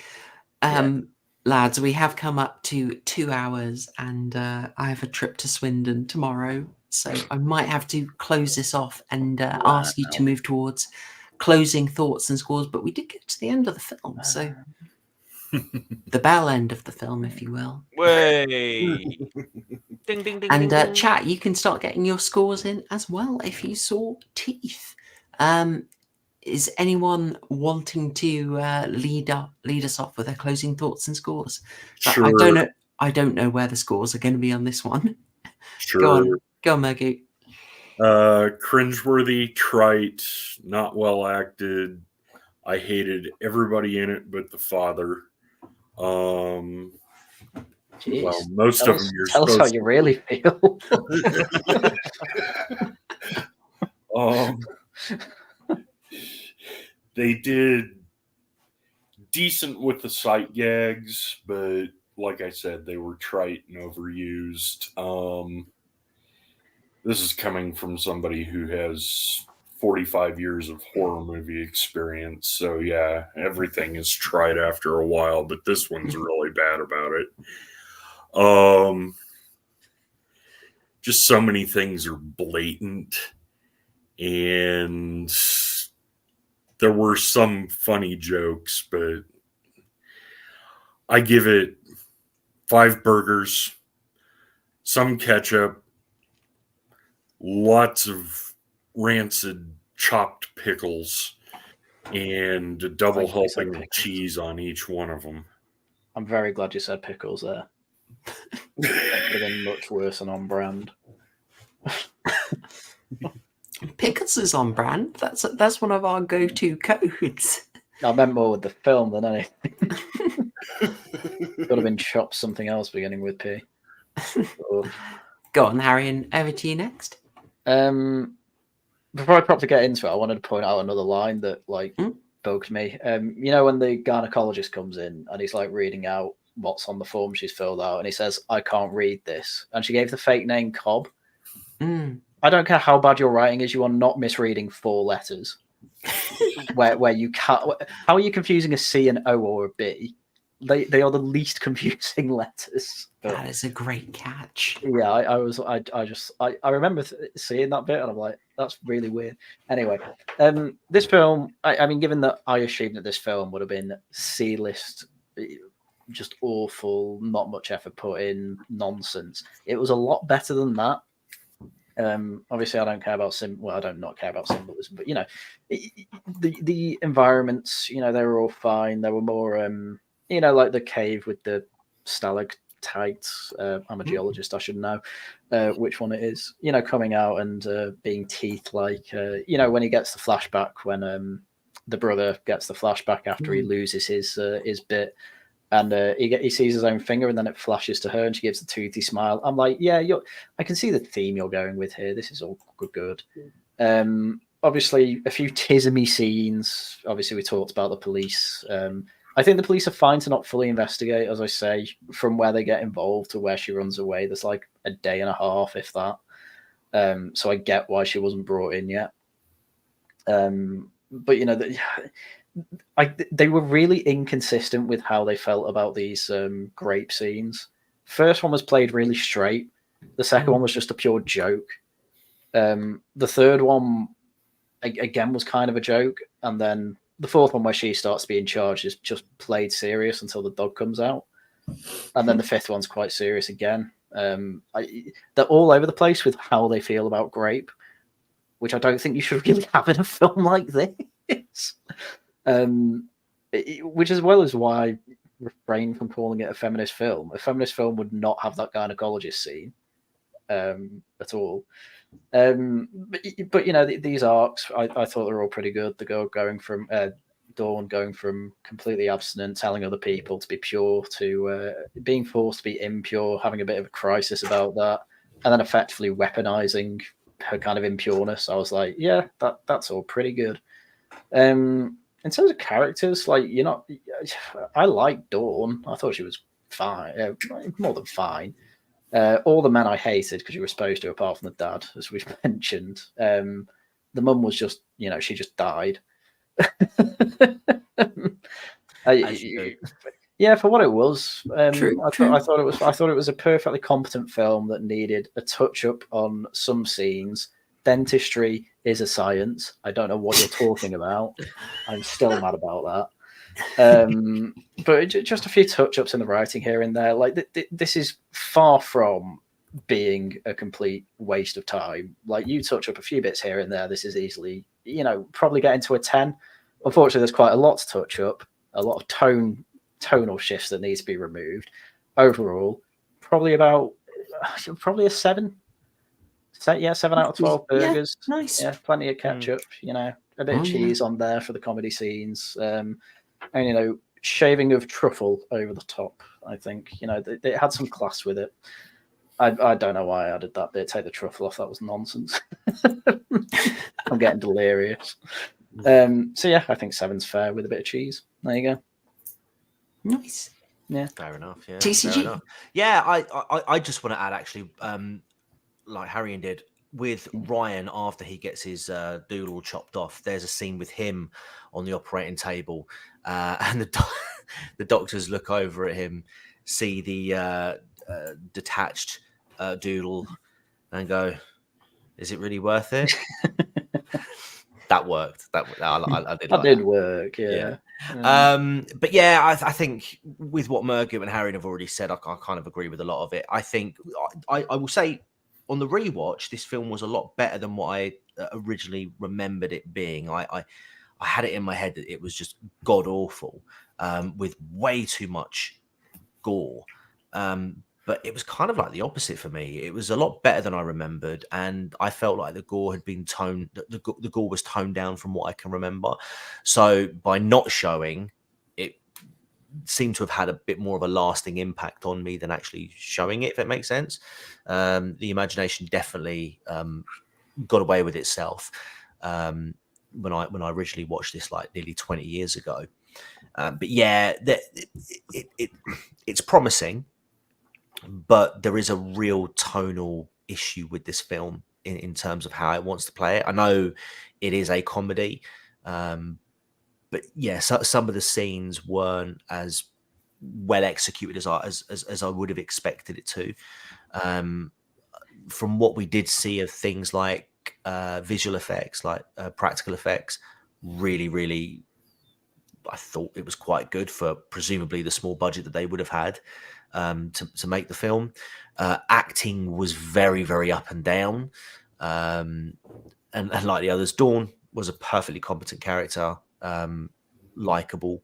lads, we have come up to 2 hours, and I have a trip to Swindon tomorrow, so I might have to close this off and ask you to move towards closing thoughts and scores. But we did get to the end of the film, so the bell end of the film, if you will. Way. Ding, ding, ding. And ding, ding. chat, you can start getting your scores in as well if you saw Teeth. Is anyone wanting to lead us off with their closing thoughts and scores? Sure. I don't know where the scores are going to be on this one. Sure. Go on, Murgoot. Cringeworthy, trite, not well acted. I hated everybody in it but the father. Jeez. Well, most of them you're tell us how you really feel. They did decent with the sight gags, but like I said, they were trite and overused. This is coming from somebody who has 45 years of horror movie experience. So yeah, everything is trite after a while, but this one's really bad about it. Just so many things are blatant, and there were some funny jokes, but I give it 5 burgers, some ketchup, lots of rancid chopped pickles, and a double helping of cheese on each one of them. I'm very glad you said pickles there. That could have been much worse and on brand. Pickles is on brand. That's one of our go-to codes. I meant more with the film than anything. Could have been chopped something else beginning with P. Go on, Haryan. Over to you next. Before I properly get into it, I wanted to point out another line that bugged me. You know, when the gynecologist comes in and he's like reading out what's on the form she's filled out, and he says, "I can't read this," and she gave the fake name Cobb. I I don't care how bad your writing is, you are not misreading 4 letters. where you can't. How are you confusing a C, an O, or a B? They are the least confusing letters. But, That is a great catch. yeah, I remember seeing that bit, and I'm like, that's really weird. Anyway, this film, I mean, given that I assumed that this film would have been C-list, just awful, not much effort put in, nonsense. It was a lot better than that. Obviously, I don't care about I don't not care about symbolism, but you know, the environments, you know, they were all fine. There were more, you know, like the cave with the stalactites. I'm a geologist, I should know which one it is. You know, coming out and being teeth-like. You know, when he gets the flashback, when the brother gets the flashback after he loses his bit. And he sees his own finger, and then it flashes to her, and she gives the toothy smile. I'm like, yeah, I can see the theme you're going with here. This is all good. Obviously, a few tismy scenes. Obviously, we talked about the police. I think the police are fine to not fully investigate, as I say, from where they get involved to where she runs away. There's like a day and a half, if that. So I get why she wasn't brought in yet. But you know, they were really inconsistent with how they felt about these grape scenes. First one was played really straight. The second one was just a pure joke. The third one, again, was kind of a joke. And then the fourth one, where she starts to be in charge, is just played serious until the dog comes out. And then the fifth one's quite serious again. They're all over the place with how they feel about grape, which I don't think you should really have in a film like this. Which, as well as why I refrain from calling it a feminist film. A feminist film would not have that gynecologist scene at all. But you know, these arcs, I thought they were all pretty good. The girl going from Dawn going from completely abstinent, telling other people to be pure, to being forced to be impure, having a bit of a crisis about that, and then effectively weaponizing her kind of impureness. I was like, yeah, that's all pretty good. In terms of characters, like, I like Dawn. I thought she was fine, more than fine. All the men I hated because you were supposed to, apart from the dad, as we've mentioned. The mum was just, you know, she just died. Yeah, for what it was, I thought it was a perfectly competent film that needed a touch up on some scenes. Dentistry is a science. I don't know what you're talking about. I'm still mad about that. But just a few touch-ups in the writing here and there. Like this is far from being a complete waste of time. Like, you touch up a few bits here and there. This is easily, you know, probably getting to a 10. Unfortunately, there's quite a lot to touch up. A lot of tonal shifts that need to be removed. Overall, probably a 7. Yeah, 7 out of 12 burgers. Yeah, nice. Yeah, plenty of ketchup. You know, a bit of cheese on there for the comedy scenes. And you know, shaving of truffle over the top. I think, you know, it had some class with it. I don't know why I added that bit. Take the truffle off. That was nonsense. I'm getting delirious. So yeah, I think 7's fair with a bit of cheese. There you go. Nice. Yeah. Fair enough. Yeah. TCG. Fair enough. Yeah. I just want to add, actually, like Haryan did with Ryan after he gets his doodle chopped off. There's a scene with him on the operating table, and the doctors look over at him, see the detached doodle, and go, "Is it really worth it?" That worked. I did. That did work. Yeah. But yeah, I think with what Murgoot and Haryan have already said, I kind of agree with a lot of it. I think I will say, on the rewatch, this film was a lot better than what I originally remembered it being. I had it in my head that it was just god awful, with way too much gore. But it was kind of like the opposite for me. It was a lot better than I remembered, and I felt like the gore had been the gore was toned down from what I can remember. So by not showing, it seemed to have had a bit more of a lasting impact on me than actually showing it, if it makes sense. The imagination definitely got away with itself when I originally watched this, like, nearly 20 years ago. But yeah, it's promising, but there is a real tonal issue with this film. in terms of how it wants to play it. I know it is a comedy, but yeah, some of the scenes weren't as well executed as I would have expected it to. From what we did see of things like visual effects, like practical effects, really, I thought it was quite good for presumably the small budget that they would have had to make the film. Acting was very up and down, and like the others, Dawn was a perfectly competent character, likable.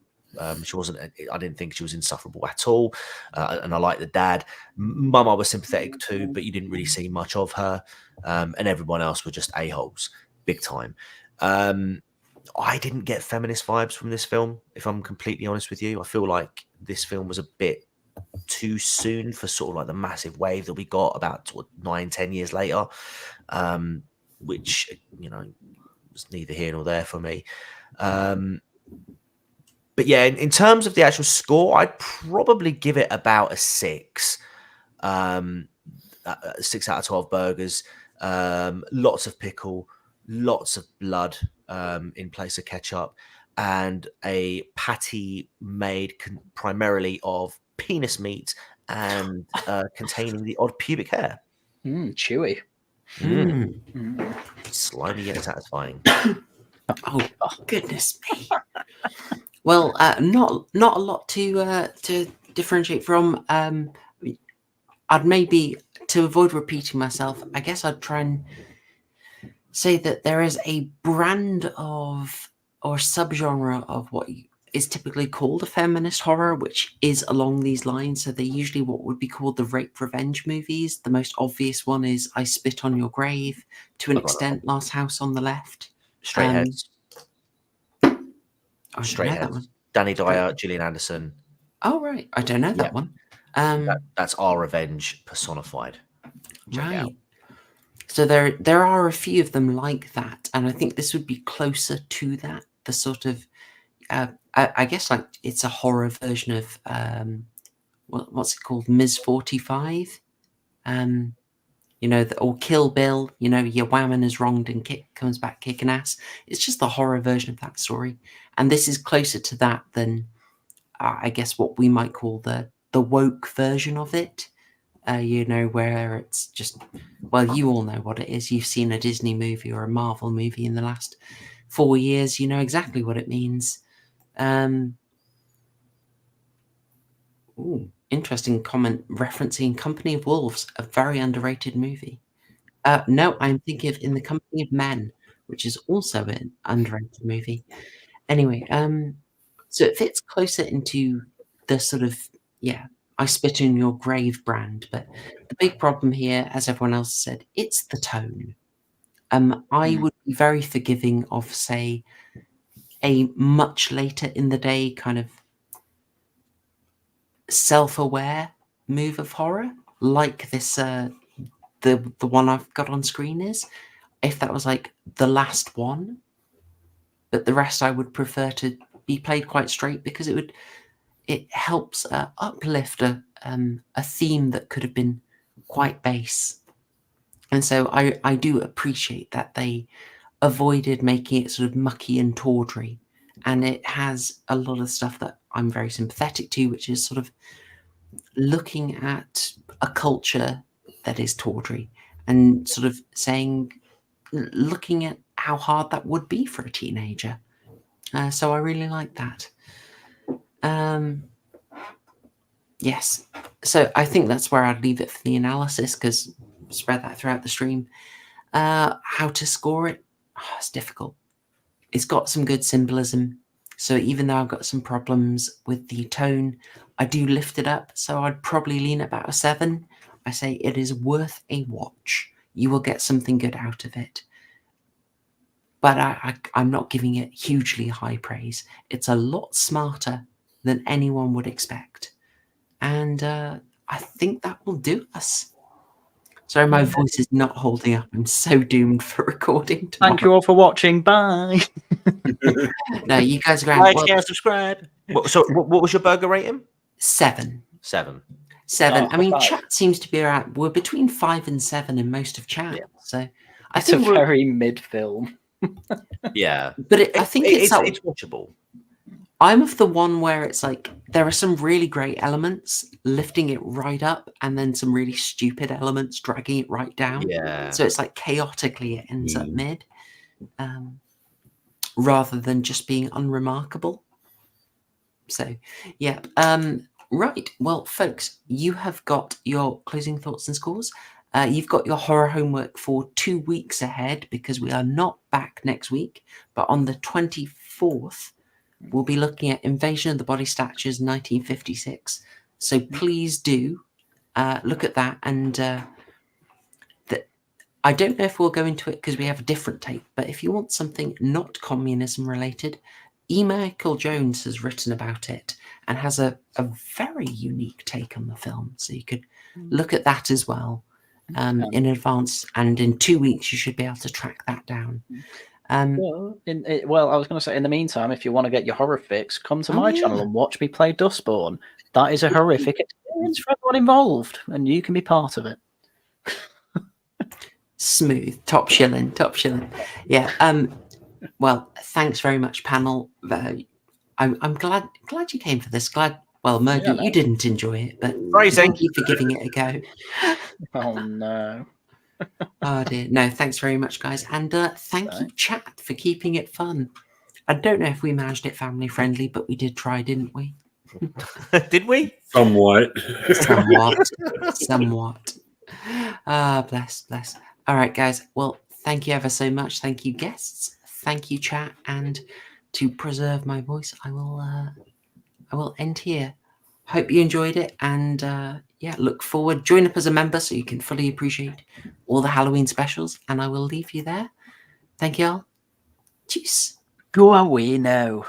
She wasn't. I didn't think she was insufferable at all, and I like the dad. Mum, I was sympathetic to, but you didn't really see much of her, and everyone else were just a-holes, big time. I didn't get feminist vibes from this film, if I'm completely honest with you. I feel like this film was a bit too soon for sort of like the massive wave that we got about 9-10 years later, which, you know, was neither here nor there for me. But yeah, in terms of the actual score, I'd probably give it about a 6. 6 out of 12 burgers. Lots of pickle, lots of blood in place of ketchup, and a patty made primarily of penis meat and containing the odd pubic hair. Chewy. Slimy yet satisfying. Oh goodness me. Well, not a lot to differentiate from. I'd maybe, to avoid repeating myself, I guess I'd try and say that there is a brand of or subgenre of what is typically called a feminist horror, which is along these lines. So they're usually what would be called the rape revenge movies. The most obvious one is I Spit on Your Grave, to an extent, Last House on the Left. Straight Heads. Straight Heads. Danny Dyer, Gillian Anderson. Oh, right. I don't know that one. That's our revenge personified. Right. So there are a few of them like that, and I think this would be closer to that. The sort of, I guess, like it's a horror version of what's it called, Ms. 45, you know, or Kill Bill. You know, your whammon is wronged and comes back kicking ass. It's just the horror version of that story, and this is closer to that than I guess what we might call the woke version of it. You know, where it's just, well, you all know what it is. You've seen a Disney movie or a Marvel movie in the last 4 years. You know exactly what it means. Interesting comment referencing Company of Wolves, a very underrated movie. No, I'm thinking of In the Company of Men, which is also an underrated movie. Anyway, so it fits closer into the sort of, I Spit in Your Grave brand, but the big problem here, as everyone else said, it's the tone. I would be very forgiving of, say, a much later in the day kind of self-aware move of horror, like this, the one I've got on screen is. If that was like the last one, but the rest I would prefer to be played quite straight, because it helps uplift a theme that could have been quite base. And so I do appreciate that they avoided making it sort of mucky and tawdry. And it has a lot of stuff that I'm very sympathetic to, which is sort of looking at a culture that is tawdry and sort of looking at how hard that would be for a teenager. So I really like that. Yes, so I think that's where I'd leave it for the analysis, because spread that throughout the stream. How to score it? It's difficult. It's got some good symbolism, so even though I've got some problems with the tone, I do lift it up, so I'd probably lean about a 7. I say it is worth a watch. You will get something good out of it. But I'm not giving it hugely high praise. It's a lot smarter than anyone would expect. And I think that will do us. Sorry, my voice is not holding up. I'm so doomed for recording tomorrow. Thank you all for watching. Bye. No, you guys are going like, share, subscribe. So what was your burger rating? 7. 7. I mean, chat seems to be around. We're between 5 and 7 in most of chat. Yeah. So I It's a think we're- very mid film. Yeah, but I think it's watchable. I'm of the one where it's like there are some really great elements lifting it right up, and then some really stupid elements dragging it right down. Yeah. So it's like chaotically it ends up mid, rather than just being unremarkable. So, yeah. Right. Well, folks, you have got your closing thoughts and scores. You've got your horror homework for 2 weeks ahead, because we are not back next week, but on the 24th. We'll be looking at Invasion of the Body Snatchers 1956. So please do look at that. And I don't know if we'll go into it because we have a different take, but if you want something not communism related, E. Michael Jones has written about it and has a very unique take on the film. So you could look at that as well in advance. And in 2 weeks, you should be able to track that down. Well, I was going to say, in the meantime, if you want to get your horror fix, come to my channel and watch me play Dustborn. That is a horrific experience for everyone involved, and you can be part of it. Smooth, top shilling. Yeah. Well, thanks very much, panel. I'm glad you came for this. Murgoot, you didn't enjoy it, but thank you for giving it a go. Oh no. Oh dear. No, thanks very much, guys. And thank you, chat, for keeping it fun. I don't know if we managed it family friendly, but we did try, didn't we? Did we? Somewhat. Somewhat. Ah, bless. All right, guys. Well, thank you ever so much. Thank you, guests. Thank you, chat. And to preserve my voice, I will end here. Hope you enjoyed it, and look forward. Join up as a member so you can fully appreciate all the Halloween specials, and I will leave you there. Thank you all. Cheers. Go away now.